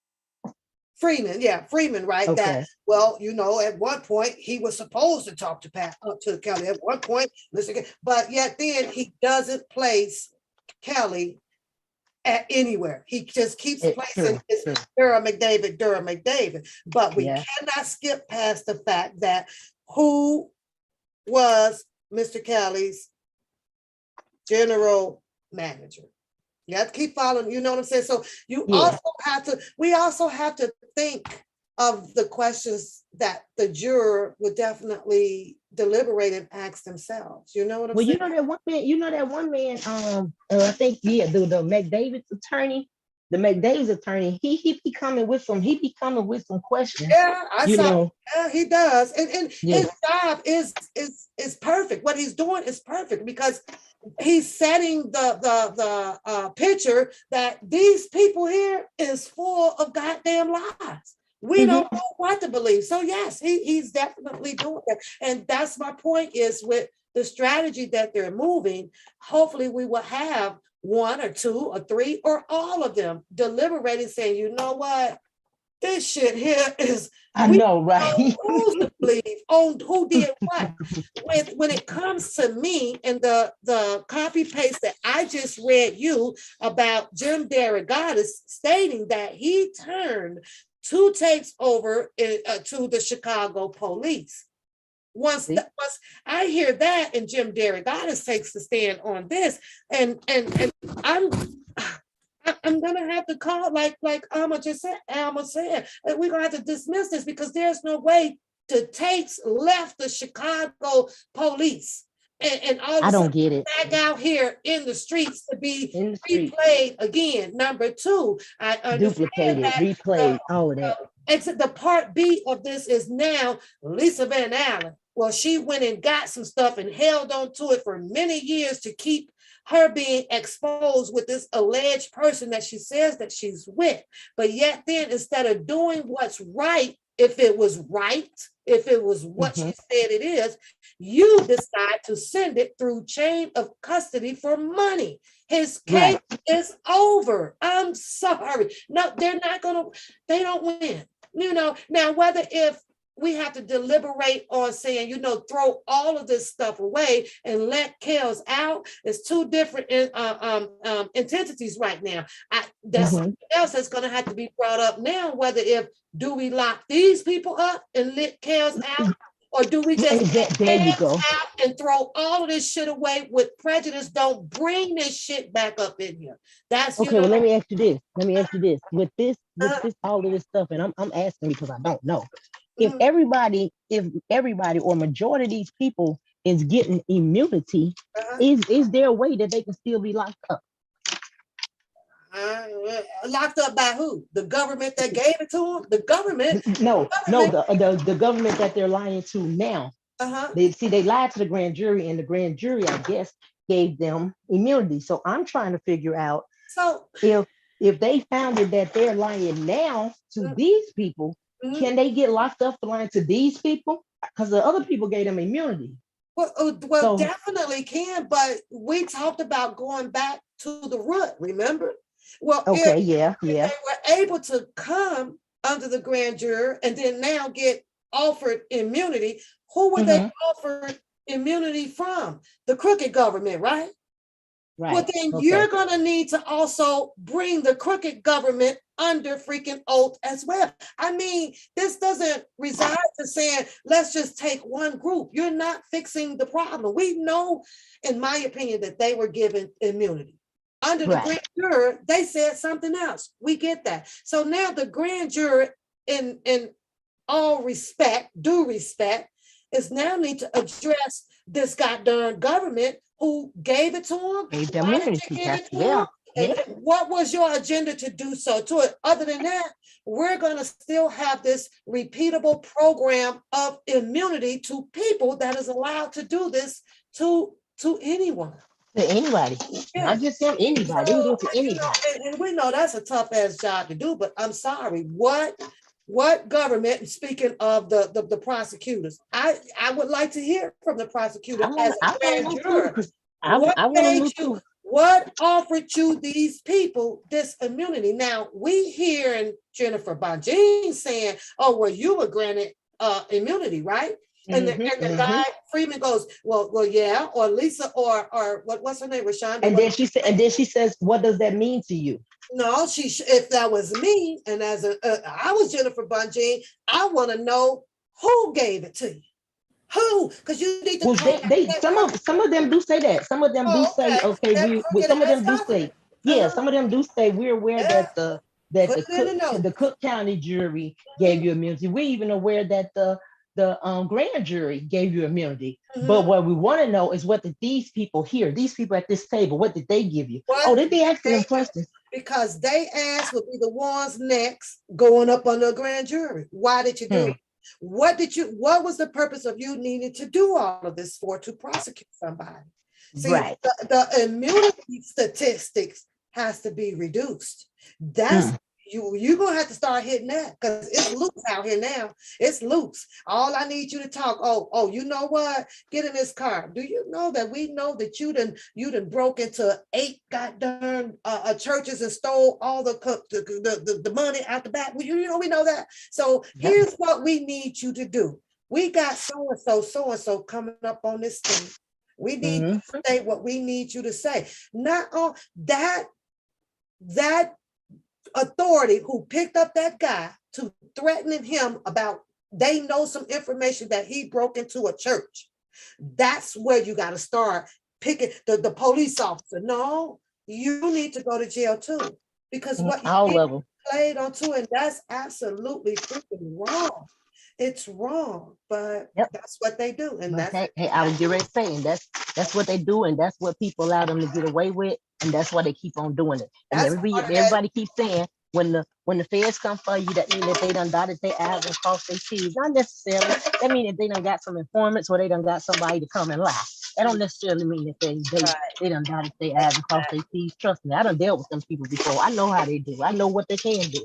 Freeman, yeah, Freeman, right? That, Okay. well, at one point he was supposed to talk to Pat up to Kelly. At one point, listen, but yet then he doesn't place Kelly at anywhere. He just keeps placing True. his True. Durham McDavid, Durham McDavid. But we Yeah. cannot skip past the fact that who was Mr. Kelly's general manager. You have to keep following, you know what I'm saying? So Yeah. we also have to think of the questions that the juror would definitely deliberate and ask themselves. You know what I'm Well, saying? that one man. That one man. I think the McDavid's attorney, the McDavid's attorney. He be coming with some. He be coming with some questions. Yeah, I You saw. know. Yeah, he does, and Yeah. his job is perfect. What he's doing is perfect because he's setting the picture that these people here is full of goddamn lies. We don't Mm-hmm. know what to believe. So yes, he's definitely doing that, and that's my point. Is with the strategy that they're moving. Hopefully, we will have one or two or three or all of them deliberating, saying, you know what, this shit here is I we know, don't right? know who's to believe on who did what. When it comes to me and the copy paste that I just read you about Jim Derogatis stating that he turned two tapes over to the Chicago police. Once I hear that and Jim Derogatis takes the stand on this, and I'm I'm gonna have to call like Alma said, we're gonna have to dismiss this because there's no way the tapes left the Chicago police and all of I a sudden don't get it. back out here in the streets to be In the street, replayed again. Number two, I understand duplicated, that replayed, all of that. exit the part B of this is now Lisa Van Allen. Well, she went and got some stuff and held on to it for many years to keep her being exposed with this alleged person that she says that she's with. But yet then, instead of doing what's right, if it was right, if it was what Mm-hmm. she said it is, you decide to send it through chain of custody for money. His case Right. is over. I'm sorry. No, they're not gonna, they don't win. Now whether if we have to deliberate on saying, throw all of this stuff away and let Kels out. It's two different entities right now. That's Mm-hmm. something else that's going to have to be brought up now. Whether if do we lock these people up and let Kels out, or do we just There you Kels go. out and throw all of this shit away with prejudice? Don't bring this shit back up in here. That's Okay, well, let me ask you this. Let me ask you this. With this, all of this stuff, and I'm asking because I don't know. If everybody or majority of these people is getting immunity, is there a way that they can still be locked up? Locked up by who? The government that gave it to them? The government. No, government. the government that they're lying to now. Uh-huh. They lied to the grand jury, and the grand jury, I guess, gave them immunity. So I'm trying to figure out So if if they found it that they're lying now to Mhm. these people, Mhm. can they get locked up for lying to these people? Because the other people gave them immunity. Well, So definitely can, but we talked about going back to the root, remember? Well, okay, yeah, if yeah. they were able to come under the grand jury and then now get offered immunity, who were they Hmm. offered immunity from? The crooked government, right? Well, Right. then you're Okay. going to need to also bring the crooked government under freaking oath as well. I mean, this doesn't reside to saying, let's just take one group. You're not fixing the problem. We know, in my opinion, that they were given immunity. Under the Right. grand jury, they said something else. We get that. So now the grand jury, in all respect, due respect, is now need to address this goddamn government who gave it to them. Gave them Why did immunity. you give That's it to yeah. them? Yeah. And what was your agenda to do so to it? Other than that, we're going to still have this repeatable program of immunity to people that is allowed to do this to anyone. To anybody. Yeah. Not just them, anybody. They can do So, it to anybody. and we know that's a tough ass job to do, but I'm sorry. What government, and speaking of the prosecutors, I would like to hear from the prosecutor as a I want grand to know too, juror. because What I want to made know you, too. what offered you these people this immunity? Now we hearing Jennifer Bonjean saying, oh, well, you were granted immunity, right? And the guy Freeman goes, well, yeah, or Lisa, or what's her name, Rashonda? And then she said, and then she says, "What does that mean to you?" No, if that was me, and as I was Jennifer Bungie, I want to know who gave it to you. Who? Because you need to Well, call they that some of them do say that. Some of them do Oh, say, okay. okay, That we crooked some of ass them do say, government. yeah, Uh-huh. some of them do say we're aware Yeah. that Put it in the note. the Cook County jury Mhm. gave you immunity. We're even aware that the grand jury gave you immunity. But Mhm. what we want to know is what did these people here, these people at this table, what did they give you? What Oh, they be asking them they do, questions. because they asked would be the ones next going up on the grand jury. Why did you do Hmm. it? What was the purpose of you needing to do all of this for, to prosecute somebody? See, Right. the immunity statistics has to be reduced. That's Hmm. you're gonna have to start hitting that, because it's loose out here now. It's loose. All I need you to talk. Oh, you know what? Get in this car. Do you know that we know that you done broke into 8 goddamn churches and stole all the money out the back? We know that. So Yep. here's what we need you to do. We got so and so coming up on this thing. We need you Hmm. to say what we need you to say. Not all that authority who picked up that guy to threatening him about, they know some information that he broke into a church. That's where you got to start picking the police officer. No, you need to go to jail too, because what you All did of them. played on too, and that's absolutely freaking wrong. It's wrong, but Yep. that's what they do, and But that's hey, I was direct saying that's what they do, and that's what people allow them to get away with, and that's why they keep on doing it. And that's part of that. everybody keeps saying when the feds come for you, that means that they done dotted their I's and crossed their T's. Not necessarily. That means that they done got some informants or they done got somebody to come and lie. That don't necessarily mean that Right. they done dotted their I's and crossed their T's. Trust me, I done dealt with them people before. I know how they do. I know what they can do.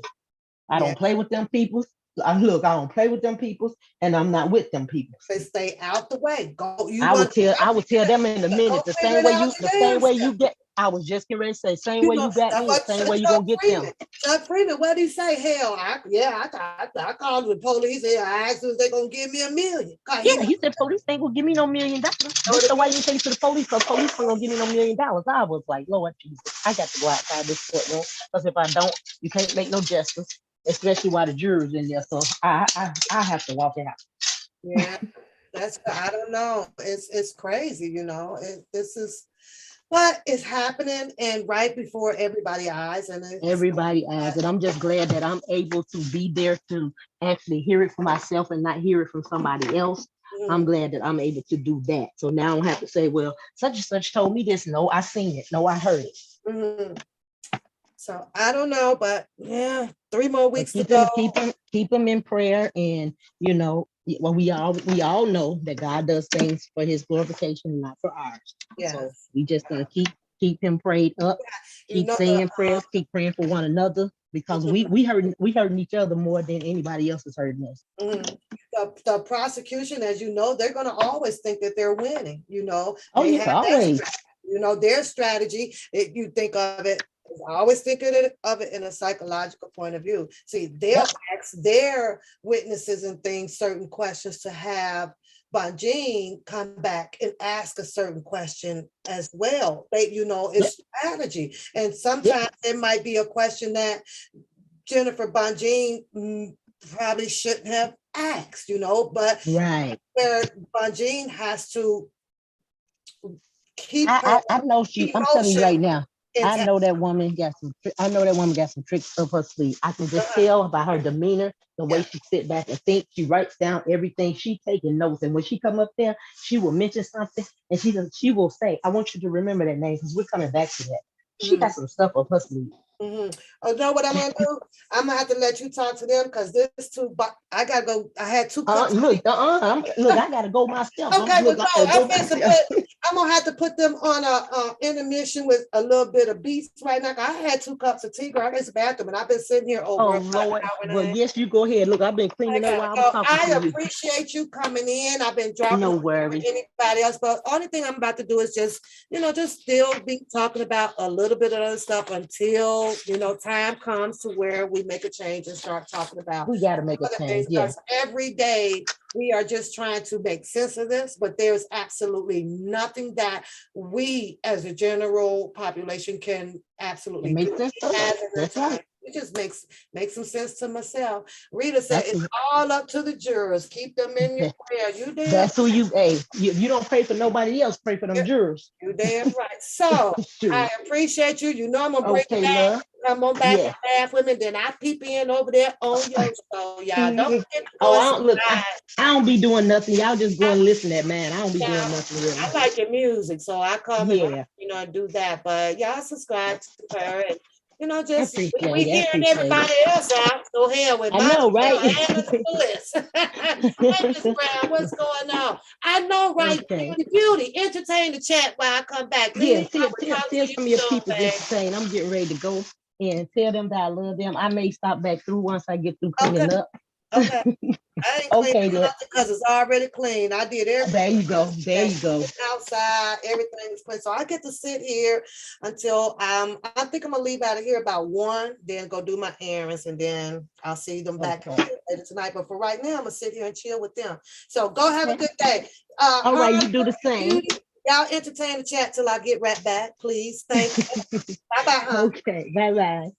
I Yeah, don't play with them people. I don't play with them people, and I'm not with them people. they stay out the way. Go. You want I would tell them in a minute, go figure it out the your same damn way self. you get, I was just getting ready to say, same You way know, you got that's me, the what same way you Chuck gonna get them. Freeman. Chuck Freeman, what did he say? Hell, I called the police and I asked them if they're gonna give me $1 million. He Yeah, he said police ain't gonna give me no $1 million. This the why you take to the police, so police ain't gonna give me no $1 million. I was like, Lord Jesus, I got to go outside this courtroom, because if I don't, you can't make no justice, especially while the jurors in there. So I have to walk out. Yeah, I don't know. It's crazy, this is what is happening and right before everybody's eyes, and it's Everybody asks, and I'm just glad that I'm able to be there to actually hear it for myself and not hear it from somebody else. I'm mm, glad that I'm able to do that. So now I don't have to say, well, such and such told me this. No, I seen it. No, I heard it. mm. So I don't know, but yeah, 3 more But weeks to go. keep them in prayer, and well, we all know that God does things for His glorification and not for ours. Yeah. So we just gonna keep him prayed up. You Keep know, saying prayers, keep praying for one another because we hurting each other more than anybody else is hurting us. mhm. The prosecution, as you know, they're going to always think that they're winning. You know, Oh they yeah, have their, always. you know, their strategy. If you think of it, I always think of it in a psychological point of view. See, they'll Yep. ask their witnesses and things certain questions to have Bonjean come back and ask a certain question as well. They, you know, Yep. it's strategy, and Yep. sometimes it might be a question that Jennifer Bonjean probably shouldn't have asked, you know, but Right. where Bonjean has to keep her I know I'm telling you emotion right now. I intact. know that woman got some. I know that woman got some tricks up her sleeve. I can just Uh-huh. tell by her demeanor, the way Yeah. she sit back and think. She writes down everything. She taking notes, and when she come up there, she will mention something, and she will say, "I want you to remember that name because we're coming back to that." She Mhm. got some stuff up her sleeve. Oh, you know what I'm gonna do? I'm gonna have to let you talk to them because this too. But I gotta go. I had 2 cups. Look, I gotta go myself. Okay, well, Look, I go. gotta go myself. I'm gonna have to put them on a intermission with a little bit of beats right now. I had 2 cups of tea, girl. I went to the bathroom, and I've been sitting here over Oh about an Lord. hour and a Well, half. yes, you go ahead. Look, I've been I cleaning up gotta while I was go. talking I to you. appreciate you coming in. I've been dropping No for worries. anybody else, but only thing I'm about to do is just, you know, just still be talking about a little bit of other stuff until, you know, time comes to where we make a change and start talking about We gotta make a other things. change. Yeah. Because every day we are just trying to make sense of this, but there's absolutely nothing that we as a general population can absolutely It makes do. sense to As us. of the That's time. right. It just makes some sense to myself. Rita said That's it's all up to the jurors. Keep them in your prayer. You damn, that's who you. Hey, you don't pray for nobody else. Pray for them jurors. you damn right. So Sure. I appreciate you. You know I'm gonna bring it Okay, back. love. Come on back and Yeah. laugh with me. Then I peep in over there on your show, y'all. Don't forget to go Oh, and I don't look. subscribe. I don't be doing nothing. Y'all just go and listen at man. I don't be doing Now, nothing really. I like your music, so I come and Yeah, you know do that. But y'all subscribe to her, and you know I just we appreciate it. I hearing appreciate everybody it. else out. So hell with I my know, tail, right? add us to the list. Hey, Miss Brown, what's going on? I know, right? Okay. Beauty, entertain the chat while I come back. Yeah, Lily, I will talk to tell you some of your soon, people babe. entertain. I'm getting ready to go and tell them that I love them. I may stop back through once I get through Okay, cleaning up. okay. I ain't cleaning Okay, nothing because it's already clean. I did there everything you go. There you go. outside. Everything is clean. So I get to sit here until I think I'm gonna leave out of here about 1, then go do my errands, and then I'll see them back Okay. later tonight. But for right now, I'm gonna sit here and chill with them. So go have a Okay. good day. All right, Herb, you do the same. Beauty, y'all entertain the chat till I get right back, please. Thank you. Bye bye, huh? Okay. Bye bye.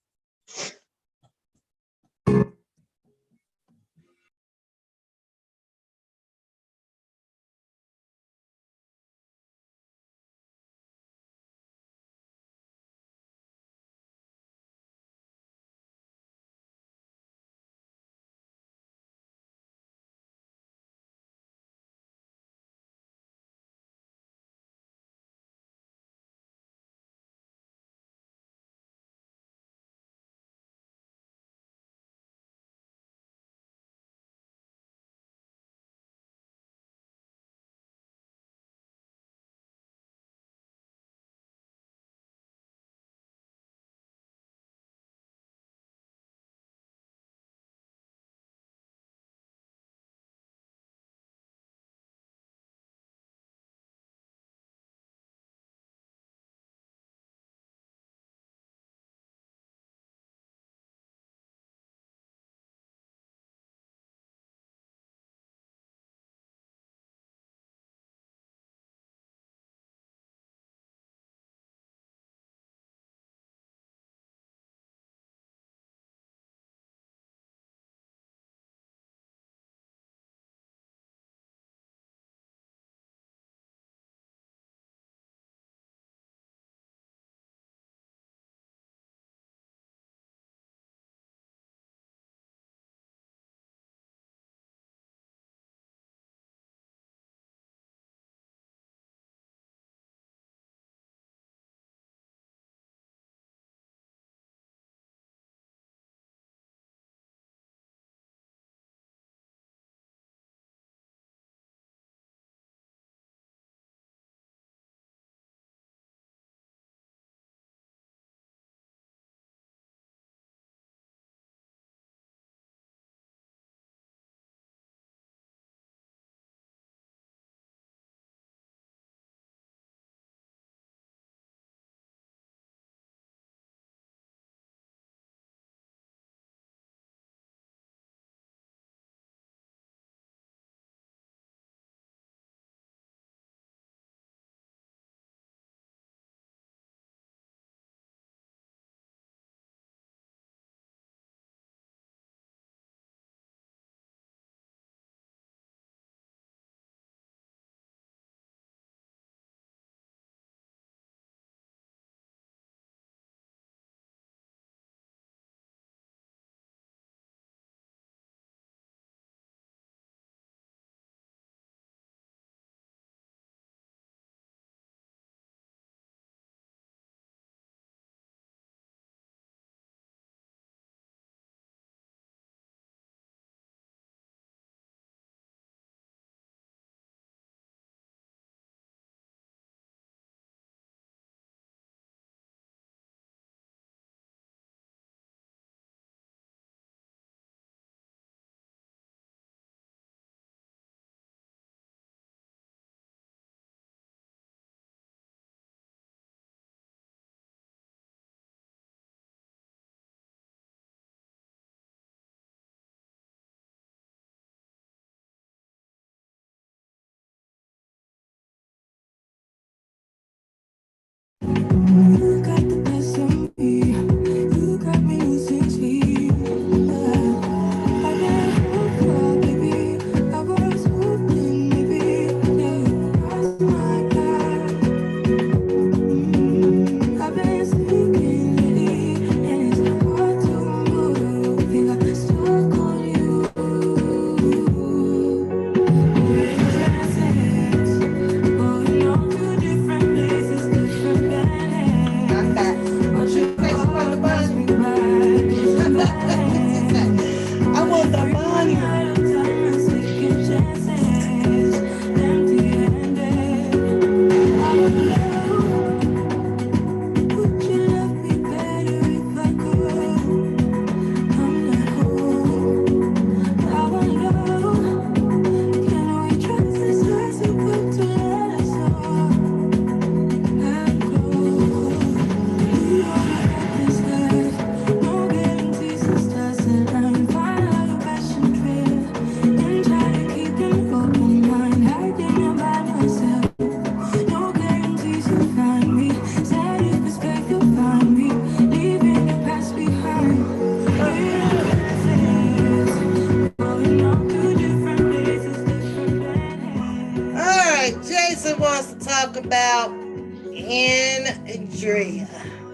Andrea.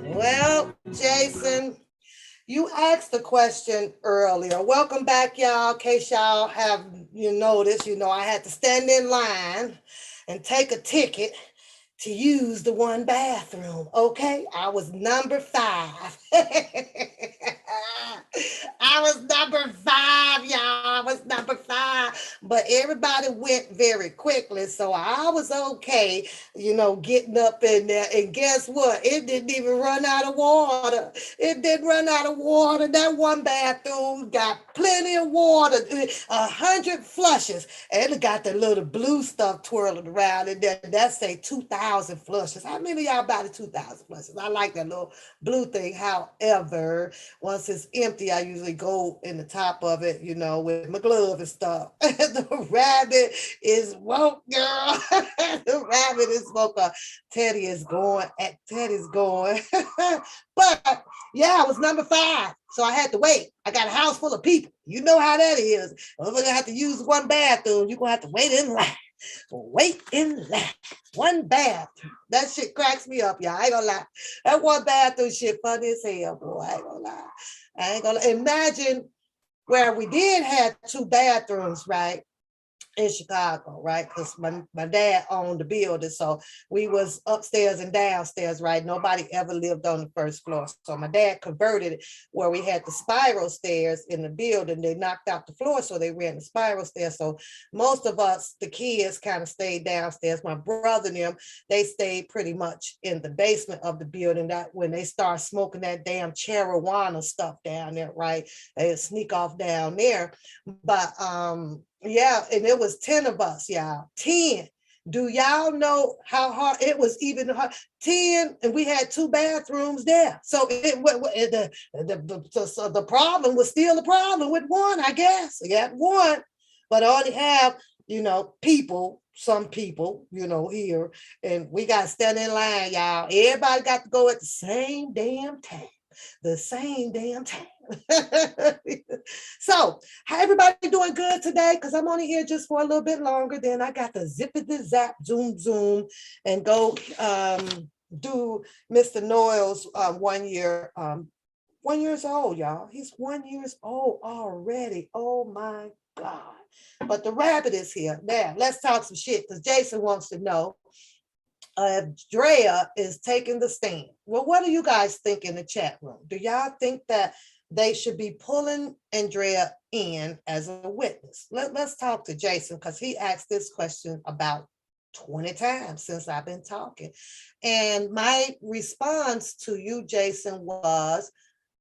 Well, Jason, you asked the question earlier. Welcome back, y'all. In case y'all have noticed, I had to stand in line and take a ticket to use the one bathroom. Okay, I was number 5. I was number 5, y'all. I was number 5. But everybody went very quickly, so I was okay, getting up in there. And guess what? It didn't even run out of water. It didn't run out of water. That one bathroom got plenty of water, 100 flushes, and it got the little blue stuff twirling around in there. That say 2,000 flushes. How many of y'all buy the 2,000 flushes? I like that little blue thing. However, once it's empty, I usually go in the top of it, with my glove and stuff. The rabbit is woke, girl. The rabbit is woke up. Teddy's going. But yeah, I was number 5. So I had to wait. I got a house full of people. You know how that is. If we're going to have to use one bathroom, you're going to have to wait in line. Wait in line. One bathroom. That shit cracks me up, y'all. I ain't gonna lie. That one bathroom shit funny as hell, boy. I ain't gonna lie. Imagine where we did have 2 bathrooms, right? In Chicago, right? Because my dad owned the building. So we was upstairs and downstairs, right? Nobody ever lived on the first floor. So my dad converted it where we had the spiral stairs in the building. They knocked out the floor, so they ran the spiral stairs. So most of us, the kids, kind of stayed downstairs. My brother and them, they stayed pretty much in the basement of the building. That when they start smoking that damn marijuana stuff down there, right? They sneak off down there. But yeah, and it was 10 of us, y'all. 10. Do y'all know how hard it was? Even hard? 10, and we had 2 bathrooms there. So the problem was still a problem with one, I guess. You got one, but I only have, some people, here, and we got to stand in line, y'all. Everybody got to go at the same damn time. The same damn time. So, how everybody doing good today? Because I'm only here just for a little bit longer. Then I got to zippity zap, zoom, and go do Mr. Noel's 1 year. 1 years old, y'all. He's 1 years old already. Oh my God. But the rabbit is here. Now, let's talk some shit because Jason wants to know if Drea is taking the stand. Well, what do you guys think in the chat room? Do y'all think that they should be pulling Andrea in as a witness? Let's talk to Jason because he asked this question about 20 times since I've been talking. And my response to you, Jason, was,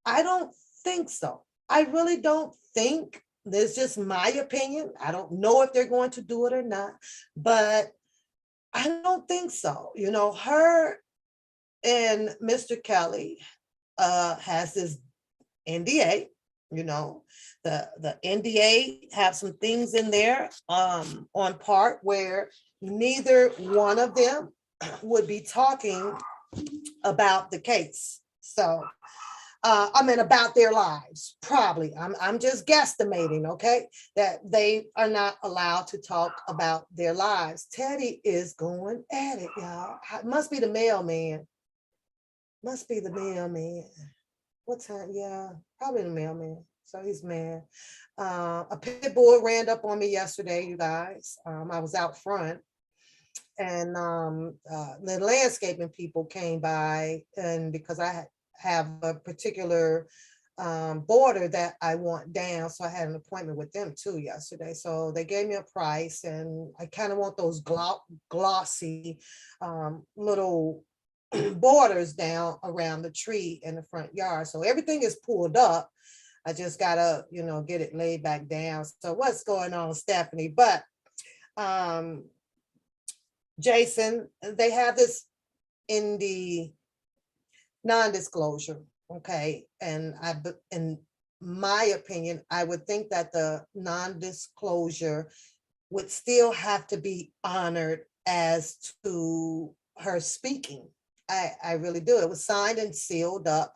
I don't think so. I really don't think. This is just my opinion. I don't know if they're going to do it or not, but I don't think so. Her and Mr. Kelly has this NDA. The NDA have some things in there on part where neither one of them would be talking about the case. So about their lives, probably. I'm just guesstimating, okay, that they are not allowed to talk about their lives. Teddy is going at it, y'all. Must be the mailman. Must be the mailman. What time? Yeah, probably the mailman. So he's mad. A pit bull ran up on me yesterday, you guys. I was out front. And the landscaping people came by, and because I have a particular border that I want down. So I had an appointment with them too yesterday. So they gave me a price, and I kind of want those glossy little borders down around the tree in the front yard. So everything is pulled up. I just gotta, get it laid back down. So what's going on, Stephanie? But Jason, they have this in the non-disclosure, okay? And in my opinion, I would think that the non-disclosure would still have to be honored as to her speaking. I really do. It was signed and sealed up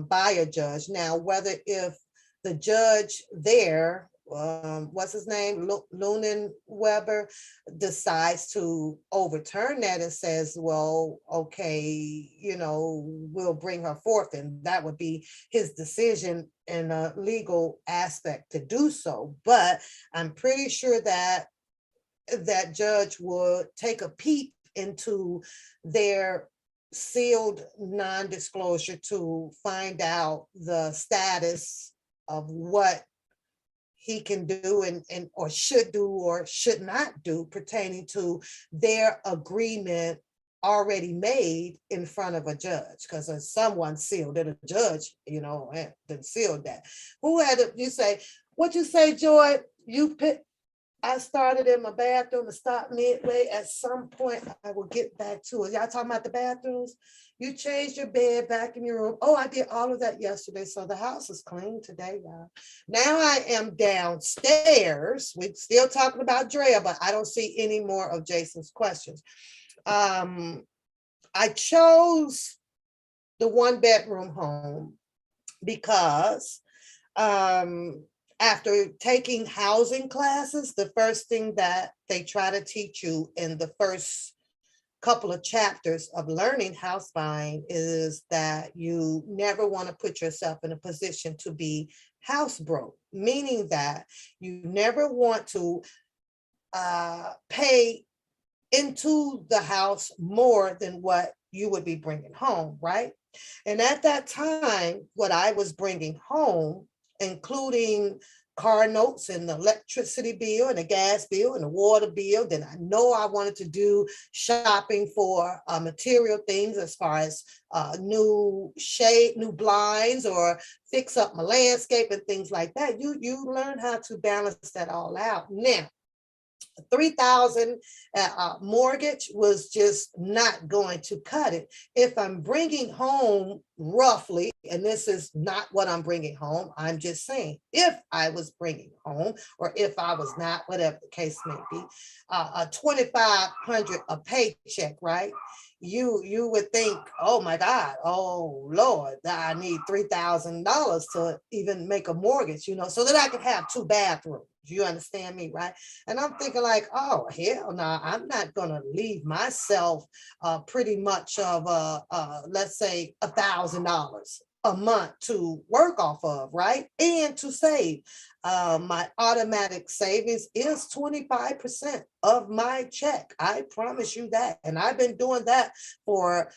by a judge. Now, whether if the judge there what's his name, Lunan Weber, decides to overturn that and says, well, okay, we'll bring her forth, and that would be his decision in a legal aspect to do so. But I'm pretty sure that that judge would take a peep into their sealed non-disclosure to find out the status of what he can do and or should do or should not do pertaining to their agreement already made in front of a judge, because someone sealed it, a judge, then sealed that. Who had it? You say, what you say, Joy? You pick. I started in my bathroom and stopped midway. At some point, I will get back to it. Y'all talking about the bathrooms? You changed your bed back in your room. Oh, I did all of that yesterday. So the house is clean today, y'all. Now I am downstairs. We're still talking about Drea, but I don't see any more of Jason's questions. I chose the 1-bedroom home because after taking housing classes, the first thing that they try to teach you in the first couple of chapters of learning house buying is that you never want to put yourself in a position to be house broke, meaning that you never want to pay into the house more than what you would be bringing home, right? And at that time, what I was bringing home, including car notes and the electricity bill and the gas bill and the water bill, then I know I wanted to do shopping for material things as far as new shade, new blinds, or fix up my landscape and things like that. You learn how to balance that all out. Now, $3,000 mortgage was just not going to cut it. If I'm bringing home roughly, and this is not what I'm bringing home, I'm just saying, if I was bringing home, or if I was not, whatever the case may be, a $2,500 a paycheck, right? You would think, oh my God, oh Lord, I need $3,000 to even make a mortgage, so that I can have 2 bathrooms. You understand me, right? And I'm thinking like, oh, hell no, I'm not going to leave myself pretty much of, let's say, $1,000 a month to work off of, right? And to save. My automatic savings is 25% of my check. I promise you that. And I've been doing that for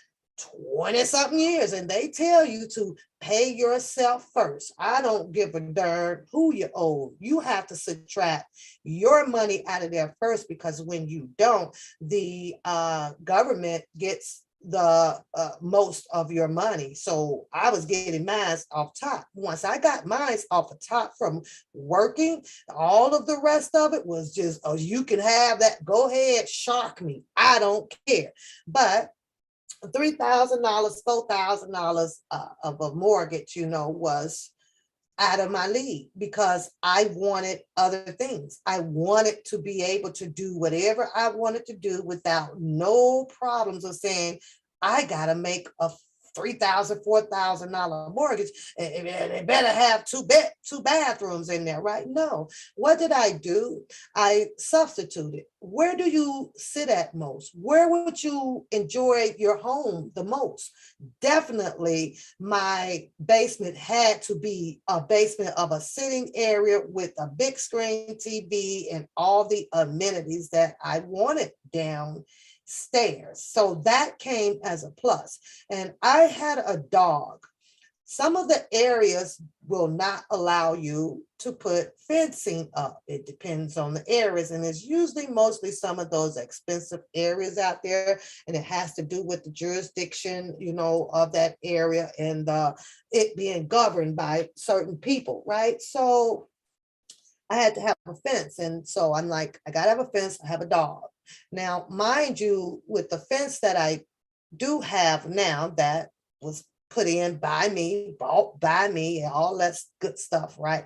20 something years, and they tell you to pay yourself first. I don't give a darn who you owe. You have to subtract your money out of there first, because when you don't, the government gets the most of your money. So I was getting mine off top. Once I got mine off the top from working, all of the rest of it was just, oh, you can have that. Go ahead, shark me. I don't care. But $3,000, $4,000 of a mortgage, was out of my league, because I wanted other things. I wanted to be able to do whatever I wanted to do without no problems of saying, I got to make a $3,000, $4,000 mortgage, and they better have two bathrooms in there, right? No. What did I do? I substituted. Where do you sit at most? Where would you enjoy your home the most? Definitely, my basement had to be a basement of a sitting area with a big screen TV and all the amenities that I wanted downstairs. So that came as a plus. And I had a dog. Some of the areas will not allow you to put fencing up. It depends on the areas, and it's usually mostly some of those expensive areas out there, and it has to do with the jurisdiction, of that area, and it being governed by certain people, right? So I had to have a fence, and so I'm like, I gotta have a fence. I have a dog. Now, mind you, with the fence that I do have now, that was put in by me, bought by me, and all that good stuff, right?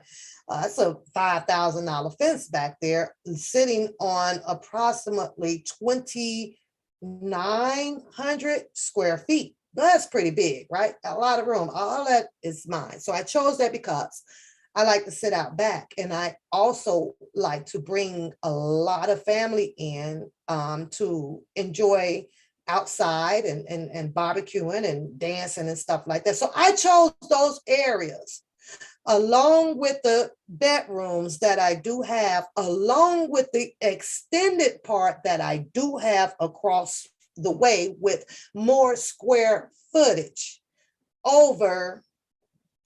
It's a $5,000 fence back there, sitting on approximately 2,900 square feet. That's pretty big, right? A lot of room. All that is mine. So I chose that because I like to sit out back, and I also like to bring a lot of family in to enjoy outside and barbecuing and dancing and stuff like that. So I chose those areas along with the bedrooms that I do have, along with the extended part that I do have across the way with more square footage over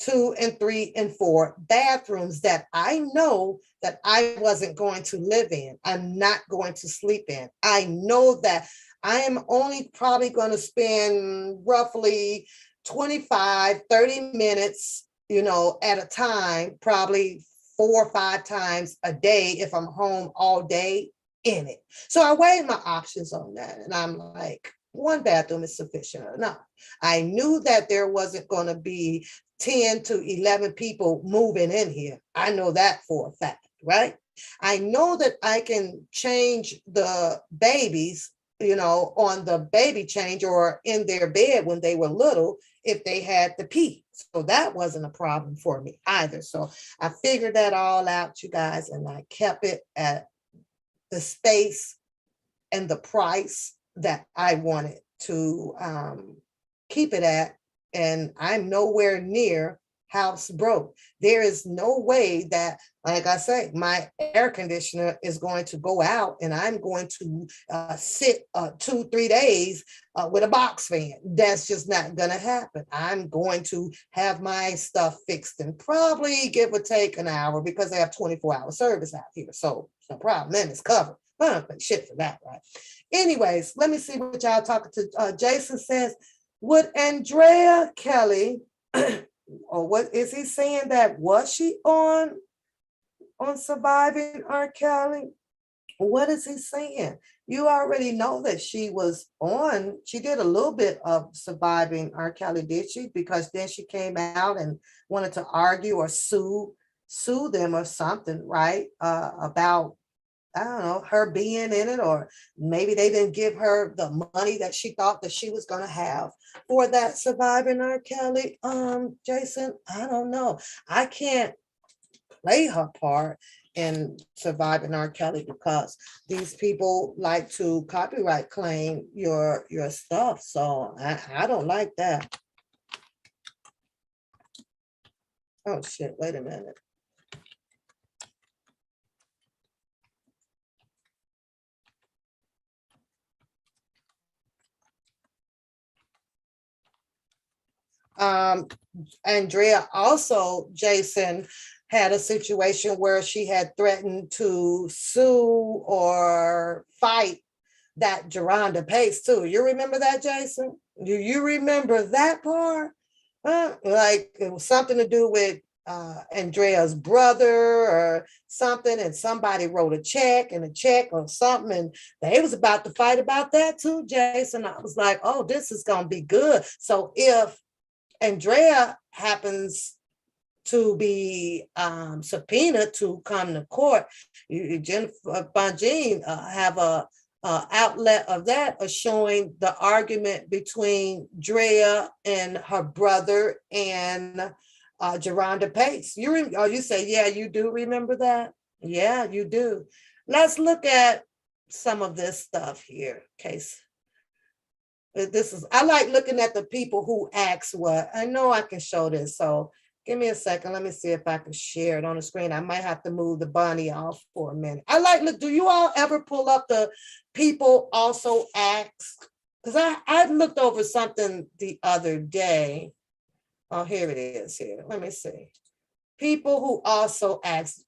2 and 3 and 4 bathrooms that I know that I wasn't going to live in. I'm not going to sleep in. I know that I am only probably going to spend roughly 25, 30 minutes, at a time, probably 4 or 5 times a day if I'm home all day in it. So I weighed my options on that, and I'm like, one bathroom is sufficient enough. I knew that there wasn't going to be 10 to 11 people moving in here. I know that for a fact, right? I know that I can change the babies, on the baby change or in their bed when they were little if they had to pee. So that wasn't a problem for me either. So I figured that all out, you guys, and I kept it at the space and the price that I wanted to keep it at. And I'm nowhere near house broke. There is no way that, like I say, my air conditioner is going to go out and I'm going to sit 2-3 days with a box fan. That's just not going to happen. I'm going to have my stuff fixed in probably give or take an hour because they have 24-hour service out here. So no problem. Then it's covered. I don't pay shit for that, right? Anyways, let me see what y'all talking to. Jason says, would Andrea Kelly, or what is he saying that was she on Surviving R. Kelly? What is he saying? You already know that she was on, she did a little bit of Surviving R. Kelly, did she? Because then she came out and wanted to argue or sue them or something, right? About, I don't know, her being in it, or maybe they didn't give her the money that she thought that she was going to have for that Surviving R. Kelly. Jason, I don't know. I can't play her part in Surviving R. Kelly because these people like to copyright claim your stuff. So I don't like that. Oh shit, wait a minute. Andrea also, Jason, had a situation where she had threatened to sue or fight that Geronda Pace too. You remember that, Jason? Do you remember that part? Like it was something to do with Andrea's brother or something, and somebody wrote a check or something, and they was about to fight about that too, Jason. I was like, oh, this is gonna be good. So if Andrea happens to be subpoenaed to come to court, Jennifer Bonjean have a outlet of that showing the argument between Drea and her brother and Geronda Pace. You say, yeah, you do remember that? Yeah, you do. Let's look at some of this stuff here. Case. I like looking at the people who ask what. I know I can show this, so give me a second. Let me see if I can share it on the screen. I might have to move the bunny off for a minute. Look, do you all ever pull up the people also ask? Because I looked over something the other day. Oh, here it is here. Let me see. People who also ask.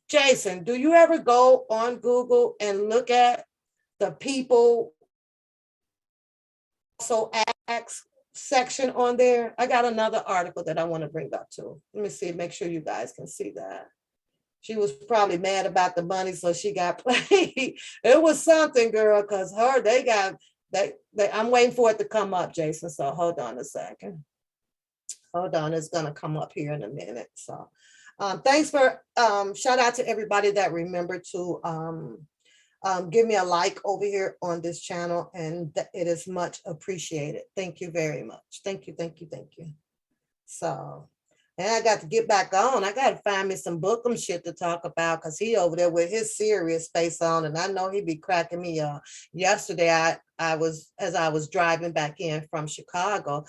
Jason, do you ever go on Google and look at the people also ask section on there? I got another article that I want to bring up too. Let me see, make sure you guys can see that. She was probably mad about the money, so she got played. It was something, girl, because I'm waiting for it to come up, Jason. So hold on a second. Hold on, it's gonna come up here in a minute. So thanks for shout out to everybody that remembered to give me a like over here on this channel, and it is much appreciated. Thank you very much. Thank you, thank you, thank you. So And I got to get back on. I got to find me some Bookham shit to talk about because he over there with his serious face on, and I know he be cracking me up. Yesterday, I was as I was driving back in from Chicago,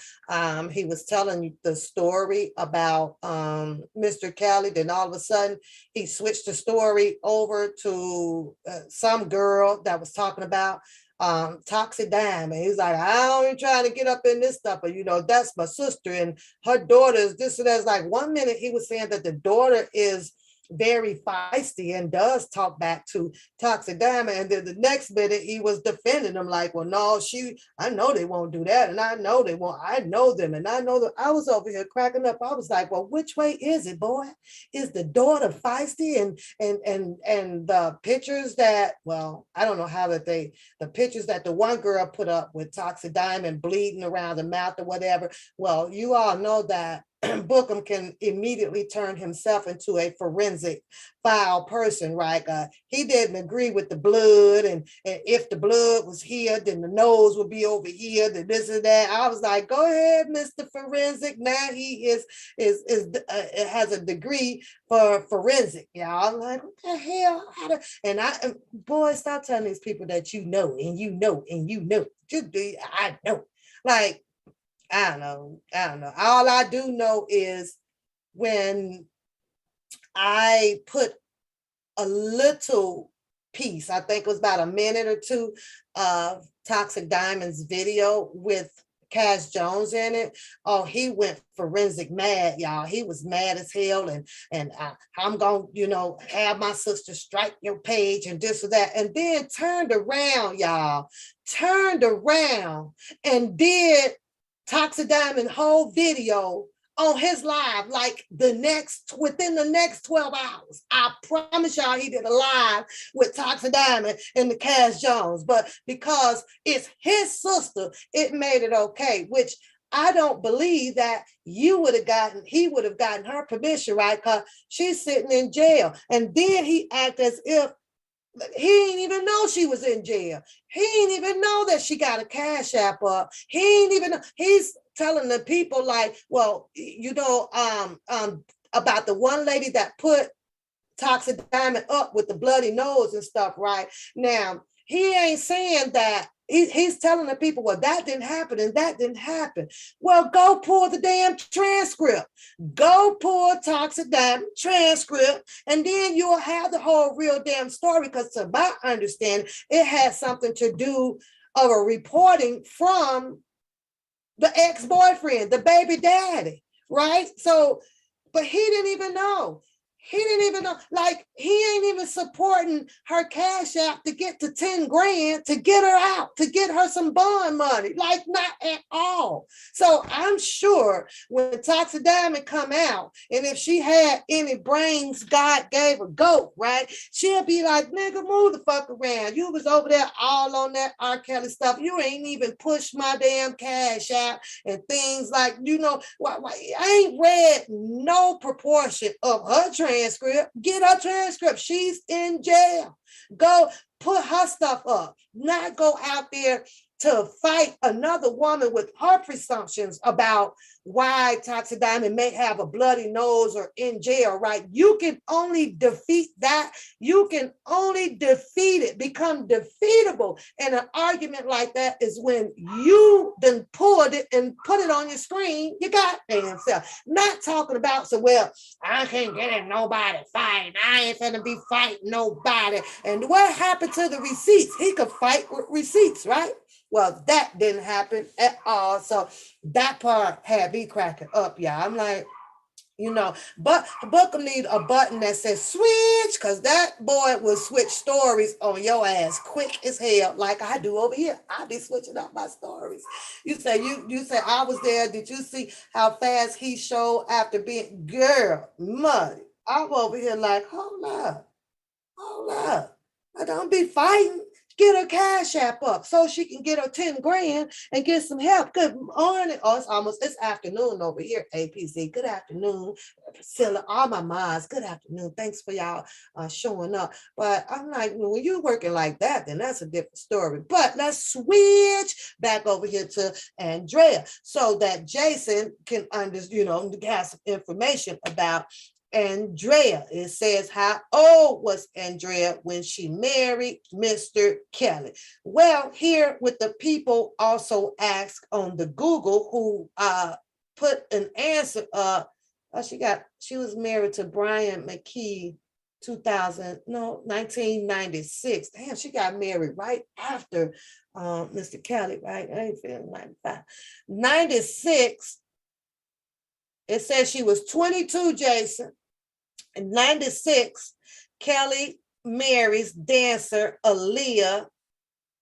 he was telling the story about Mr. Kelly. Then all of a sudden, he switched the story over to some girl that was talking about toxic dime, and he's like, I don't even trying to get up in this stuff, but that's my sister and her daughter is this and that's. Like 1 minute he was saying that the daughter is very feisty and does talk back to toxic diamond, and then the next minute he was defending them like, well, no, I know they won't do that, and I know they won't. I know them, and I know that. I was over here cracking up. I was like, well, which way is it, boy? Is the daughter feisty? And the pictures that, well, I don't know how that the pictures that the one girl put up with toxic diamond bleeding around the mouth or whatever. Well, you all know that Bookham can immediately turn himself into a forensic foul person, right? He didn't agree with the blood, and if the blood was here, then the nose would be over here, then this and that. I was like, go ahead, Mr. Forensic. Now he has a degree for forensic. Y'all, I'm like, what the hell? Boy, stop telling these people that you know and you know and you know. I know, like. I don't know. All I do know is when I put a little piece, I think it was about a minute or two of Toxic Diamond's video with Cass Jones in it. Oh, he went forensic mad, y'all. He was mad as hell, and I'm gonna, have my sister strike your page and this or that, and then turned around, y'all, and did Toxic Diamond whole video on his live, like within the next 12 hours. I promise y'all he did a live with Toxic Diamond and the Cass Jones, but because it's his sister, it made it okay, which I don't believe that he would have gotten her permission, right? Because she's sitting in jail. And then he acted as if he didn't even know she was in jail. He didn't even know that she got a cash app up. He didn't even know. He's telling the people like, well, about the one lady that put Toxic Diamond up with the bloody nose and stuff, right? Now, he ain't saying that. He's telling the people, well, that didn't happen and that didn't happen. Well, go pull the damn transcript. Go pull Toxic Diamond transcript, and then you'll have the whole real damn story, because to my understanding, it has something to do of a reporting from the ex-boyfriend, the baby daddy, right? So, but he didn't even know. Like, he ain't even supporting her cash app to get to 10 grand to get her out, to get her some bond money, like not at all. So I'm sure when Toxic Diamond come out, and if she had any brains God gave her, goat, right? She'll be like, nigga, move the fuck around. You was over there all on that R. Kelly stuff. You ain't even pushed my damn cash app and things like, I ain't read no proportion of her transcript. Get her transcript. She's in jail. Go put her stuff up. Not go out there to fight another woman with her presumptions about why Toxic Diamond may have a bloody nose or in jail, right? You can only defeat that. You can only defeat it, become defeatable in an argument like that is when you then pulled it and put it on your screen, you got damn self. Not talking about, so, well, I can't get in nobody fighting. I ain't finna be fighting nobody. And what happened to the receipts? He could fight with receipts, right? Well, that didn't happen at all. So that part had me cracking up, y'all. I'm like, but Bookham need a button that says switch, because that boy will switch stories on your ass quick as hell, like I do over here. I be switching up my stories. You say I was there. Did you see how fast he showed after being girl money? I'm over here like, hold up. I don't be fighting. get her cash app up so she can get her 10 grand and get some help. Good morning. Oh, it's afternoon over here, APC. Good afternoon, Priscilla, all my moms. Good afternoon. Thanks for y'all showing up. But I'm like, well, when you're working like that, then that's a different story. But let's switch back over here to Andrea so that Jason can have some information about Andrea. It says, how old was Andrea when she married Mr. Kelly? Well, here with the people also asked on the Google who put an answer up. She was married to Brian McKee 1996. Damn, she got married right after Mr. Kelly, right? I ain't feeling 95. 96. It says she was 22, Jason. In 96, Kelly marries dancer Aaliyah,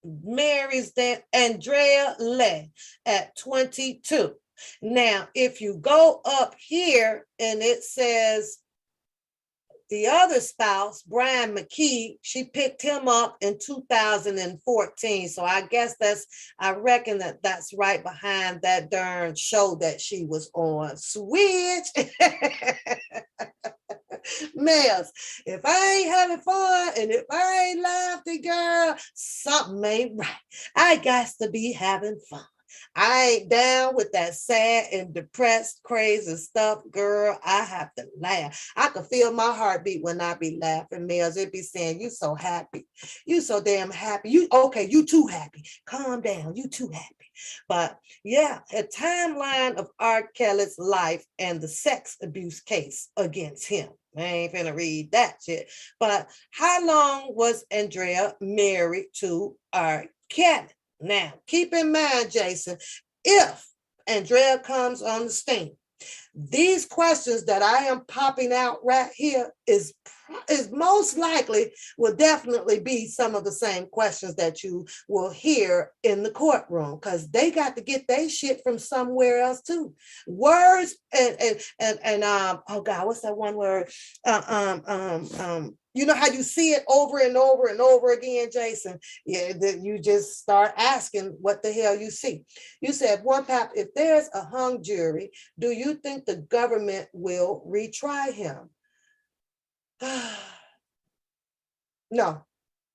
marries Andrea Lay at 22. Now, if you go up here and it says the other spouse, Brian McKee, she picked him up in 2014. So I reckon that's right behind that darn show that she was on. Switch. Males, if I ain't having fun and if I ain't laughing, girl, something ain't right. I got to be having fun. I ain't down with that sad and depressed, crazy stuff, girl. I have to laugh. I can feel my heartbeat when I be laughing, males. It be saying, you so happy. You so damn happy. You too happy. Calm down. You too happy. But yeah, a timeline of R. Kelly's life and the sex abuse case against him. I ain't finna read that shit. But how long was Andrea married to R. Kelly? Now, keep in mind, Jason, if Andrea comes on the scene, these questions that I am popping out right here is most likely will definitely be some of the same questions that you will hear in the courtroom, because they got to get their shit from somewhere else too. Words and oh God, what's that one word? You know how you see it over and over and over again, Jason? Yeah, that you just start asking what the hell you see. You said, one pap, if there's a hung jury, do you think the government will retry him? No.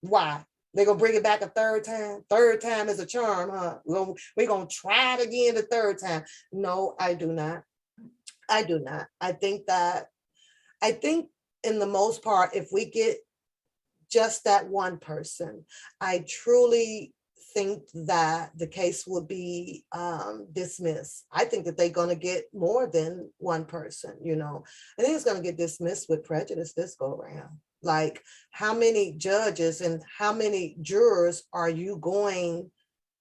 Why? They're going to bring it back a third time? Third time is a charm, huh? We're going to try it again the third time. No, I do not. I do not. I think in the most part, if we get just that one person, I truly think that the case will be dismissed. I think that they're going to get more than one person, I think it's going to get dismissed with prejudice this go around. Like, how many judges and how many jurors are you going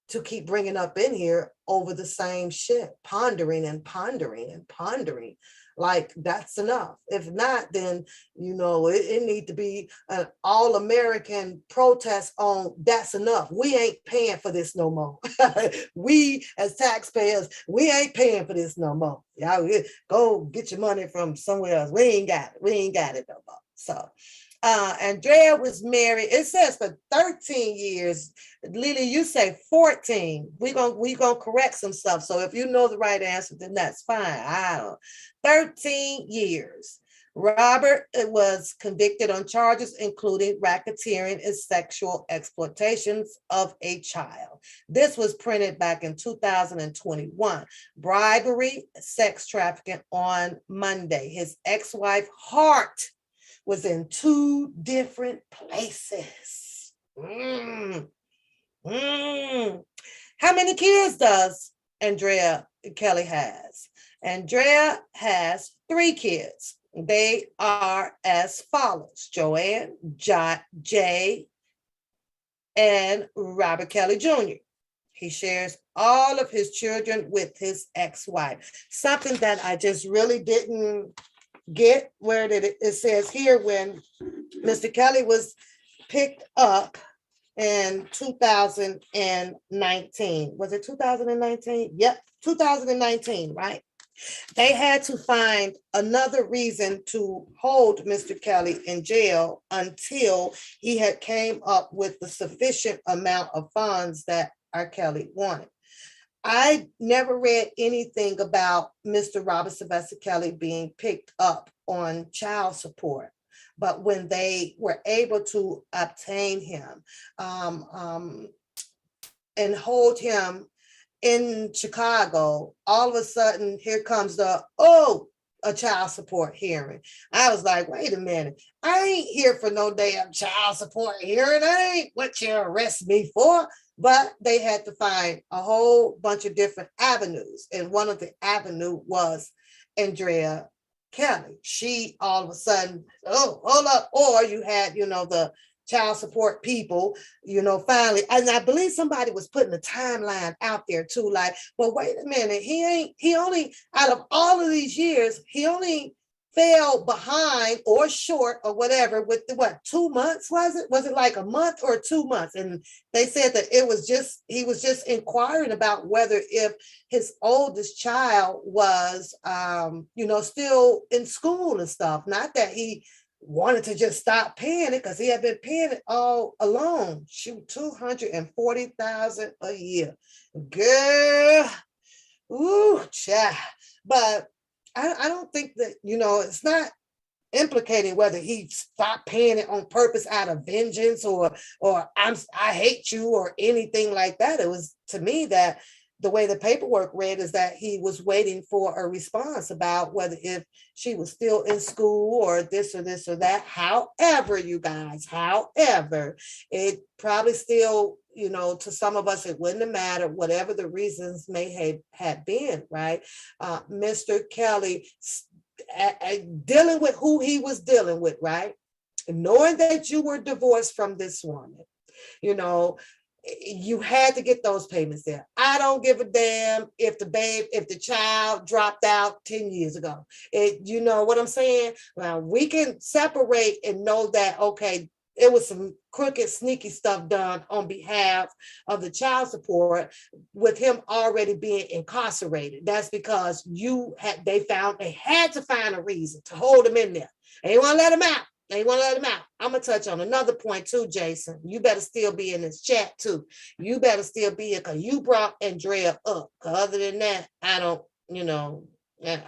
to keep bringing up in here over the same shit, pondering and pondering and pondering? Like, that's enough. If not, then, it need to be an all-American protest on that's enough. We ain't paying for this no more. We, as taxpayers, we ain't paying for this no more. Y'all go get your money from somewhere else. We ain't got it. We ain't got it no more. So, Andrea was married, it says, for 13 years. Lily, you say 14. We gonna correct some stuff. So if you know the right answer, then that's fine. I don't. 13 years. Robert was convicted on charges including racketeering and sexual exploitations of a child. This was printed back in 2021. Bribery, sex trafficking on Monday. His ex-wife, Hart, was in 2 different places. How many kids does Andrea Kelly has? Andrea has 3 kids. They are as follows: Joanne, Jay, and Robert Kelly Jr. He shares all of his children with his ex-wife. Something that I just really didn't get. Where did it says here, when Mr. Kelly was picked up in 2019. Was it 2019? Yep, 2019, right? They had to find another reason to hold Mr. Kelly in jail until he had came up with the sufficient amount of funds that R. Kelly wanted. I never read anything about Mr. Robert Sylvester Kelly being picked up on child support. But when they were able to obtain him um, um, and hold him in Chicago, all of a sudden, here comes a child support hearing. I was like, wait a minute. I ain't here for no damn child support hearing. I ain't what you arrest me for. But they had to find a whole bunch of different avenues. And one of the avenue was Andrea Kelly. She all of a sudden, oh, hold up. Or you had, the child support people, finally, and I believe somebody was putting a timeline out there too, like, well, wait a minute, he only, out of all of these years, he only fell behind or short or whatever with the, what, 2 months, was it like a month or 2 months? And they said that he was just inquiring about whether if his oldest child was still in school and stuff, not that he wanted to just stop paying it, because he had been paying it all along. Shoot, $240,000 a year, girl. Ooh, child. But I don't think that, it's not implicating whether he stopped paying it on purpose out of vengeance or I hate you or anything like that. It was, to me, that the way the paperwork read is that he was waiting for a response about whether if she was still in school or this or that. However, you guys, it probably still, to some of us, it wouldn't have mattered, whatever the reasons may have been, right? Mr. Kelly, dealing with who he was dealing with, right? Knowing that you were divorced from this woman, you had to get those payments there. I don't give a damn if the child dropped out 10 years ago. You know what I'm saying? Well, we can separate and know that, okay, it was some crooked, sneaky stuff done on behalf of the child support with him already being incarcerated. That's because they had to find a reason to hold him in there. They want to let him out. I'm going to touch on another point too, Jason. You better still be in this chat too. You better still be here, because you brought Andrea up. Other than that, I don't,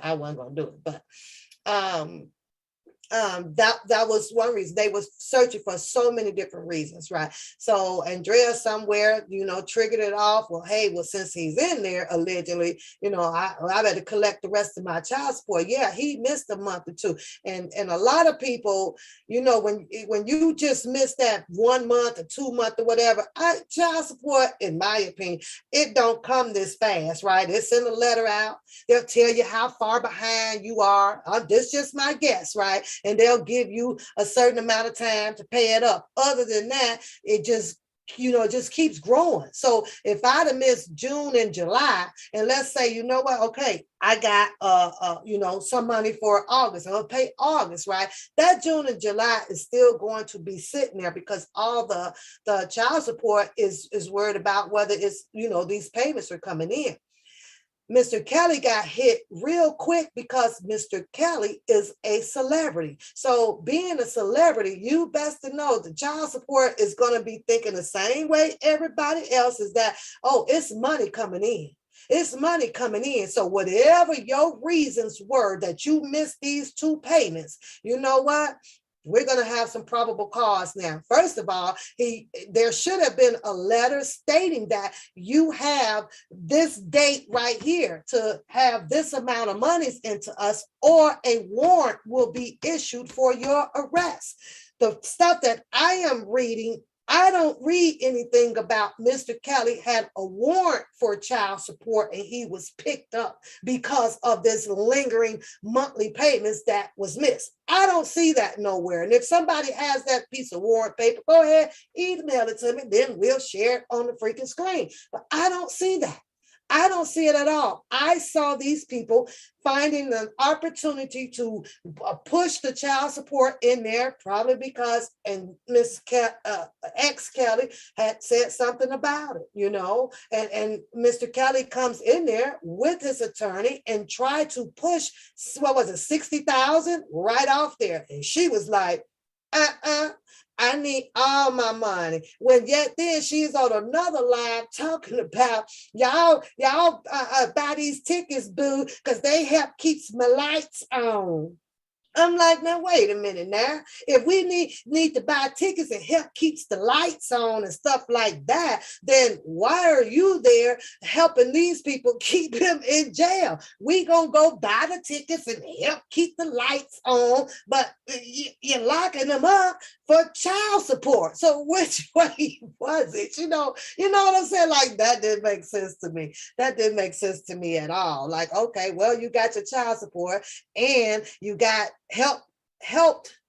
I wasn't going to do it. But that was one reason. They was searching for so many different reasons, right? So Andrea somewhere, triggered it off. Well, hey, since he's in there allegedly, I better collect the rest of my child support. Yeah, he missed a month or two, and a lot of people, when you just miss that 1 month or 2 month or whatever, child support, in my opinion, it don't come this fast, right? They send a letter out. They'll tell you how far behind you are. This is just my guess, right? And they'll give you a certain amount of time to pay it up. Other than that, it just keeps growing. So if I'd have missed June and July, and let's say, you know what, okay, I got some money for August, I'll pay August, right? That June and July is still going to be sitting there, because all the child support is worried about whether it's, these payments are coming in. Mr. Kelly got hit real quick because Mr. Kelly is a celebrity. So being a celebrity, you best to know the child support is going to be thinking the same way everybody else, is that, oh, it's money coming in. It's money coming in. So whatever your reasons were that you missed these 2 payments, you know what? We're going to have some probable cause now. First of all, there should have been a letter stating that you have this date right here to have this amount of monies into us, or a warrant will be issued for your arrest. The stuff that I am reading, I don't read anything about Mr. Kelly had a warrant for child support and he was picked up because of this lingering monthly payments that was missed. I don't see that nowhere. And if somebody has that piece of warrant paper, go ahead, email it to me, then we'll share it on the freaking screen. But I don't see that. I don't see it at all. I saw these people finding an opportunity to push the child support in there, probably because and ex Kelly had said something about it, and Mr. Kelly comes in there with his attorney and tried to push, what was it, 60,000 right off there, and she was like, uh-uh. I need all my money. When yet then she's on another live talking about y'all buy these tickets, boo, because they help keeps my lights on. I'm like, now wait a minute now. If we need to buy tickets and help keeps the lights on and stuff like that, then why are you there helping these people keep him in jail? We gonna go buy the tickets and help keep the lights on, but you're locking them up for child support. So which way was it? What I'm saying? Like, that didn't make sense to me. That didn't make sense to me at all. Like, okay, well, you got your child support and you got helped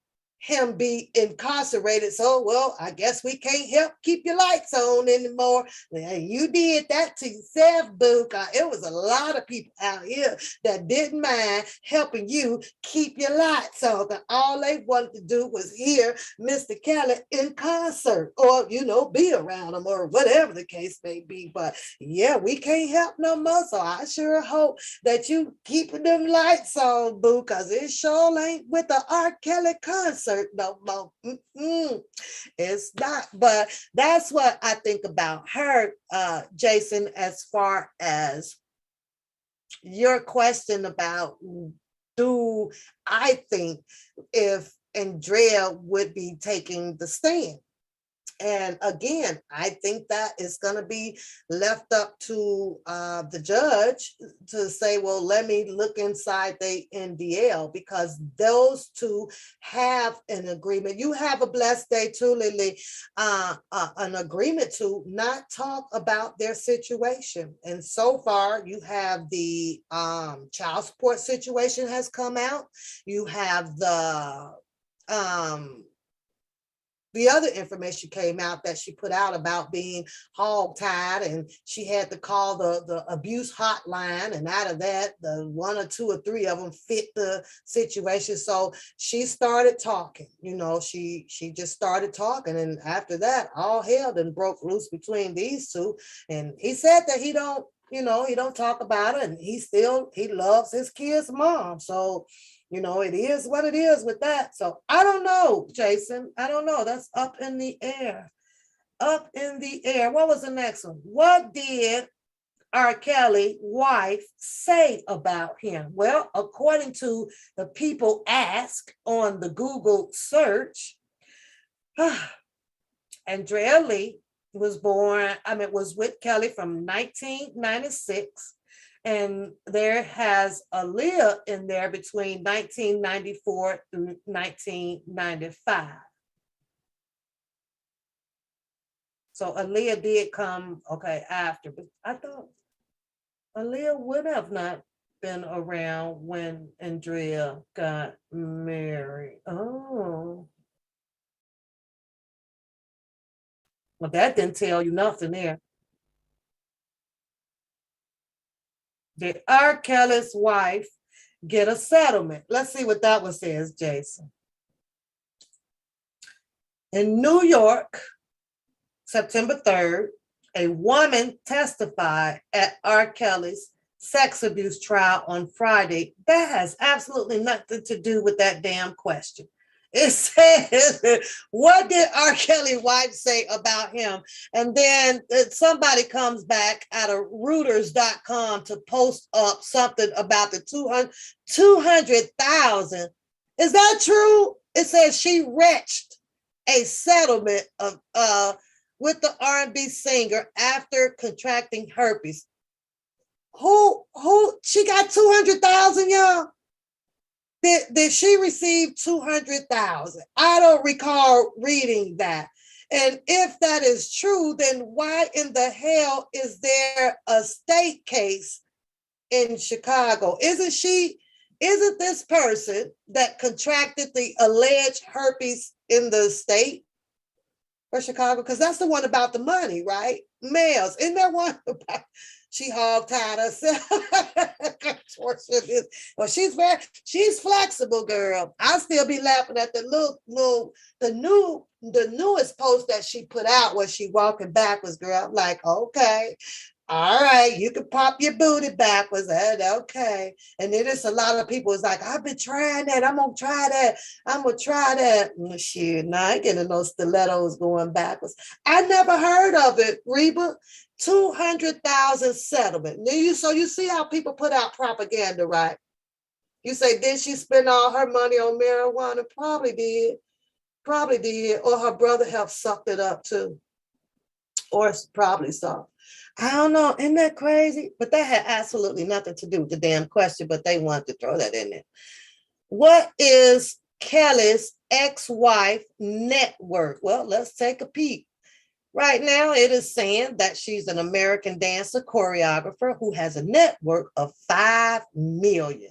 him be incarcerated. So, well, I guess we can't help keep your lights on anymore. Well, you did that to yourself, boo. It was a lot of people out here that didn't mind helping you keep your lights on. All they wanted to do was hear Mr. Kelly in concert or, be around him or whatever the case may be. But yeah, we can't help no more. So I sure hope that you keeping them lights on, boo, because it sure ain't with the R. Kelly concert no more. It's not. But that's what I think about her, Jason, as far as your question about, do I think if Andrea would be taking the stand? And again, I think that is going to be left up to the judge to say, well, let me look inside the NDL, because those two have an agreement. You have a blessed day too, Lily, an agreement to not talk about their situation. And so far, you have the child support situation has come out. You have the other information came out that she put out about being hog-tied, and she had to call the abuse hotline, and out of that, the one or two or three of them fit the situation. So she started talking, she just started talking, and after that, all hell then broke loose between these two. And he said that he don't talk about it, and he loves his kid's mom. So it is what it is with that. So I don't know, Jason. I don't know. That's up in the air. Up in the air. What was the next one? What did R. Kelly wife say about him? Well, according to the people asked on the Google search, Andrea Lee was with Kelly from 1996. And there has Aaliyah in there between 1994 through 1995. So Aaliyah did come, after, but I thought Aaliyah would have not been around when Andrea got married. Oh. Well, that didn't tell you nothing there. Did R. Kelly's wife get a settlement? Let's see what that one says, Jason. In New York, September 3rd, a woman testified at R. Kelly's sex abuse trial on Friday. That has absolutely nothing to do with that damn question. It says, what did R. Kelly's wife say about him? And then somebody comes back out of Reuters.com to post up something about the 200,000. Is that true? It says she reached a settlement of with the R&B singer after contracting herpes. Who she got 200,000, y'all? Did she receive 200,000? I don't recall reading that. And if that is true, then why in the hell is there a state case in Chicago? Isn't this person that contracted the alleged herpes in the state for Chicago? Because that's the one about the money, right? Males. Isn't there one about She hog tied herself. Well, she's flexible, girl. I'll still be laughing at the newest post that she put out where she walking backwards, girl. I'm like, okay. All right, you can pop your booty backwards. Okay. And then there's a lot of people is like, I've been trying that. I'm gonna try that. I'm gonna try that. Shit, nah, I ain't getting no stilettos going backwards. I never heard of it, Reba. 200,000 settlement. So you see how people put out propaganda, right? You say, did she spend all her money on marijuana? Probably did. Probably did. Or her brother helped suck it up too. Or probably so. I don't know. Isn't that crazy? But that had absolutely nothing to do with the damn question, but they wanted to throw that in there. What is Kelly's ex-wife net worth? Well, let's take a peek. Right now, it is saying that she's an American dancer, choreographer who has a net worth of 5 million.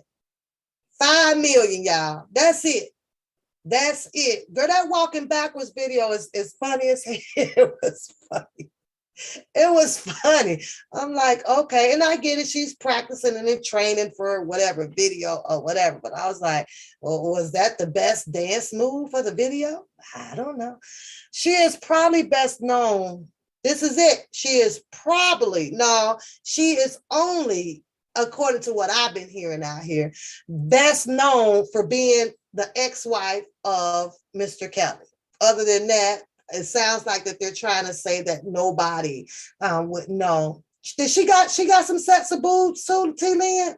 5 million, y'all. That's it. That's it. Girl, that walking backwards video is funny as hell. It was funny. It was funny. I'm like, okay. And I get it. She's practicing and in training for whatever video or whatever. But I was like, well, was that the best dance move for the video? I don't know. She is probably best known. This is it. She is only, according to what I've been hearing out here, best known for being the ex-wife of Mr. Kelly. Other than that, it sounds like that they're trying to say that nobody would know. She got some sets of boobs too, T-Lynn?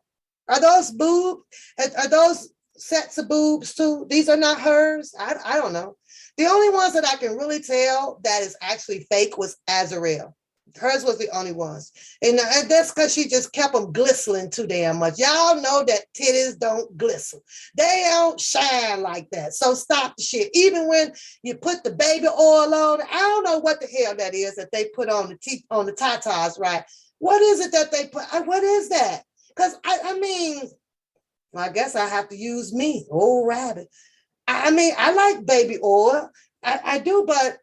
Are those boobs? Are those sets of boobs too? These are not hers? I don't know. The only ones that I can really tell that is actually fake was Azarelle. Hers was the only ones. And that's because she just kept them glistening too damn much. Y'all know that titties don't glisten. They don't shine like that. So stop the shit. Even when you put the baby oil on, I don't know what the hell that is that they put on the tatas, right? What is it that they put? What is that? Because I mean, I guess I have to use me, old rabbit. I mean, I like baby oil. I do, but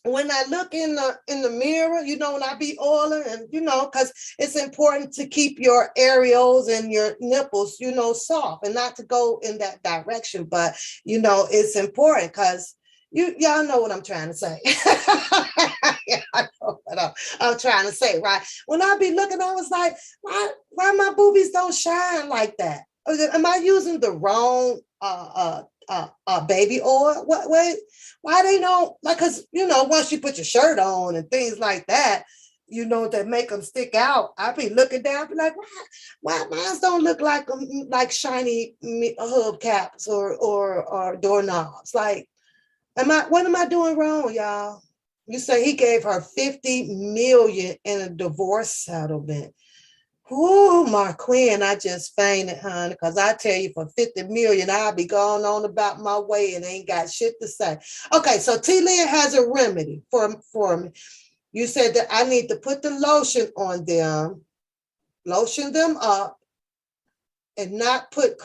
when I look in the mirror, you know, when I be oiling and, you know, because it's important to keep your areolas and your nipples, you know, soft and not to go in that direction. But, you know, it's important because y'all know what I'm trying to say. Yeah, I know what I'm trying to say, right? When I be looking, I was like, why my boobies don't shine like that? Am I using the wrong baby oil? Why they don't like? Because you know, once you put your shirt on and things like that, you know, that make them stick out. I be looking down, be like, why mine don't look like shiny hubcaps or doorknobs? Like, what am I doing wrong, y'all? You say he gave her 50 million in a divorce settlement. Oh, my queen, I just fainted, honey, because I tell you, for 50 million, I'll be going on about my way and ain't got shit to say. Okay, so T-Lynn has a remedy for me. You said that I need to put the lotion on them, lotion them up, and not put...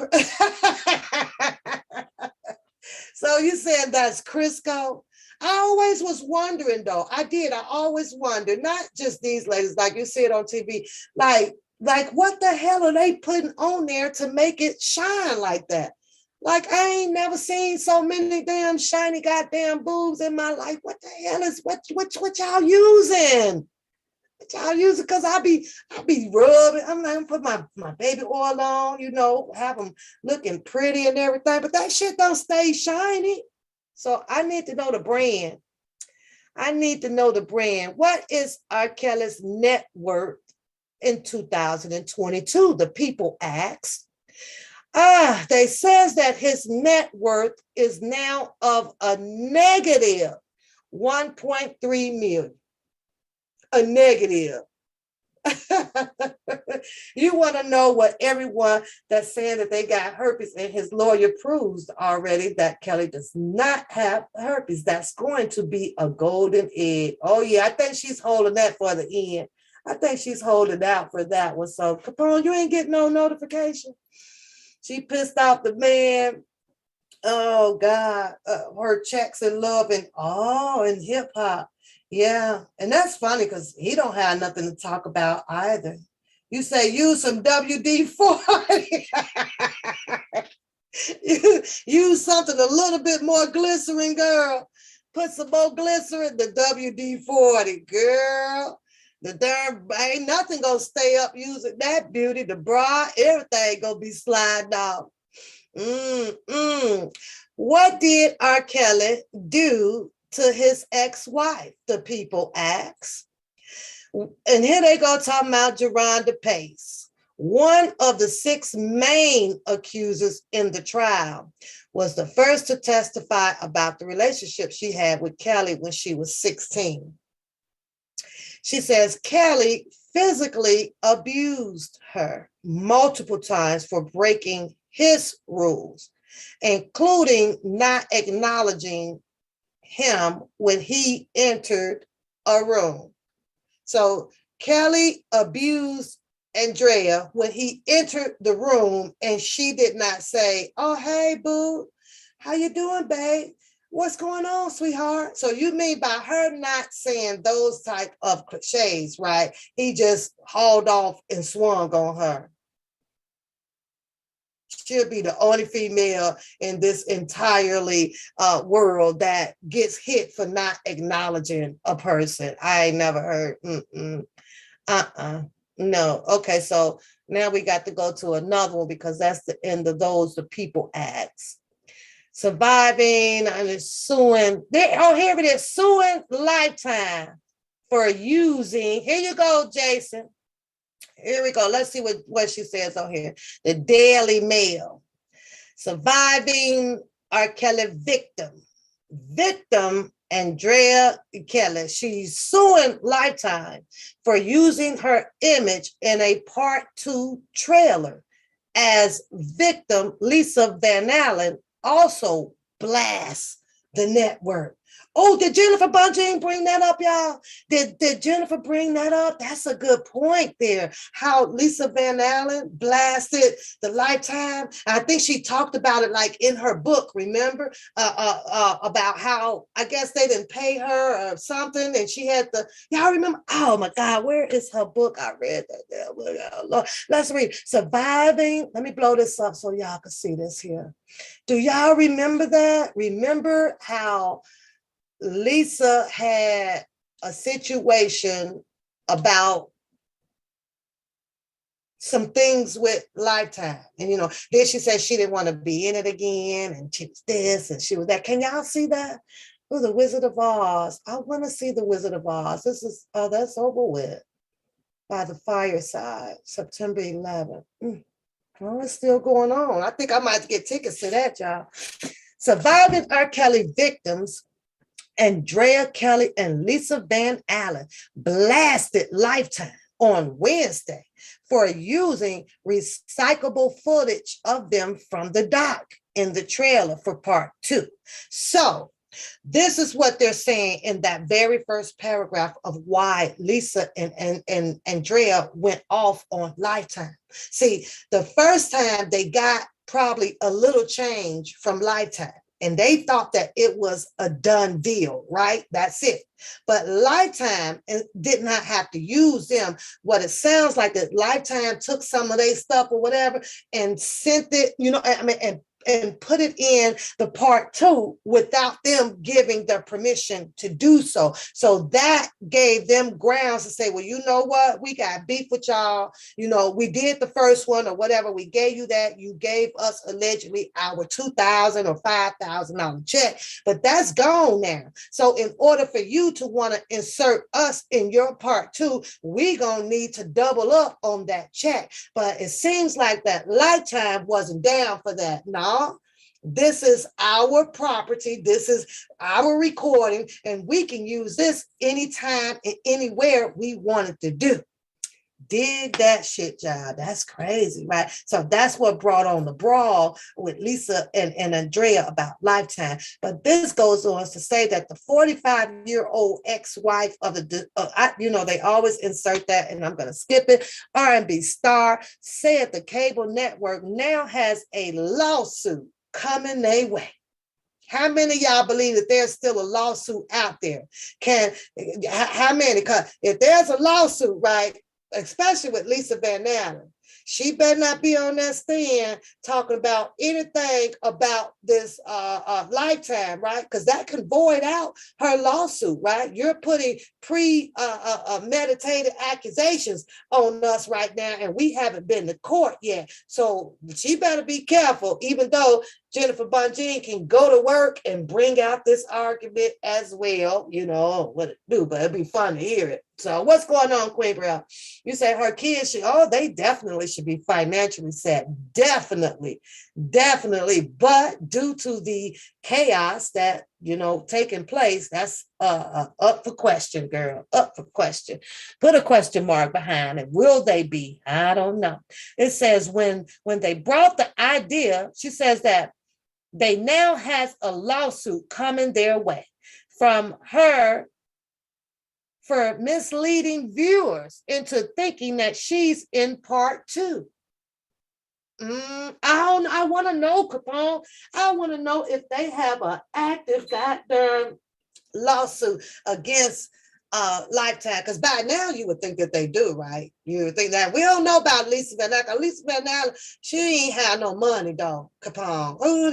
So you said that's Crisco? I always was wondering, though. I always wonder, not just these ladies, like you said on TV, like what the hell are they putting on there to make it shine like that? Like, I ain't never seen so many damn shiny goddamn boobs in my life. What the hell is what y'all using? What y'all using? Because I be rubbing. I'm like, put my baby oil on, you know, have them looking pretty and everything, but that shit don't stay shiny. So I need to know the brand. What is R. Kelly's net worth in 2022? The people asked. They says that his net worth is now of a negative 1.3 million. A negative. You want to know what everyone that's saying that they got herpes, and his lawyer proves already that Kelly does not have herpes. That's going to be a golden egg. Oh yeah, I think she's holding that for the end. I think she's holding out for that one. So Capone, you ain't getting no notification. She pissed off the man. Oh God, her checks in love and hip hop. Yeah, and that's funny because he don't have nothing to talk about either. You say use some WD-40. Use something a little bit more glycerin, girl. Put some more glycerin, the WD-40, girl. The darn ain't nothing gonna stay up using that beauty. The bra, everything gonna be sliding off. What did R. Kelly do to his ex-wife? The people ask. And here they go talking about Geronda Pace. One of the 6 main accusers in the trial was the first to testify about the relationship she had with Kelly when she was 16. She says Kelly physically abused her multiple times for breaking his rules, including not acknowledging him when he entered a room. So Kelly abused Andrea when he entered the room, and she did not say, "Oh, hey, boo, how you doing, babe? What's going on, sweetheart?" So you mean by her not saying those type of cliches, right? He just hauled off and swung on her. She'll be the only female in this entirely world that gets hit for not acknowledging a person. I ain't never heard. No. Okay, so now we got to go to another one because that's the end of those, the people acts. Surviving and suing. Here it is, suing Lifetime for using. Here you go, Jason. Here we go. Let's see what she says on here. The Daily Mail. Surviving R. Kelly victim Andrea Kelly. She's suing Lifetime for using her image in a part 2 trailer, as victim Lisa Van Allen also blasts the network. Oh, did Jennifer Bunting bring that up, y'all? Did Jennifer bring that up? That's a good point there. How Lisa Van Allen blasted the Lifetime. I think she talked about it like in her book, remember? About how, I guess they didn't pay her or something, and she had to, y'all remember? Oh my God, where is her book? I read that there. Let's read. Surviving. Let me blow this up so y'all can see this here. Do y'all remember that? Remember how Lisa had a situation about some things with Lifetime. And, then she said she didn't want to be in it again. And she was this and she was that. Can y'all see that? Oh, the Wizard of Oz. I want to see the Wizard of Oz. That's over with. By the Fireside, September 11th. Oh, it's still going on. I think I might have to get tickets to that, y'all. Surviving R. Kelly victims, Andrea Kelly and Lisa Van Allen blasted Lifetime on Wednesday for using recyclable footage of them from the doc in the trailer for part 2. So this is what they're saying in that very first paragraph of why Lisa and Andrea went off on Lifetime. See, the first time they got probably a little change from Lifetime, and they thought that it was a done deal, right? That's it. But Lifetime did not have to use them. What it sounds like that Lifetime took some of their stuff or whatever and sent it, and put it in the part 2 without them giving their permission to do so. So that gave them grounds to say, well, you know what? We got beef with y'all. We did the first one or whatever. We gave you that. You gave us allegedly our $2,000 or $5,000 check, but that's gone now. So in order for you to want to insert us in your part 2, we going to need to double up on that check. But it seems like that Lifetime wasn't down for that. No. This is our property. This is our recording, and we can use this anytime and anywhere we wanted to do. Dig that shit, y'all. That's crazy, right? So that's what brought on the brawl with Lisa and Andrea about Lifetime. But this goes on to say that the 45-year-old ex-wife of they always insert that, and I'm going to skip it. R&B star said the cable network now has a lawsuit coming their way. How many of y'all believe that there's still a lawsuit out there? How many? Because if there's a lawsuit, right, especially with Lisa Van Allen. She better not be on that stand talking about anything about this Lifetime, right? Because that can void out her lawsuit, right? You're putting meditated accusations on us right now, and we haven't been to court yet. So she better be careful, even though Jennifer Bonjean can go to work and bring out this argument as well. You know what it do, but it'd be fun to hear it. So what's going on, Queen Bell? You say her kids should, they definitely should be financially set. Definitely. But due to the chaos that, taking place, that's up for question, girl. Up for question. Put a question mark behind it. Will they be? I don't know. It says when they brought the idea, she says that they now has a lawsuit coming their way from her for misleading viewers into thinking that she's in part 2. I want to know, Capone. I want to know if they have an active goddamn lawsuit against Lifetime, because by now you would think that they do, right? You would think that. We don't know about Lisa Van Allen. Lisa Van Allen, she ain't have no money though, Capone. Who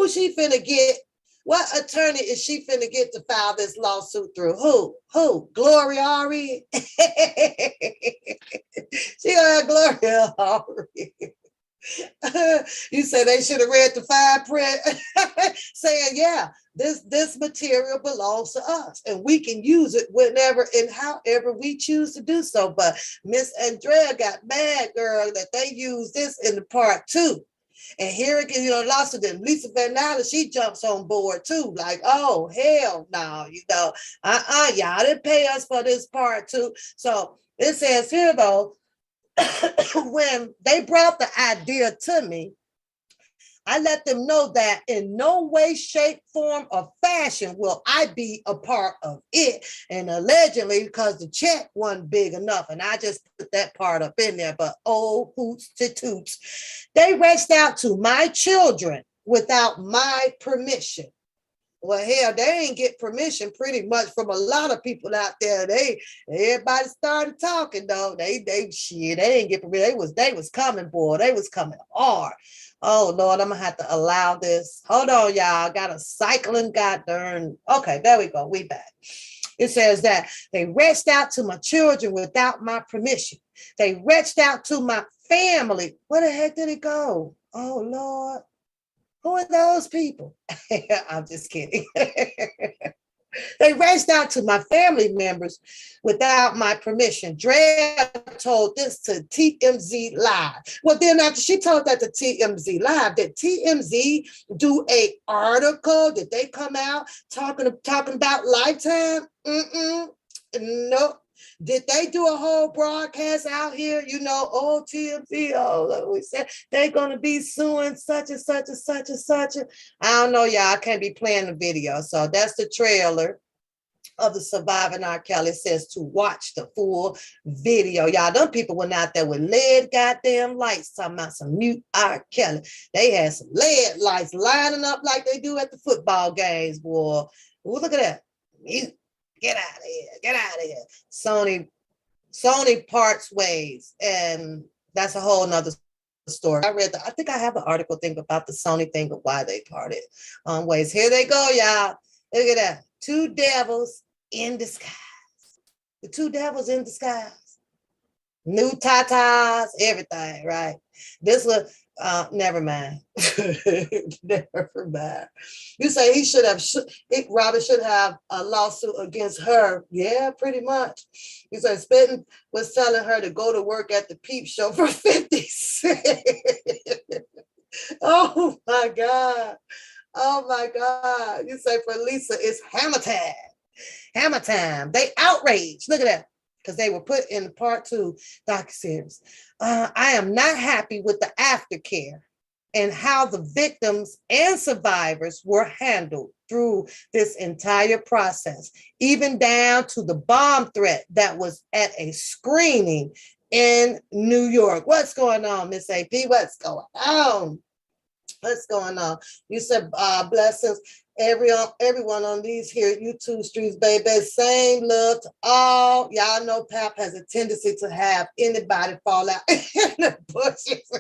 she finna get? What attorney is she finna get to file this lawsuit through? Who? Gloria Ari? She got Gloria Ari. You say they should have read the fine print, saying, yeah, this material belongs to us and we can use it whenever and however we choose to do so. But Miss Andrea got mad, girl, that they used this in the part 2. And here again, lawsuit, and Lisa Van Allen, she jumps on board too. Like, oh, hell no, y'all didn't pay us for this part 2. So it says here though, when they brought the idea to me, I let them know that in no way, shape, form, or fashion will I be a part of it. And allegedly, because the check wasn't big enough, and I just put that part up in there, but oh, hoots to toots. They reached out to my children without my permission. Well, hell, they ain't get permission pretty much from a lot of people out there. Everybody started talking though. They didn't get permission. They was coming, boy. They was coming hard. Oh Lord, I'm gonna have to allow this. Hold on, y'all. Got a cycling goddamn. Okay, there we go. We back. It says that they reached out to my children without my permission. They reached out to my family. Where the heck did it go? Oh Lord. Who are those people? I'm just kidding. They reached out to my family members without my permission. Drea told this to TMZ Live. Well, then after she told that to TMZ Live, did TMZ do an article? Did they come out talking about Lifetime? Nope. Did they do a whole broadcast out here? TMZ, we said they're going to be suing such and such and such and such. I don't know, y'all. I can't be playing the video. So that's the trailer of the Surviving R. Kelly. Says to watch the full video. Y'all, them people went out there with lead goddamn lights talking about some mute R. Kelly. They had some lead lights lining up like they do at the football games, boy. Ooh, look at that. Get out of here. Sony parts ways, and that's a whole nother story. I think I have an article thing about the Sony thing of why they parted ways. Here they go, y'all. Look at that. 2 devils in disguise. The 2 devils in disguise. New tatas, everything, right? This was never mind. Never mind. You say Robert should have a lawsuit against her. Yeah, pretty much. You say Spitton was telling her to go to work at the Peep Show for 50 cents. Oh my God. You say for Lisa, it's hammer time. Hammer time. They outraged. Look at that. Because they were put in part 2 docuseries. I am not happy with the aftercare and how the victims and survivors were handled through this entire process, even down to the bomb threat that was at a screening in New York. What's going on, Miss AP? What's going on? You said blessings. Everyone on these here YouTube streets, baby. Same love to all. Y'all know Pap has a tendency to have anybody fall out in the bushes.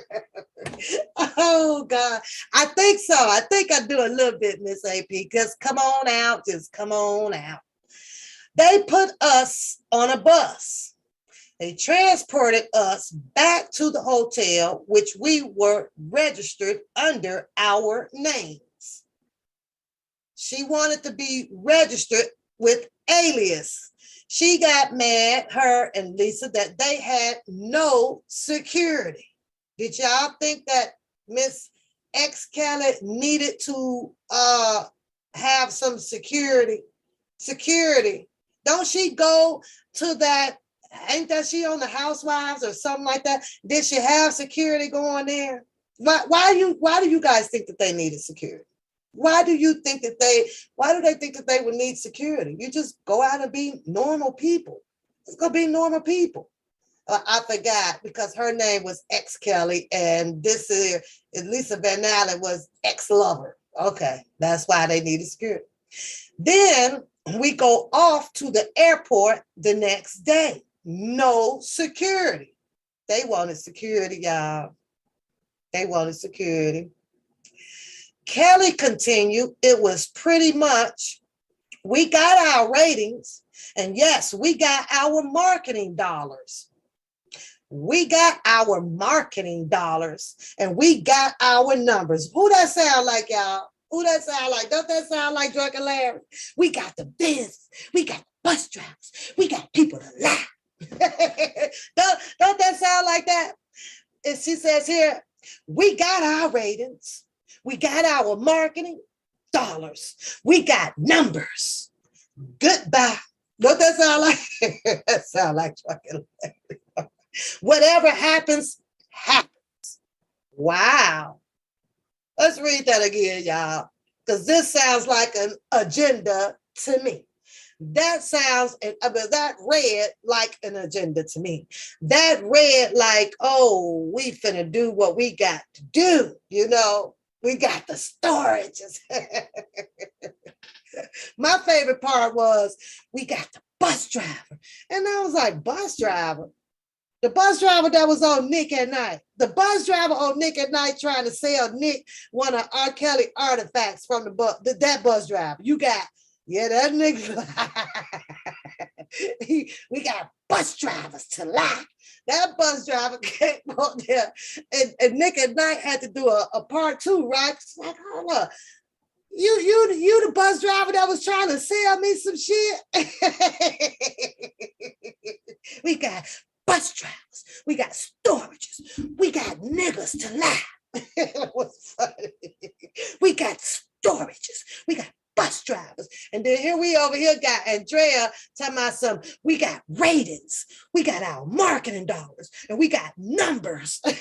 Oh God. I think so. I think I do a little bit, Miss AP. Just come on out. Just come on out. They put us on a bus. They transported us back to the hotel, which we were registered under our names. She wanted to be registered with alias. She got mad, her and Lisa, that they had no security. Did y'all think that Miss X Kelly needed to have some security? Security. Don't she go to that? Ain't that she on the Housewives or something like that? Did she have security going there? Why do you guys think that they needed security? Why do they think that they would need security? You just go out and be normal people. Let's go be normal people. I forgot because her name was X Kelly and this is Lisa Van Allen was ex-lover. Okay, that's why they needed security. Then we go off to the airport the next day. No security. They wanted security, y'all. They wanted security. Kelly continued, it was pretty much, we got our ratings, and yes, we got our marketing dollars. We got our marketing dollars, and we got our numbers. Who that sound like, y'all? Who that sound like? Don't that sound like Drunken Larry? We got the business. We got bus drivers. We got people to lie. don't that sound like that? And she says here, we got our ratings. We got our marketing dollars. We got numbers. Goodbye. Don't that sound like? That sound like Drunken Larry. Whatever happens, happens. Wow. Let's read that again, y'all, because this sounds like an agenda to me. That read like an agenda to me. That read like, oh, we finna do what we got to do, you know. We got the storages. My favorite part was we got the bus driver. And I was like, bus driver? The bus driver that was on Nick at Night. The bus driver on Nick at Night trying to sell Nick one of R. Kelly artifacts from the bus. That bus driver. You got, yeah, that nigga. We got bus drivers to lie. That bus driver came on there and Nick at Night had to do a part two, right? It's like, hold up. You the bus driver that was trying to sell me some shit? We got bus drivers, we got storages, we got niggas to lie. It was funny. We got storages, we got bus drivers. And then here we over here got Andrea talking about some, we got ratings, we got our marketing dollars, and we got numbers. This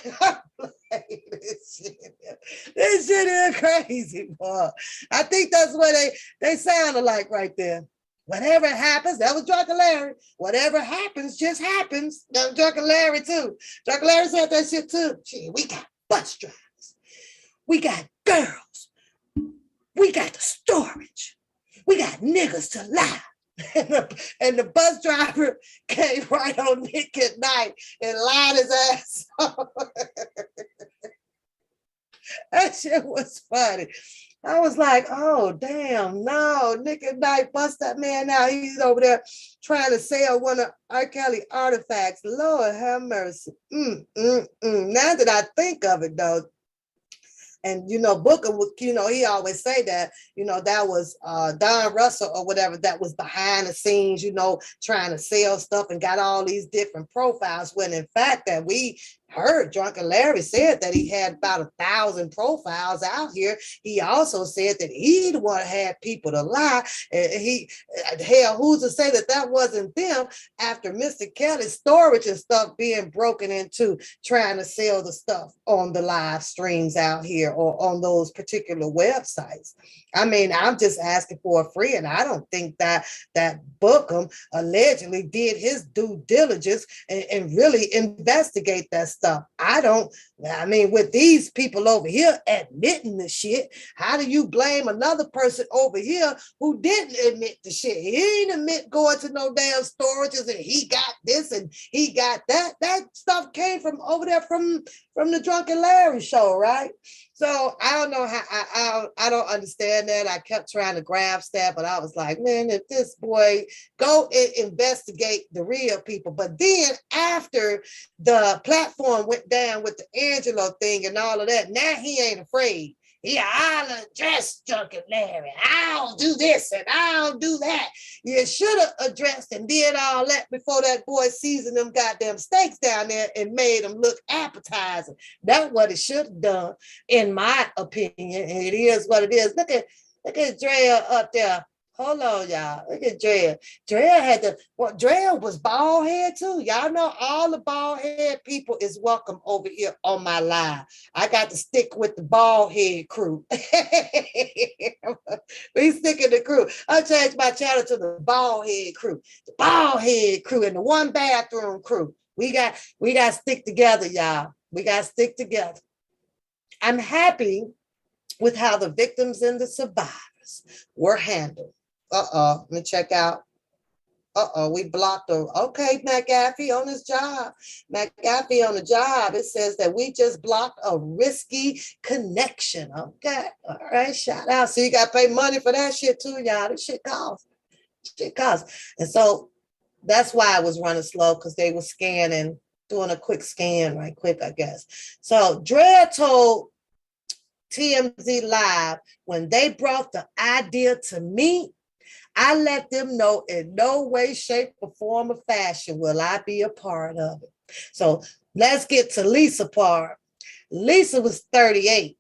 shit is crazy, boy. I think that's what they sounded like right there. Whatever happens, that was Drunken Larry. Whatever happens, just happens. That was Drunken Larry too. Drunken Larry said that shit too. Gee, we got bus drivers. We got girls. We got the storage. We got niggas to lie. And the bus driver came right on Nick at Night and lied his ass off. That shit was funny. I was like, oh, damn, no, Nick at Night bust that man out. He's over there trying to sell one of R. Kelly artifacts. Lord have mercy. Now that I think of it, though, and, you know, Booker, you know, he always say that, you know, that was Don Russell or whatever that was behind the scenes, you know, trying to sell stuff and got all these different profiles, when in fact that we heard Drunken Larry said that he had about 1,000 profiles out here. He also said that he the one had people to lie. And hell, who's to say that that wasn't them after Mr. Kelly's storage and stuff being broken into, trying to sell the stuff on the live streams out here or on those particular websites. I mean, I'm just asking for a friend. I don't think that Bookham allegedly did his due diligence and really investigate that stuff. I mean, with these people over here admitting the shit, how do you blame another person over here who didn't admit the shit? He didn't admit going to no damn storages and he got this and he got that. That stuff came from over there from the Drunken Larry show, right? So I don't know how, I don't understand that. I kept trying to grasp that, but I was like, man, if this boy go and investigate the real people. But then after the platform went down with the Angelo thing and all of that, now he ain't afraid. Yeah, I'll address Drunken Larry. I'll do this and I'll do that. You should have addressed and did all that before that boy seasoned them goddamn steaks down there and made them look appetizing. That's what it should have done, in my opinion. And it is what it is. Look at Drea up there. Hold on, y'all. Look at Drea. Drea was bald head too. Y'all know all the bald head people is welcome over here on my live. I got to stick with the bald head crew. We stick in the crew. I changed my channel to the bald head crew. The bald head crew and the one bathroom crew. We got to stick together, y'all. We got to stick together. I'm happy with how the victims and the survivors were handled. Let me check out. We blocked her. Okay, McAfee on his job. McAfee on the job. It says that we just blocked a risky connection. Okay, all right, shout out. So you got to pay money for that shit too, y'all. This shit costs. And so that's why I was running slow, because they were scanning, doing a quick scan right quick, I guess. So Drea told TMZ Live, when they brought the idea to me, I let them know in no way, shape, or form or fashion will I be a part of it. So let's get to Lisa part. Lisa was 38.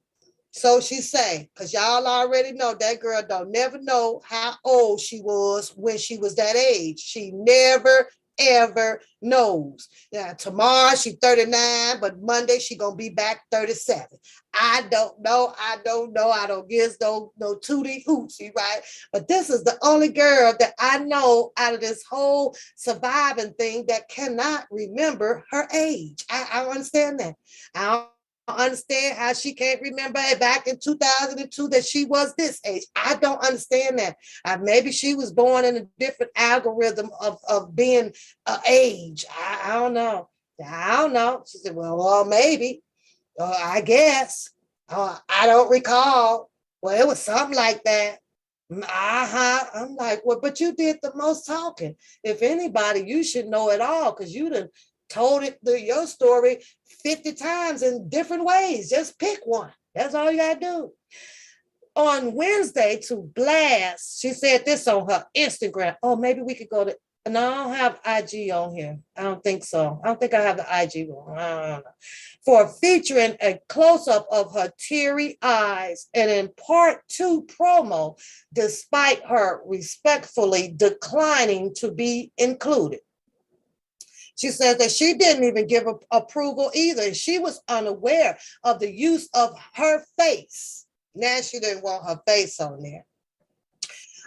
So she say, because y'all already know that girl don't never know how old she was when she was that age. She never, ever knows. Now, tomorrow she 39, but Monday she gonna be back 37. I don't know. I don't give no tootie hoochie, right? But this is the only girl that I know out of this whole surviving thing that cannot remember her age. I understand that. I don't understand how she can't remember back in 2002 that she was this age. I don't understand that. Maybe she was born in a different algorithm of being age. I don't know. She said, well, maybe. I guess. I don't recall. Well, it was something like that. I'm like, well, but you did the most talking. If anybody, you should know it all, because you done told your story 50 times in different ways. Just pick one. That's all you gotta do. On Wednesday, to blast, she said this on her Instagram. Oh, maybe we could go to, no, I don't have IG on here. I don't think so. I don't think I have the IG one. I don't know. For featuring a close-up of her teary eyes and in part 2 promo, despite her respectfully declining to be included. She says that she didn't even give approval either. She was unaware of the use of her face. Now she didn't want her face on there.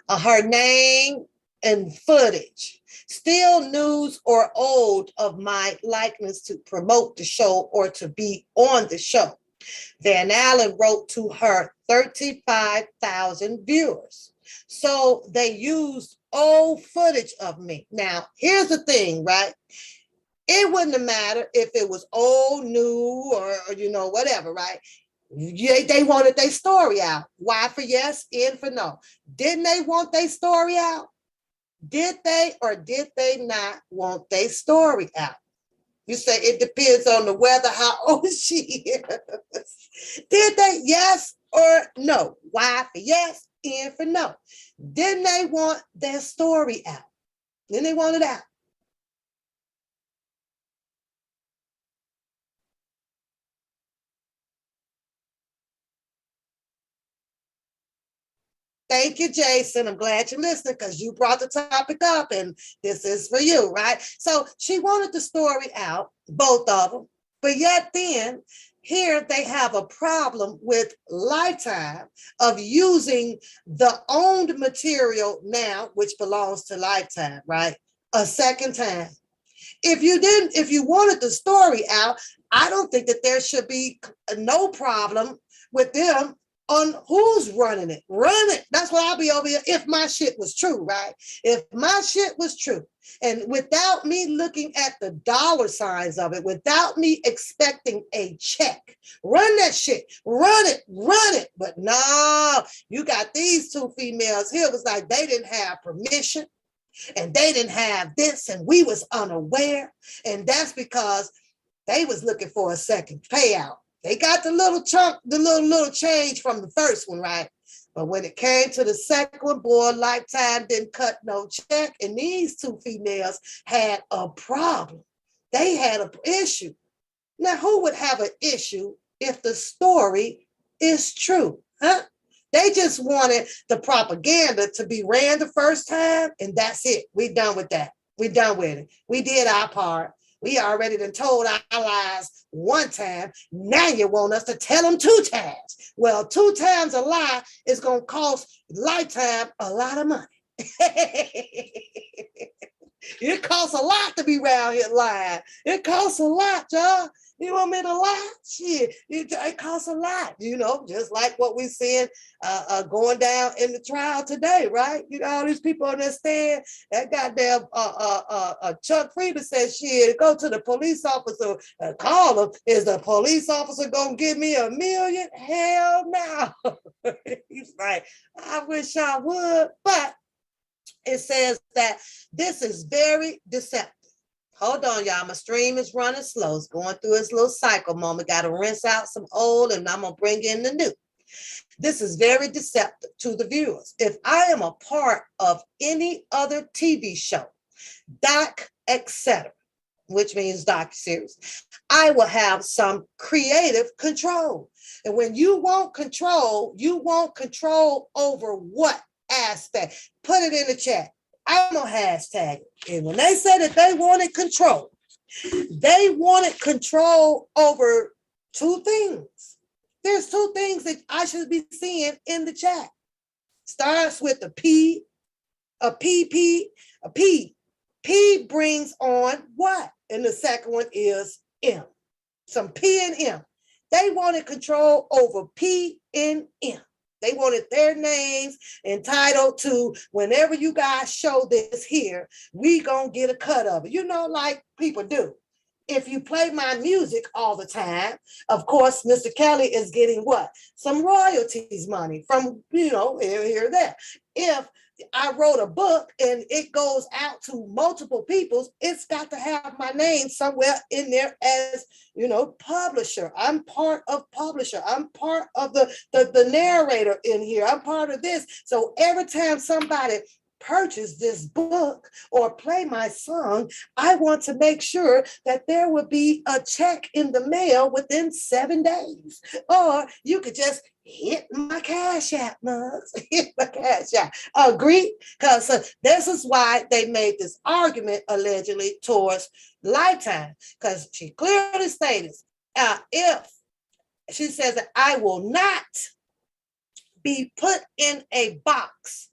Her name and footage. Still news or old of my likeness to promote the show or to be on the show. Van Allen wrote to her 35,000 viewers. So they used old footage of me. Now, here's the thing, right? It wouldn't have mattered if it was old, new, or whatever, right? They wanted their story out. Y for yes, N for no. Didn't they want their story out? Did they or did they not want their story out? You say it depends on the weather, how old she is. Did they? Yes or no? Y for yes, N for no. Didn't they want their story out? Didn't they want it out? Thank you, Jason. I'm glad you're listening, because you brought the topic up and this is for you, right? So she wanted the story out, both of them, but yet then here they have a problem with Lifetime of using the owned material now, which belongs to Lifetime, right? A second time. If you wanted the story out, I don't think that there should be no problem with them on who's running it. Run it. That's what I'll be over here if my shit was true, right? If my shit was true, and without me looking at the dollar signs of it, without me expecting a check, run that shit, run it, run it. But no, you got these two females here. It was like they didn't have permission and they didn't have this and we was unaware. And that's because they was looking for a second payout. They got the little chunk, the little change from the first one, right? But when it came to the second one, boy, Lifetime didn't cut no check. And these two females had a problem. They had an issue. Now, who would have an issue if the story is true? Huh? They just wanted the propaganda to be ran the first time, and that's it. We done with that. We done with it. We did our part. We already done told our lies one time. Now you want us to tell them 2 times. Well, 2 times a lie is going to cost Lifetime a lot of money. It costs a lot to be around here lying. It costs a lot, y'all. You want me to lie? Shit, it costs a lot, just like what we're seeing going down in the trial today, right? All these people on that stand, that goddamn Chuck Frieden said, shit, go to the police officer and call him. Is the police officer going to give me $1 million? Hell no. He's like, I wish I would, but it says that this is very deceptive. Hold on, y'all. My stream is running slow. It's going through its little cycle moment. Got to rinse out some old and I'm going to bring in the new. This is very deceptive to the viewers. If I am a part of any other TV show, doc, etc., which means docu-series, I will have some creative control. And when you want control over what aspect? Put it in the chat. I'm gonna hashtag it. And when they said that they wanted control over 2 things. There's 2 things that I should be seeing in the chat. Starts with a P, a PP, a P. P brings on what? And the second one is M. Some P and M. They wanted control over P and M. They wanted their names entitled to, whenever you guys show this here, we gonna get a cut of it. Like people do. If you play my music all the time, of course, Mr. Kelly is getting what? Some royalties money from, here or there. If I wrote a book and it goes out to multiple people, it's got to have my name somewhere in there as, publisher. I'm part of publisher. I'm part of the narrator in here. I'm part of this. So every time somebody purchase this book or play my song, I want to make sure that there will be a check in the mail within 7 days. Or you could just hit my Cash App, Mugs. Hit my Cash App. Agree? Because this is why they made this argument allegedly towards Lifetime. Because she clearly stated, if she says that I will not be put in a box,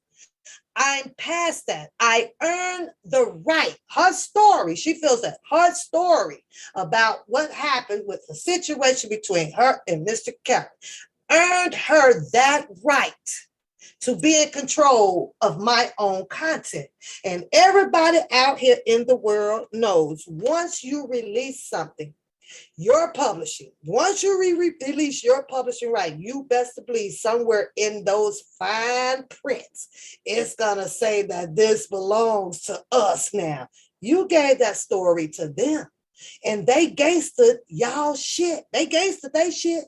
I'm past that. I earned the right. Her story, she feels that her story about what happened with the situation between her and Mr. Kelly earned her that right to be in control of my own content. And everybody out here in the world knows once you release something, your publishing, once you release your publishing right, you best to believe somewhere in those fine prints, it's gonna say that this belongs to us now. You gave that story to them and they gangstered y'all shit. They gangstered they shit.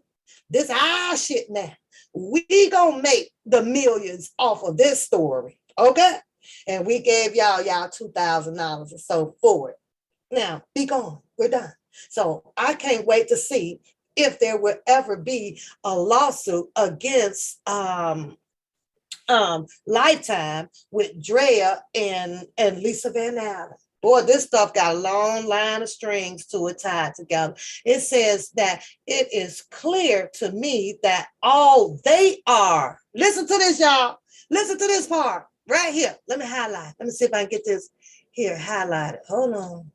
This our shit now. We gonna make the millions off of this story, okay? And we gave y'all $2,000 or so for it. Now, be gone. We're done. So I can't wait to see if there will ever be a lawsuit against Lifetime with Drea and Lisa Van Allen. Boy, this stuff got a long line of strings to it tied together. It says that it is clear to me that all they are, listen to this, y'all. Listen to this part right here. Let me highlight. Let me see if I can get this here highlighted. Hold on.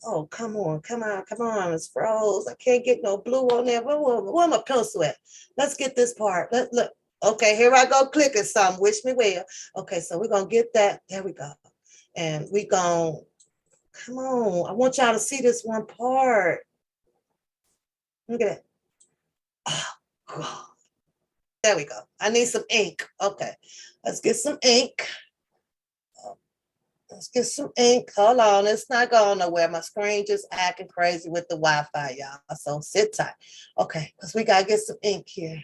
Oh, come on, come on, come on. It's froze. I can't get no blue on there. Where my pencil at? Let's get this part. Look. Okay, here I go clicking some. Wish me well. Okay, so we're going to get that. There we go. And we going to, come on. I want y'all to see this one part. Look at that. Oh, God. There we go. I need some ink. Okay, let's get some ink. Let's get some ink. Hold on. It's not going nowhere. My screen just acting crazy with the Wi-Fi, y'all. So sit tight. Okay, because we got to get some ink here.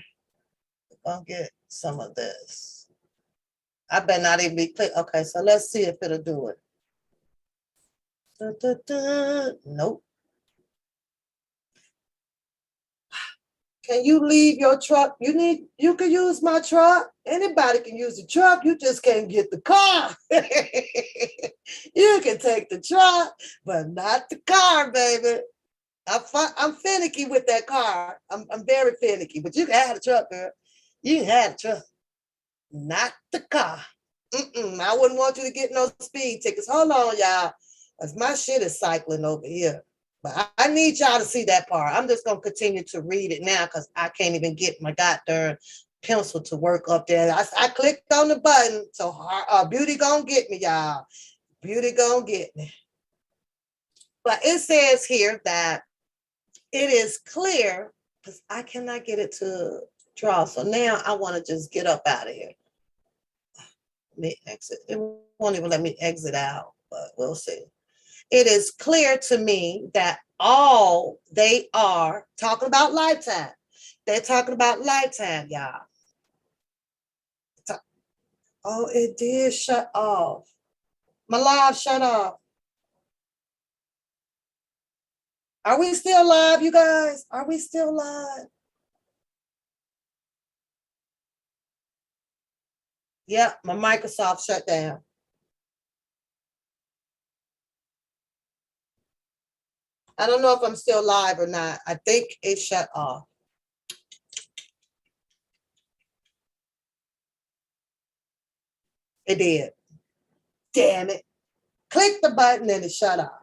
We're going to get some of this. I better not even be clear. Okay, so let's see if it'll do it. Da, da, da. Nope. Can you leave your truck? You can use my truck. Anybody can use the truck. You just can't get the car. You can take the truck, but not the car, baby. I'm finicky with that car. I'm very finicky, but you can have the truck, girl. You can have the truck, not the car. I wouldn't want you to get no speed tickets. Hold on, y'all, because my shit is cycling over here. But I need y'all to see that part. I'm just going to continue to read it now because I can't even get my goddamn pencil to work up there. I clicked on the button, so Beauty gonna get me, y'all. Beauty gonna get me. But it says here that it is clear, because I cannot get it to draw. So now I want to just get up out of here. Let me exit. It won't even let me exit out, but we'll see. It is clear to me that all they are talking about Lifetime. They're talking about Lifetime, y'all. Oh, it did shut off. My live shut off. Are we still live, you guys? Are we still live? Yep, my Microsoft shut down. I don't know if I'm still live or not. I think it shut off. It did. Damn it. Click the button and it shut off.